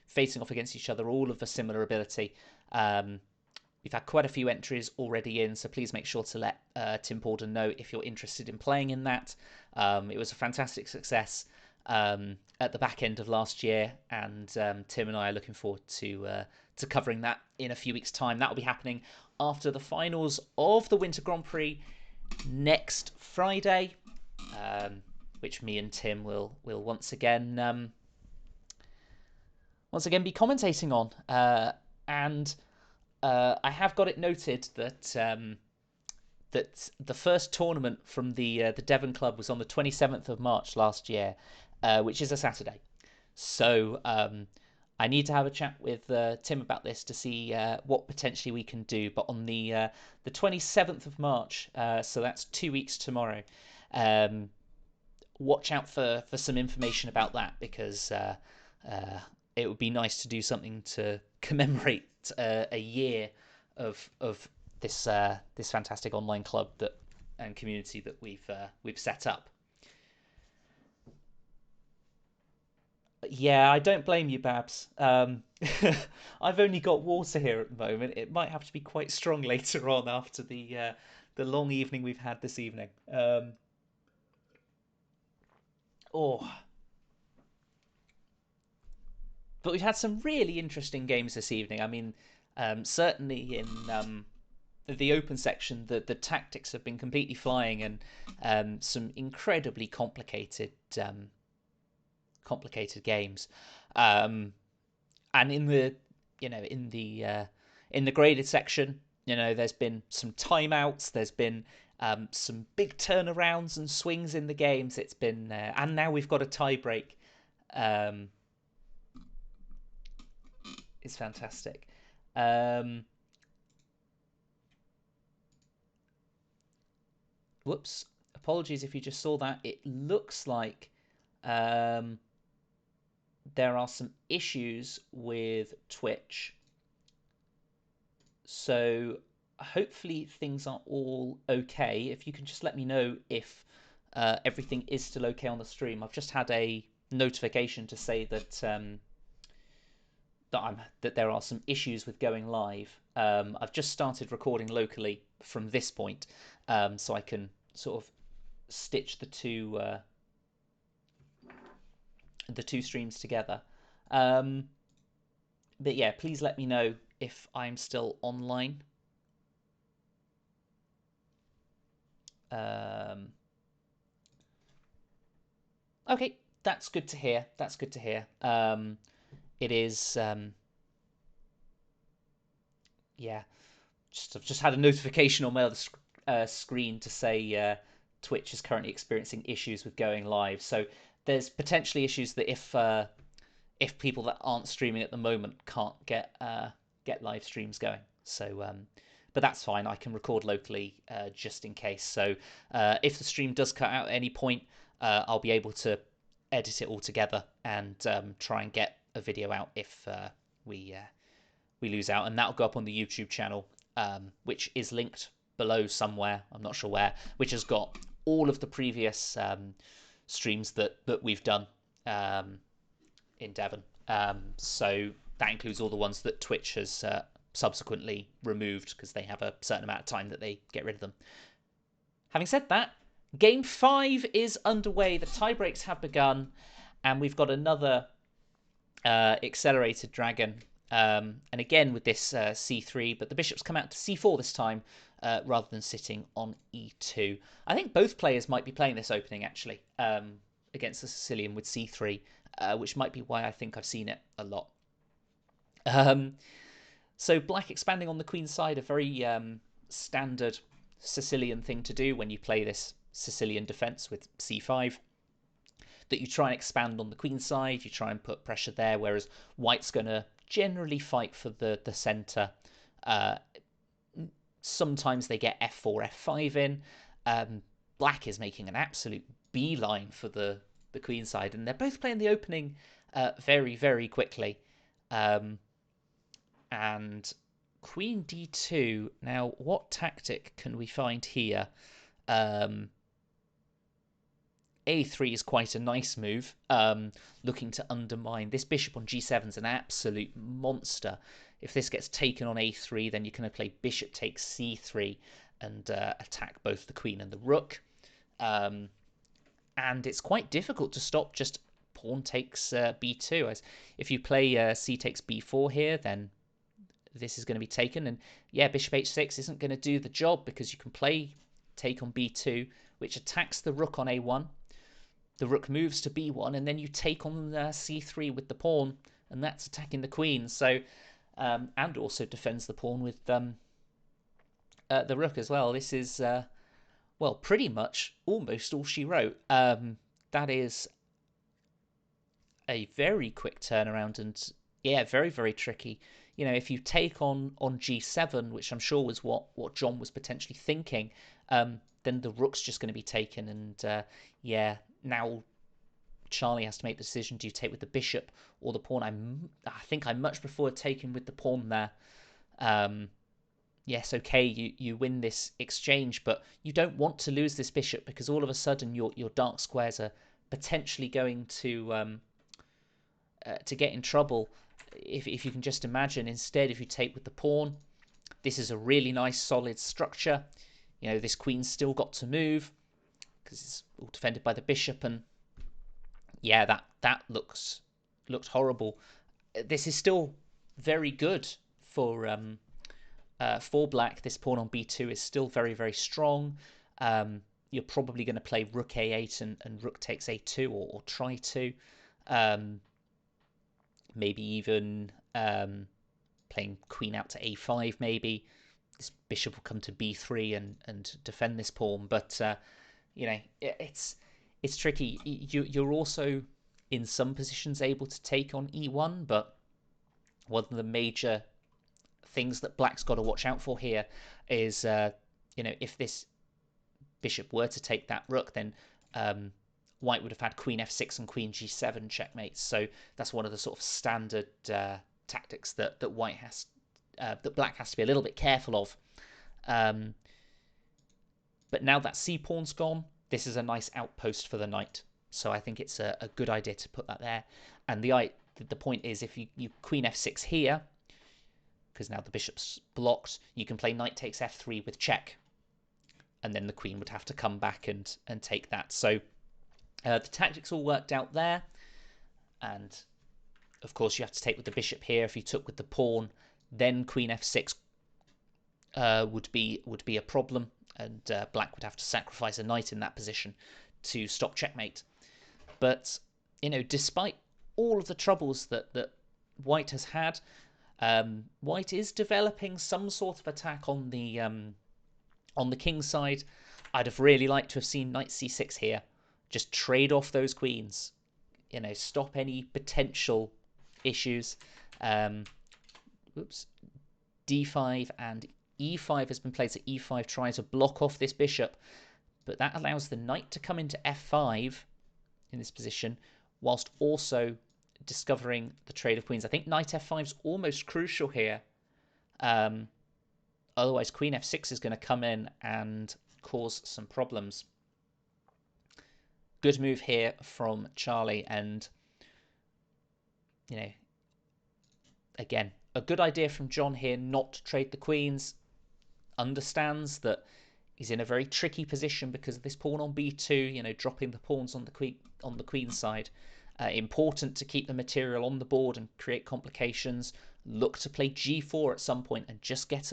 facing off against each other, all of a similar ability. We've had quite a few entries already in, so please make sure to let Tim Borden know if you're interested in playing in that. It was a fantastic success at the back end of last year, and Tim and I are looking forward to covering that in a few weeks' time. That will be happening after the finals of the Winter Grand Prix next Friday, which me and Tim will once again once again be commentating on. And I have got it noted that that the first tournament from the Devon club was on the 27th of March last year, which is a Saturday. So I need to have a chat with Tim about this to see what potentially we can do. But on the 27th of March, so that's 2 weeks tomorrow. Watch out for some information about that, because it would be nice to do something to commemorate a year of this fantastic online club that and community that we've set up. Yeah, I don't blame you, Babs. I've only got water here at the moment. It might have to be quite strong later on after the long evening we've had this evening. Oh, but we've had some really interesting games this evening. I mean, certainly in the open section, the tactics have been completely flying, and some incredibly complicated games. Um, and in the in the graded section, there's been some timeouts, there's been some big turnarounds and swings in the games. It's been and now we've got a tie break. Um, it's fantastic. Um, Whoops, apologies if you just saw that. It looks like um, there are some issues with Twitch. So hopefully things are all okay. If you can just let me know if everything is still okay on the stream. I've just had a notification to say that there are some issues with going live. I've just started recording locally from this point, so I can sort of stitch the two streams together. Um, but yeah, please let me know if I'm still online. Um, okay, that's good to hear. That's good to hear. It is. Yeah, I've just had a notification on my other screen to say Twitch is currently experiencing issues with going live. So there's potentially issues that if people that aren't streaming at the moment can't get live streams going. So but that's fine. I can record locally just in case. So if the stream does cut out at any point, I'll be able to edit it all together and try and get a video out if we lose out, and that'll go up on the YouTube channel, which is linked below somewhere. I'm not sure where, which has got all of the previous streams that we've done in Devon. So that includes all the ones that Twitch has subsequently removed because they have a certain amount of time that they get rid of them. Having said that, Game 5 is underway. The tiebreaks have begun, and we've got another accelerated dragon. And again with this c3, but the bishop's come out to c4 this time rather than sitting on e2. I think both players might be playing this opening actually against the Sicilian with c3, which might be why I think I've seen it a lot. So black expanding on the queen side, a very standard Sicilian thing to do when you play this Sicilian defense with c5. That you try and expand on the queen side, you try and put pressure there, whereas white's going to generally fight for the center. Sometimes they get f4, f5 in. Black is making an absolute beeline for the queen side, and they're both playing the opening very, very quickly. And queen d2. Now, what tactic can we find here? A3 is quite a nice move, looking to undermine. This bishop on g7 is an absolute monster. If this gets taken on a3, then you're going to play bishop takes c3 and attack both the queen and the rook. And it's quite difficult to stop just pawn takes b2. As if you play c takes b4 here, then this is going to be taken. And yeah, bishop h6 isn't going to do the job because you can play take on b2, which attacks the rook on a1. The rook moves to b1, and then you take on c3 with the pawn, and that's attacking the queen. So, and also defends the pawn with the rook as well. This is well, pretty much almost all she wrote. That is a very quick turnaround, and yeah, very very tricky. If you take on g7, which I'm sure was what John was potentially thinking, then the rook's just going to be taken, and yeah, now Charlie has to make the decision: do you take with the bishop or the pawn? I think I much prefer taking with the pawn there. Yes, okay, you win this exchange, but you don't want to lose this bishop, because all of a sudden your dark squares are potentially going to get in trouble. If you can just imagine, instead, if you take with the pawn, this is a really nice solid structure. This queen's still got to move because it's all defended by the bishop, and yeah, that looked horrible. This is still very good for black. This pawn on b2 is still very very strong. You're probably going to play rook a8 and rook takes a2, or try to. Maybe even playing queen out to a5 maybe. This bishop will come to b3 and defend this pawn, but it's tricky. You're also in some positions able to take on e1, but one of the major things that black's got to watch out for here is if this bishop were to take that rook, then white would have had queen f6 and queen g7 checkmates. So that's one of the sort of standard tactics that black has to be a little bit careful of. But now that c pawn's gone, this is a nice outpost for the knight. So I think it's a good idea to put that there. And the point is, if you queen f6 here, because now the bishop's blocked, you can play knight takes f3 with check, and then the queen would have to come back and take that. So the tactics all worked out there, and of course you have to take with the bishop here. If you took with the pawn, then queen f6 would be a problem, and black would have to sacrifice a knight in that position to stop checkmate. But despite all of the troubles that white has had, white is developing some sort of attack on the king's side. I'd have really liked to have seen knight c6 here. Just trade off those queens. Stop any potential issues. D5 and e5 has been played, so e5 tries to block off this bishop, but that allows the knight to come into f5 in this position, whilst also discovering the trade of queens. I think knight f5 is almost crucial here. Otherwise, queen f6 is going to come in and cause some problems. Good move here from Charlie, and again, a good idea from John here not to trade the queens. Understands that he's in a very tricky position because of this pawn on b2, dropping the pawns on the queen side. Important to keep the material on the board and create complications. Look to play g4 at some point and just get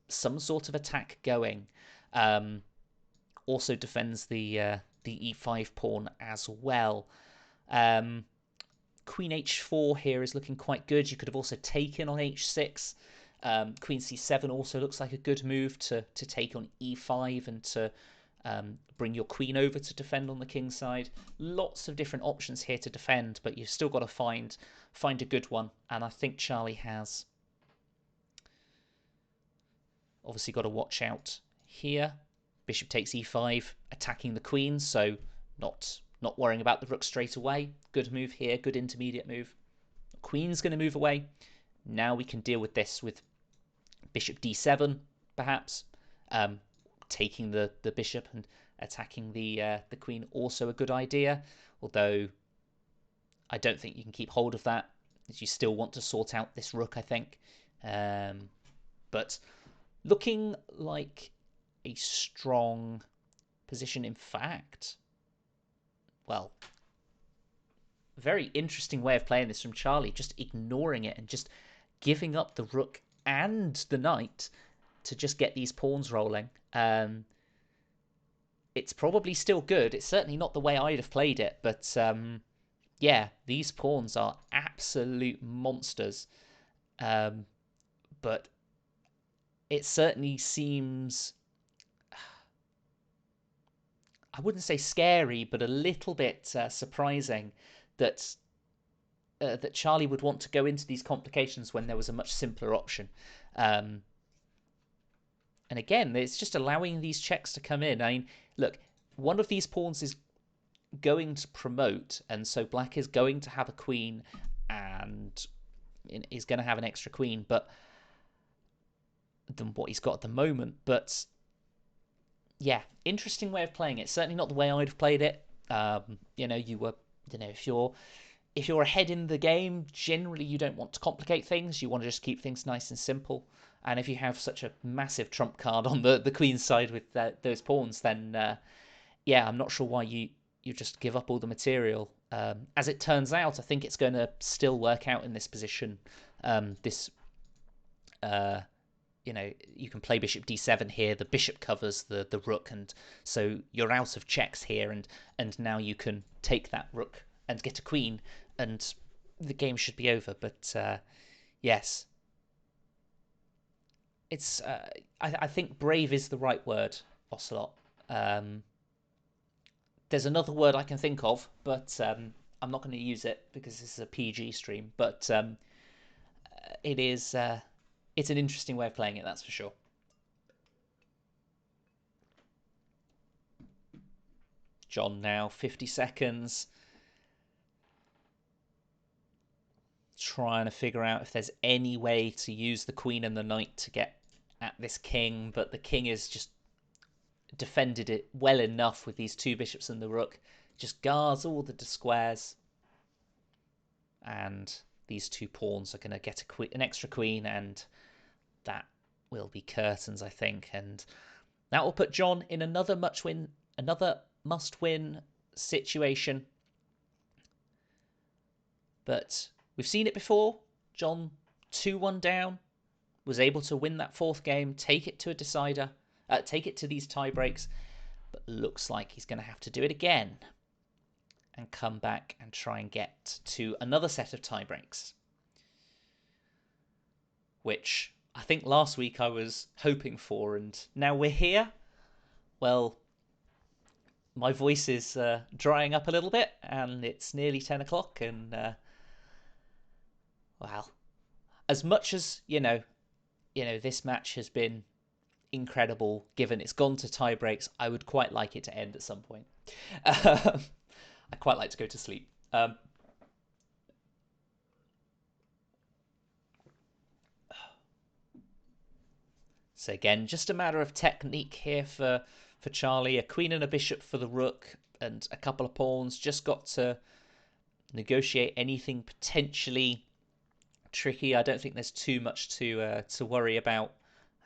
some sort of attack going. Also defends the e5 pawn as well. Queen h4 here is looking quite good. You could have also taken on h6. Queen c7 also looks like a good move to take on e5 and to bring your queen over to defend on the king's side. Lots of different options here to defend, but you've still got to find a good one, and I think Charlie has. Obviously got to watch out here. Bishop takes e5, attacking the queen, so not worrying about the rook straight away. Good move here, good intermediate move. Queen's going to move away. Now we can deal with this with bishop d7, perhaps. Taking the bishop and attacking the queen, also a good idea. Although I don't think you can keep hold of that, as you still want to sort out this rook, I think. But looking like a strong position, in fact. Well, very interesting way of playing this from Charlie, just ignoring it and just giving up the rook and the knight to just get these pawns rolling. It's probably still good. It's certainly not the way I'd have played it, but yeah, these pawns are absolute monsters. Um, but it certainly seems, I wouldn't say scary, but a little bit surprising that that Charlie would want to go into these complications when there was a much simpler option. Um, and again, it's just allowing these checks to come in. I mean, look, one of these pawns is going to promote, and so black is going to have a queen and is going to have an extra queen, but than what he's got at the moment. But yeah, interesting way of playing it. Certainly not the way I'd have played it. You were, if you're ahead in the game, generally you don't want to complicate things. You want to just keep things nice and simple. And if you have such a massive trump card on the queen's side with those pawns, then yeah, I'm not sure why you just give up all the material. As it turns out, I think it's going to still work out in this position. This you can play bishop d7 here. The bishop covers the rook, and so you're out of checks here, and now you can take that rook and get a queen, and the game should be over. But yes, it's I think brave is the right word, Ocelot. Um, there's another word I can think of, but I'm not going to use it because this is a PG stream. But it is it's an interesting way of playing it, that's for sure. John now, 50 seconds. Trying to figure out if there's any way to use the queen and the knight to get at this king, but the king is just defended it well enough with these two bishops and the rook. Just guards all the squares. And these two pawns are going to get an extra queen, and that will be curtains, I think. And that will put John in another must-win situation. But we've seen it before. John 2-1 down, was able to win that fourth game, take it to a decider, take it to these tie breaks, but looks like he's going to have to do it again and come back and try and get to another set of tie breaks, which I think last week I was hoping for, and now we're here. Well, my voice is drying up a little bit, and it's nearly 10 o'clock, and well, as much as this match has been incredible, given it's gone to tie breaks, I would quite like it to end at some point. I quite like to go to sleep. So again, just a matter of technique here for Charlie. A queen and a bishop for the rook, and a couple of pawns. Just got to negotiate anything potentially tricky. I don't think there's too much to worry about.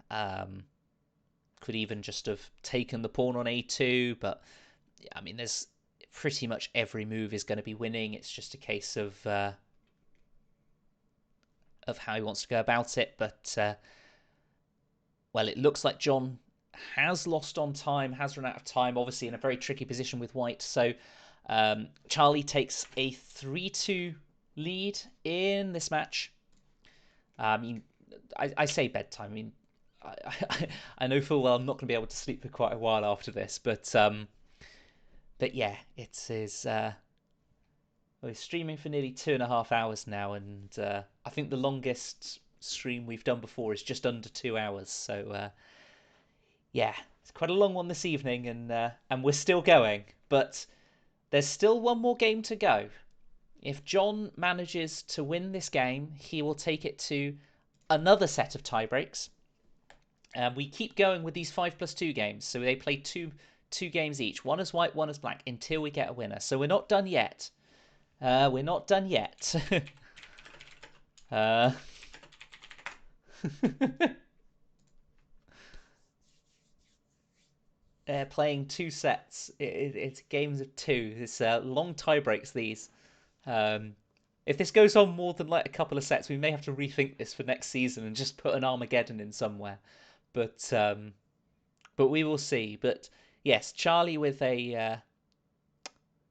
Could even just have taken the pawn on a2, but I mean, there's pretty much every move is going to be winning. It's just a case of how he wants to go about it. But well, it looks like John has lost on time, has run out of time. Obviously, in a very tricky position with white. So Charlie takes a 3-2 lead in this match. I mean, I say bedtime. I mean, I know full well I'm not going to be able to sleep for quite a while after this, but yeah, it is. We're streaming for nearly 2.5 hours now, and I think the longest stream we've done before is just under 2 hours. So yeah, it's quite a long one this evening, and we're still going, but there's still one more game to go. If John manages to win this game, he will take it to another set of tiebreaks. We keep going with these 5+2 games, so they play two games each, one as white, one as black, until we get a winner. So we're not done yet. We're not done yet. They're playing two sets. It's games of two. It's long tie breaks, these. If this goes on more than like a couple of sets, we may have to rethink this for next season and just put an Armageddon in somewhere. But we will see. But yes, Charlie with a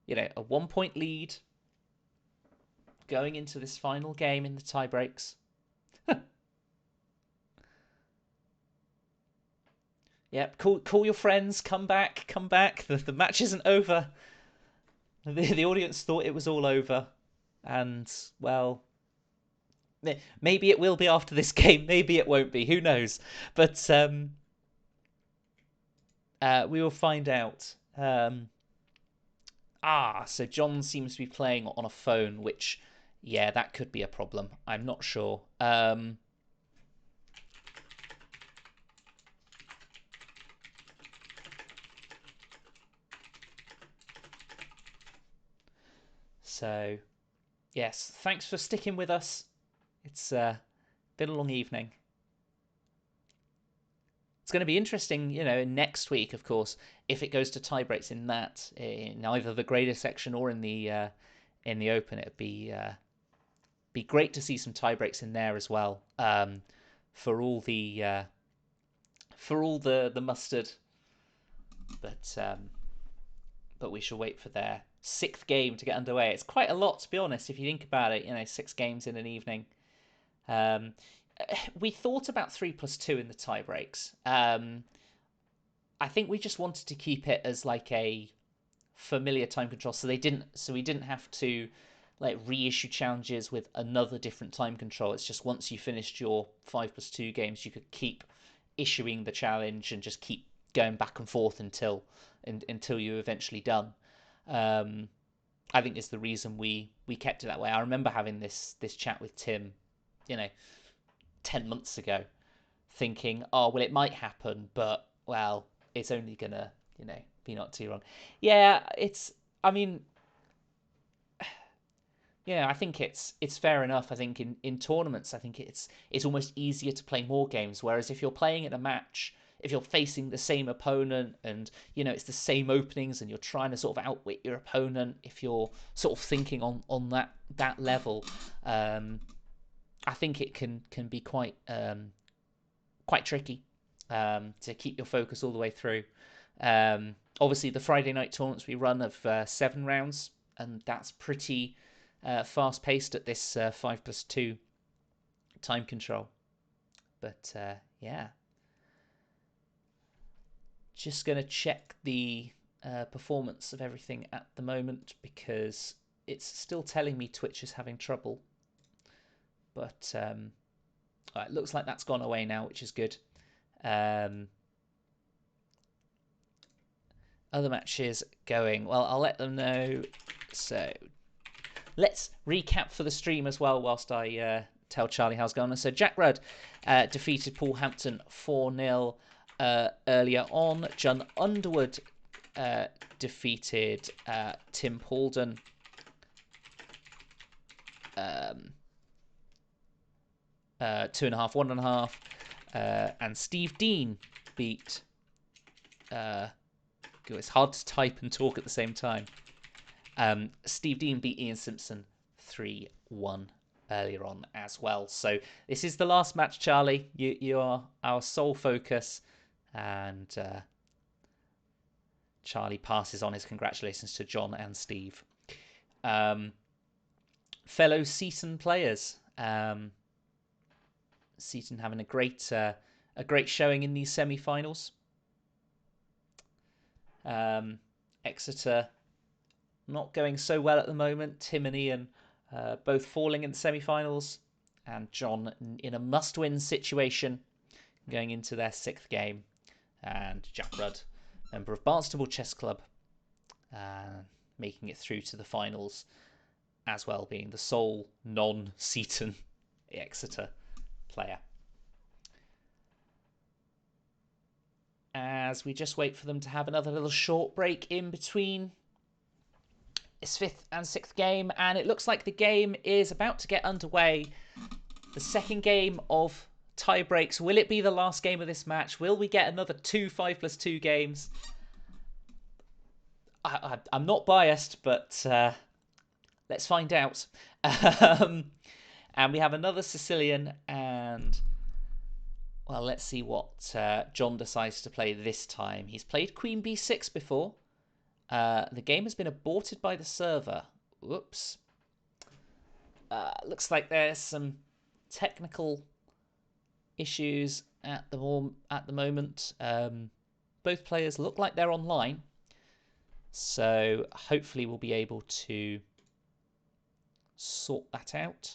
1-point lead going into this final game in the tie breaks. Yep, call your friends, come back, come back. The match isn't over. The audience thought it was all over, and well, maybe it will be after this game. Maybe it won't be. Who knows? But we will find out. So John seems to be playing on a phone, which, yeah, that could be a problem. I'm not sure. So, yes, thanks for sticking with us. It's been a long evening. It's going to be interesting, next week, of course, if it goes to tie breaks in either the graded section or in the open. It'd be great to see some tie breaks in there as well. For all the mustard, but we shall wait for their sixth game to get underway. It's quite a lot, to be honest, if you think about it. 6 games in an evening. We thought about 3+2 in the tie breaks. I think we just wanted to keep it as like a familiar time control, so we didn't have to like reissue challenges with another different time control. It's just once you finished your 5+2 games, you could keep issuing the challenge and just keep going back and forth until you're eventually done. I think is the reason we kept it that way. I remember having this chat with Tim, 10 months ago, thinking, oh, well, it might happen, but, well, it's only gonna, be not too wrong. Yeah, I mean, yeah, I think it's fair enough. I think in tournaments, I think it's almost easier to play more games, whereas if you're playing in a match, if you're facing the same opponent and, it's the same openings and you're trying to sort of outwit your opponent, if you're sort of thinking on that level, I think it can be quite tricky to keep your focus all the way through. Obviously, the Friday night tournaments we run of 7 rounds, and that's pretty fast paced at this 5+2 time control. But yeah, just gonna check the performance of everything at the moment because it's still telling me Twitch is having trouble. But it looks like that's gone away now, which is good. Other matches going. Well, I'll let them know. So let's recap for the stream as well whilst I tell Charlie how's going. So Jack Rudd defeated Paul Hampton 4-0 earlier on. John Underwood defeated Tim Paulden 2.5, 1.5, and Steve Dean beat. It's hard to type and talk at the same time. Steve Dean beat Ian Simpson 3-1 earlier on as well. So this is the last match, Charlie. You are our sole focus, and Charlie passes on his congratulations to John and Steve. Fellow Seaton players. Seaton having a great showing in these semi-finals. Exeter not going so well at the moment. Tim and Ian both falling in the semi-finals, and John in a must-win situation going into their 6th game. And Jack Rudd, member of Barnstable Chess Club, making it through to the finals as well, being the sole non-Seaton Exeter player. As we just wait for them to have another little short break in between this 5th and 6th game, and it looks like the game is about to get underway. The second game of tie breaks. Will it be the last game of this match? Will we get another 2 5+2 games? I'm not biased, but let's find out. And we have another Sicilian, and well, let's see what John decides to play this time. He's played Queen B6 before. The game has been aborted by the server. Whoops. Looks like there's some technical issues at the moment. Both players look like they're online, so hopefully we'll be able to sort that out.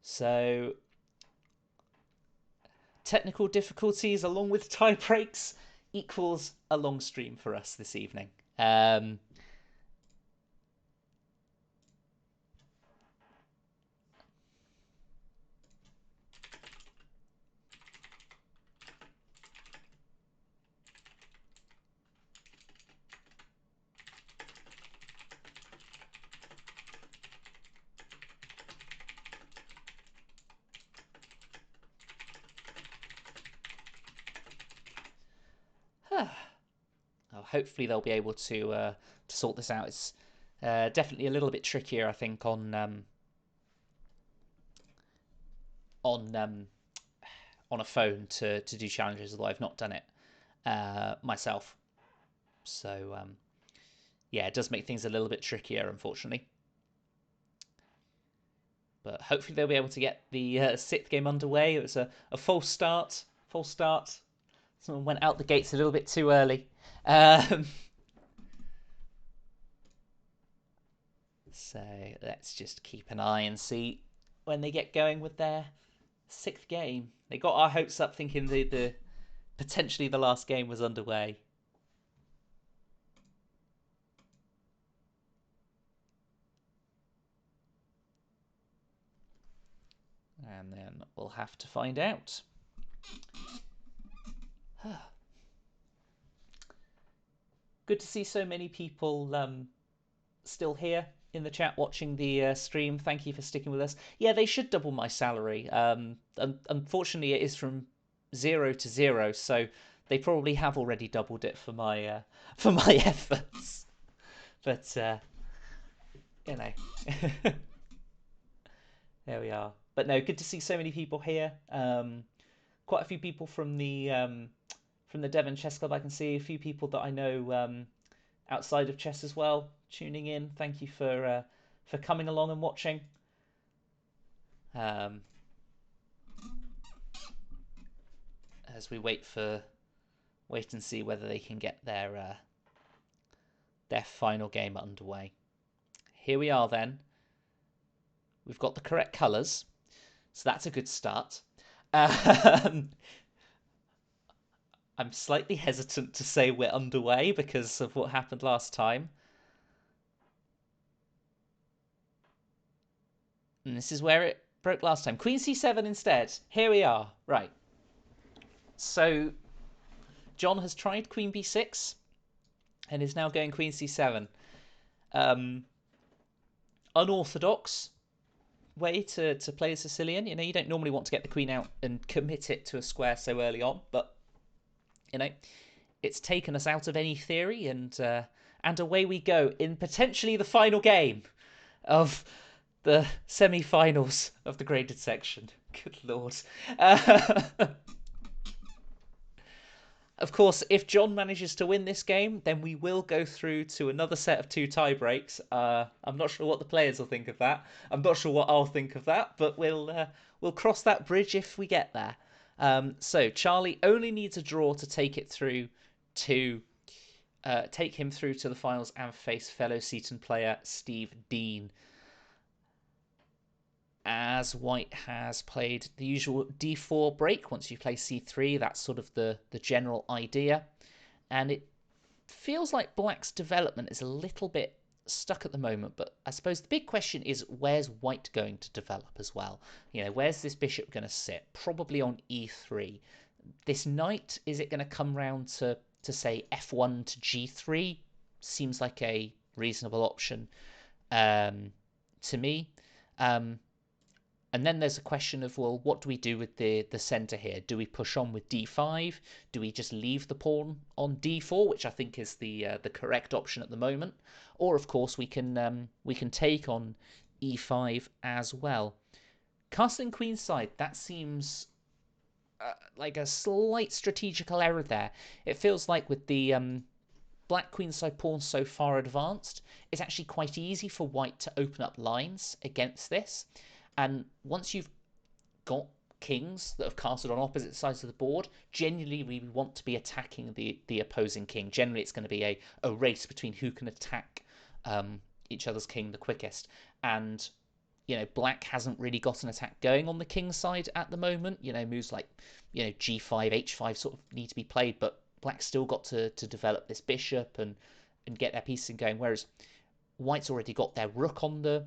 So technical difficulties along with tie breaks equals a long stream for us this evening. Hopefully they'll be able to sort this out. It's definitely a little bit trickier, I think, on a phone to do challenges, although I've not done it myself. So yeah, it does make things a little bit trickier, unfortunately. But hopefully they'll be able to get the sixth game underway. It was a false start. False start. Someone went out the gates a little bit too early. So let's just keep an eye and see when they get going with their sixth game. They got our hopes up thinking the potentially the last game was underway. And then we'll have to find out. Good to see so many people still here in the chat watching the stream. Thank you for sticking with us. Yeah, they should double my salary. Unfortunately, it is from 0 to 0, so they probably have already doubled it for my efforts. But you know, there we are. But no, good to see so many people here. Quite a few people from the Devon Chess Club. I can see a few people that I know outside of chess as well tuning in. Thank you for coming along and watching. As we wait and see whether they can get their final game underway. Here we are then. We've got the correct colours, so that's a good start. I'm slightly hesitant to say we're underway because of what happened last time. And this is where it broke last time. Queen c7 instead. Here we are. Right. So John has tried Queen b6 and is now going Queen c7. Unorthodox way to play a Sicilian. You know, you don't normally want to get the queen out and commit it to a square so early on, but you know, it's taken us out of any theory, and away we go in potentially the final game of the semi-finals of the graded section. Good lord. Of course, if John manages to win this game, then we will go through to another set of 2 tie breaks. I'm not sure what the players will think of that. I'm not sure what I'll think of that, but we'll cross that bridge if we get there. So Charlie only needs a draw to take it through to take him through to the finals and face fellow Seton player Steve Dean. As White has played the usual d4 break. Once you play c3, that's sort of the general idea. And it feels like Black's development is a little bit stuck at the moment, but I suppose the big question is, where's White going to develop as well? You know, where's this bishop going to sit? Probably on e3. This knight, is it going to come round to say f1 to g3? Seems like a reasonable option to me. And then there's a question of, well, what do we do with the centre here? Do we push on with d5? Do we just leave the pawn on d4, which I think is the correct option at the moment? Or, of course, we can take on e5 as well. Castling queenside, that seems like a slight strategical error there. It feels like with the black queenside pawn so far advanced, it's actually quite easy for white to open up lines against this. And once you've got kings that have castled on opposite sides of the board, generally we want to be attacking the opposing king. Generally, it's going to be a race between who can attack each other's king the quickest. And black hasn't really got an attack going on the king side at the moment. Moves like g5, h5 sort of need to be played, but black's still got to develop this bishop and get their pieces going. Whereas white's already got their rook on the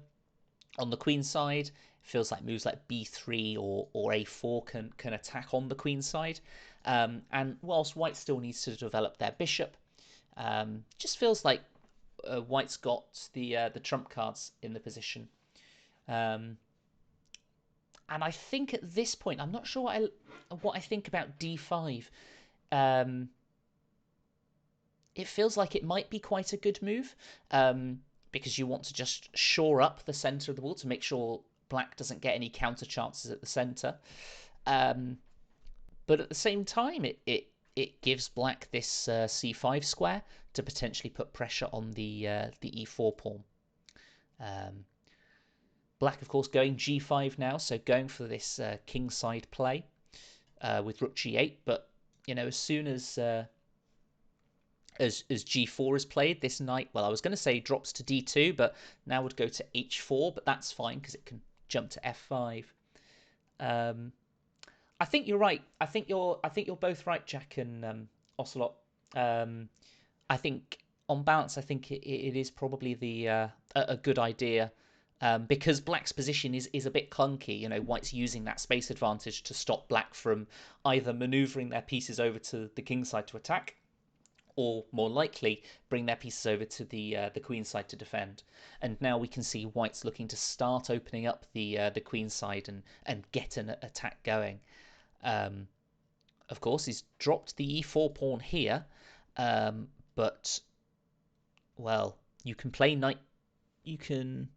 queen side. It feels like moves like b3 or a4 can attack on the queen side. And whilst white still needs to develop their bishop, just feels like white's got the trump cards in the position. And I think at this point, I'm not sure what I think about d5. It feels like it might be quite a good move, because you want to just shore up the center of the wall to make sure black doesn't get any counter chances at the center. But at the same time, it gives black this c5 square to potentially put pressure on the e4 pawn. Black, of course, going g5 now, so going for this kingside play with rook g8. But as soon as g4 is played, this knight, well, I was going to say drops to d2, but now would go to h4. But that's fine because it can jump to f5. I think you're right. I think you're both right, Jack and Ocelot. I think on balance, I think it is probably a good idea. Because black's position is a bit clunky. White's using that space advantage to stop black from either maneuvering their pieces over to the king side to attack, or more likely bring their pieces over to the queen side to defend. And now we can see white's looking to start opening up the queen side and get an attack going. Of course, he's dropped the e4 pawn here, but well, you can play knight. You can.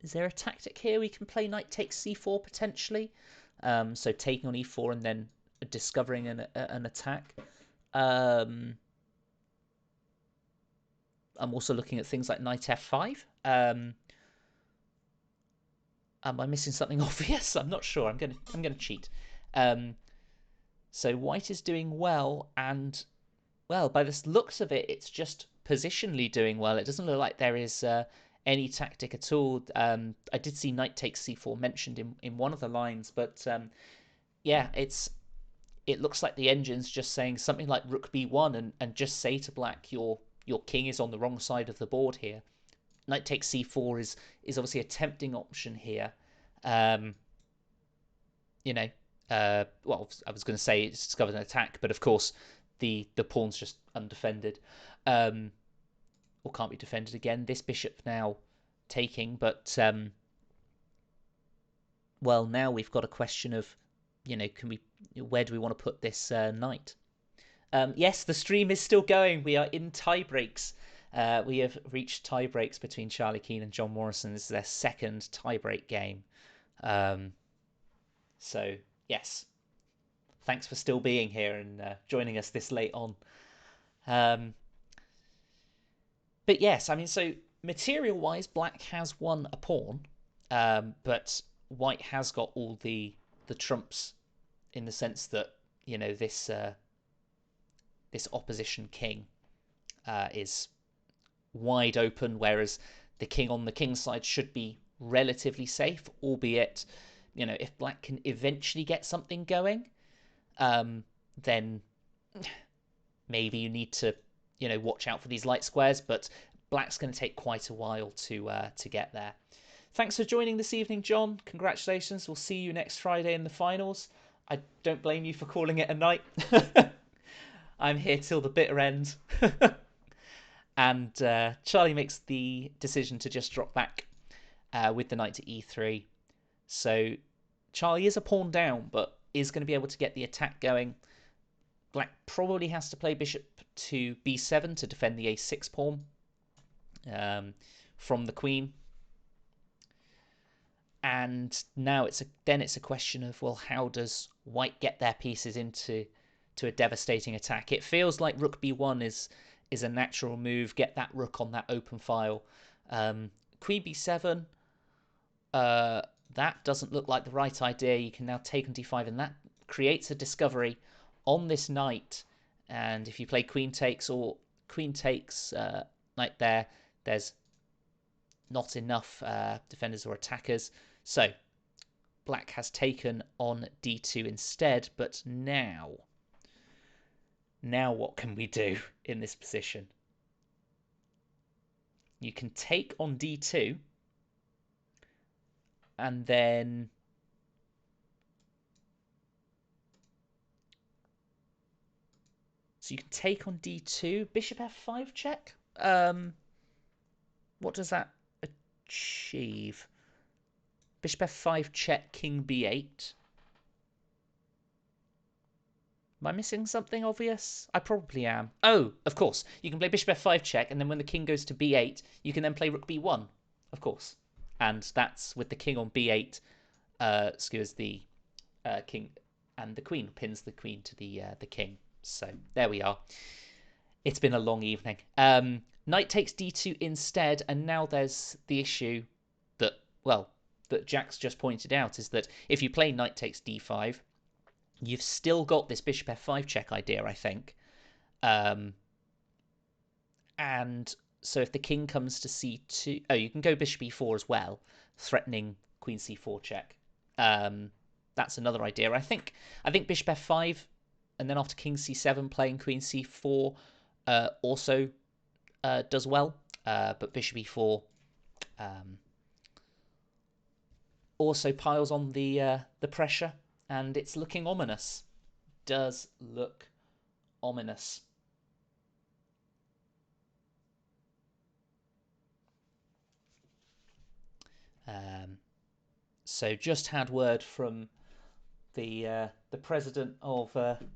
Is there a tactic here? We can play knight takes c4 potentially. So taking on e4 and then discovering an attack. I'm also looking at things like knight f5. Am I missing something obvious? I'm not sure. I'm gonna cheat. So white is doing well, and well, by the looks of it, it's just positionally doing well. It doesn't look like there is any tactic at all. I did see knight takes c4 mentioned in one of the lines, but yeah, it looks like the engine's just saying something like rook b1 and just say to black, your king is on the wrong side of the board here. Knight takes c4 is obviously a tempting option here. Well, I was going to say it's discovered an attack, but of course the pawn's just undefended. Or can't be defended again. This bishop now taking, but well, now we've got a question of, where do we want to put this knight? Yes, the stream is still going. We are in tie breaks. We have reached tie breaks between Charlie Keane and John Morrison. This is their second tie break game. So yes, thanks for still being here and joining us this late on. But yes, I mean, so material-wise, black has won a pawn, but white has got all the trumps in the sense that this opposition king is wide open, whereas the king on the king side should be relatively safe, albeit if black can eventually get something going, then maybe you need to watch out for these light squares, but black's going to take quite a while to get there. Thanks for joining this evening, John. Congratulations. We'll see you next Friday in the finals. I don't blame you for calling it a night. I'm here till the bitter end. And Charlie makes the decision to just drop back with the knight to e3. So Charlie is a pawn down, but is going to be able to get the attack going. Black probably has to play bishop to b7 to defend the a6 pawn. from the queen. And now it's a question of, well, how does white get their pieces into a devastating attack? It feels like rook b1 is a natural move. Get that rook on that open file. Queen b7, that doesn't look like the right idea. You can now take on d5, and that creates a discovery on this knight. And if you play queen takes or queen takes knight there, there's not enough defenders or attackers. So black has taken on d2 instead, but now what can we do in this position? You can take on d2, and then so you can take on d2, bishop f5 check. What does that achieve? Bishop f5 check, king b8. Am I missing something obvious? I probably am. Oh, of course. You can play bishop f5 check, and then when the king goes to b8, you can then play rook b1. Of course. And that's with the king on b8, skewers the king, and the queen pins the queen to the king. So there we are. It's been a long evening. Knight takes d2 instead, and now there's the issue that, well, that Jack's just pointed out, is that if you play knight takes d5, you've still got this bishop f5 check idea, I think. And so if the king comes to c2, oh, you can go bishop e4 as well, threatening queen c4 check. That's another idea. I think bishop f5, and then after king c7, playing queen c4 also does well. But bishop e4 also piles on the pressure, and it's looking ominous. Does look ominous. So just had word from the president of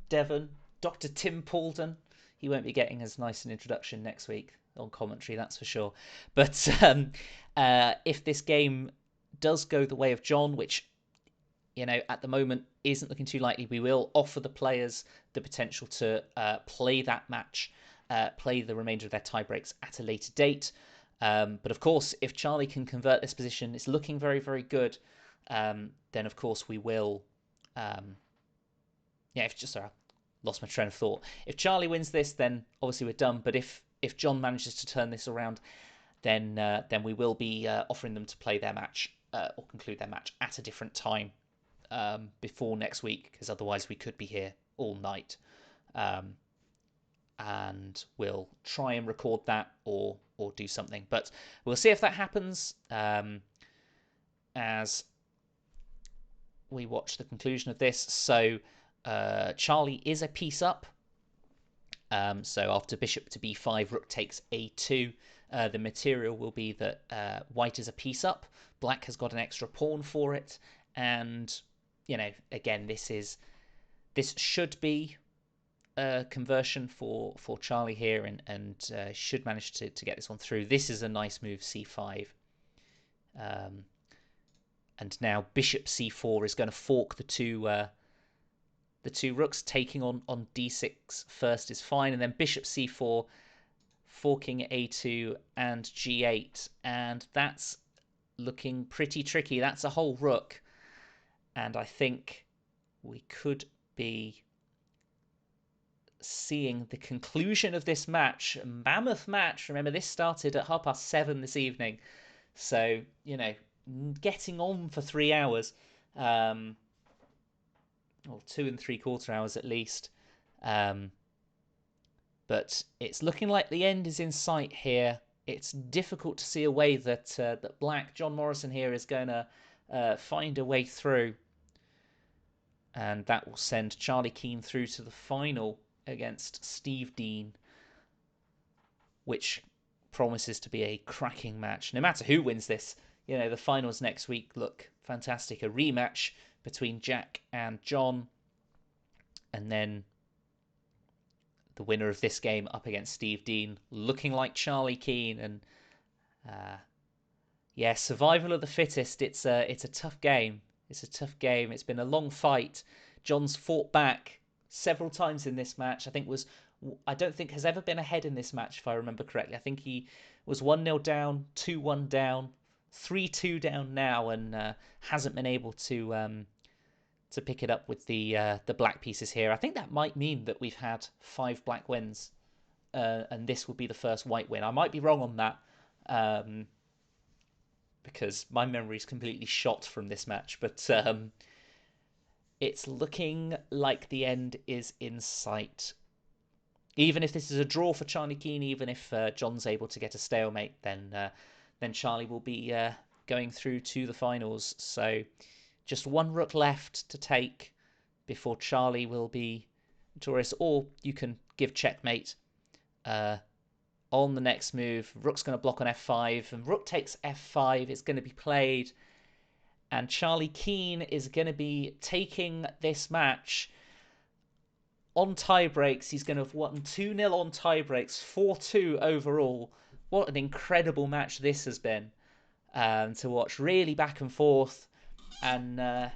Devon, Dr. Tim Paulden. He won't be getting as nice an introduction next week on commentary, that's for sure. But if this game does go the way of John, which, at the moment isn't looking too likely, we will offer the players the potential to play that match, play the remainder of their tiebreaks at a later date. But of course, if Charlie can convert this position, it's looking very, very good. Then of course we will. Sorry, I lost my train of thought. If Charlie wins this, then obviously we're done. But if John manages to turn this around, then we will be offering them to play their match or conclude their match at a different time before next week, because otherwise we could be here all night. And we'll try and record that or do something, but we'll see if that happens as we watch the conclusion of this. So Charlie is a piece up. So after bishop to b5, rook takes a2. The material will be that white is a piece up. Black has got an extra pawn for it, and again, this should be a conversion for Charlie here, and should manage to get this one through. This is a nice move, c5. And now bishop c4 is going to fork the two rooks. Taking on d6 first is fine, and then bishop c4, forking a2 and g8, and that's looking pretty tricky. That's a whole rook, and I think we could be seeing the conclusion of this match, a mammoth match. Remember, this started at 7:30 this evening, so getting on for 3 hours, or 2 3/4 hours at least. But it's looking like the end is in sight here. It's difficult to see a way that Black, John Morrison here, is going to find a way through, and that will send Charlie Keane through to the final against Steve Dean, which promises to be a cracking match. No matter who wins this, the finals next week look fantastic. A rematch between Jack and John, and then the winner of this game up against Steve Dean, looking like Charlie Keane. And Yeah, survival of the fittest. It's a tough game. It's a tough game. It's been a long fight. John's fought back several times in this match. I don't think has ever been ahead in this match if I remember correctly. I think he was 1-0 down, 2-1 down, 3-2 down now, and hasn't been able to pick it up with the black pieces here. I think that might mean that we've had 5 black wins, and this will be the first white win. I might be wrong on that. Because my memory is completely shot from this match. But it's looking like the end is in sight. Even if this is a draw for Charlie Keane, even if John's able to get a stalemate, then Charlie will be going through to the finals. So just one rook left to take before Charlie will be victorious. Or you can give checkmate on the next move. Rook's going to block on f5, and rook takes f5. It's going to be played, and Charlie Keane is going to be taking this match on tie breaks. He's going to have won 2-0 on tie breaks, 4-2 overall. What an incredible match this has been to watch. Really back and forth, and I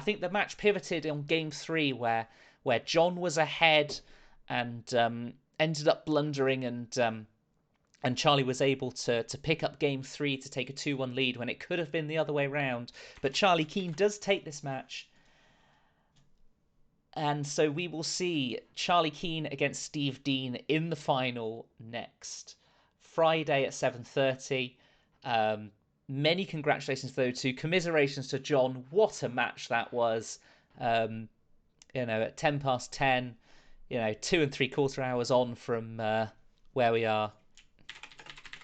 think the match pivoted on game 3 where John was ahead and ended up blundering, and Charlie was able to pick up game 3 to take a 2-1 lead when it could have been the other way round. But Charlie Keane does take this match. And so we will see Charlie Keane against Steve Dean in the final next Friday at 7:30. Many congratulations to those two. Commiserations to John. What a match that was. At 10 past 10, 2 3/4 hours on from where we are.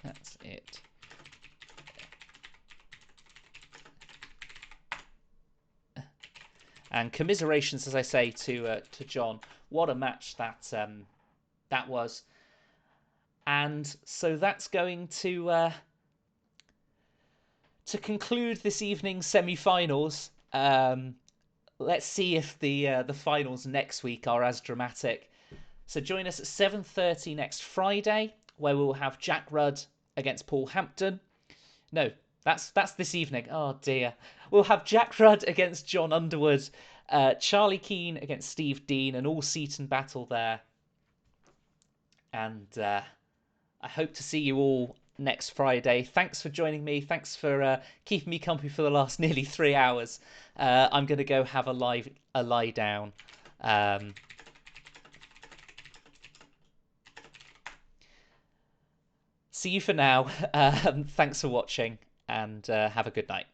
That's it. And commiserations, as I say, to John. What a match that was. And so that's going to conclude this evening's semi-finals. Let's see if the finals next week are as dramatic. So join us at 7:30 next Friday, where we'll have Jack Rudd against Paul Hampton. No, that's this evening. Oh dear. We'll have Jack Rudd against John Underwood, Charlie Keane against Steve Dean, an all-Seaton battle there. And I hope to see you all next Friday. Thanks for joining me. Thanks for keeping me company for the last nearly 3 hours. I'm going to go have a lie down. See you for now. Thanks for watching, and have a good night.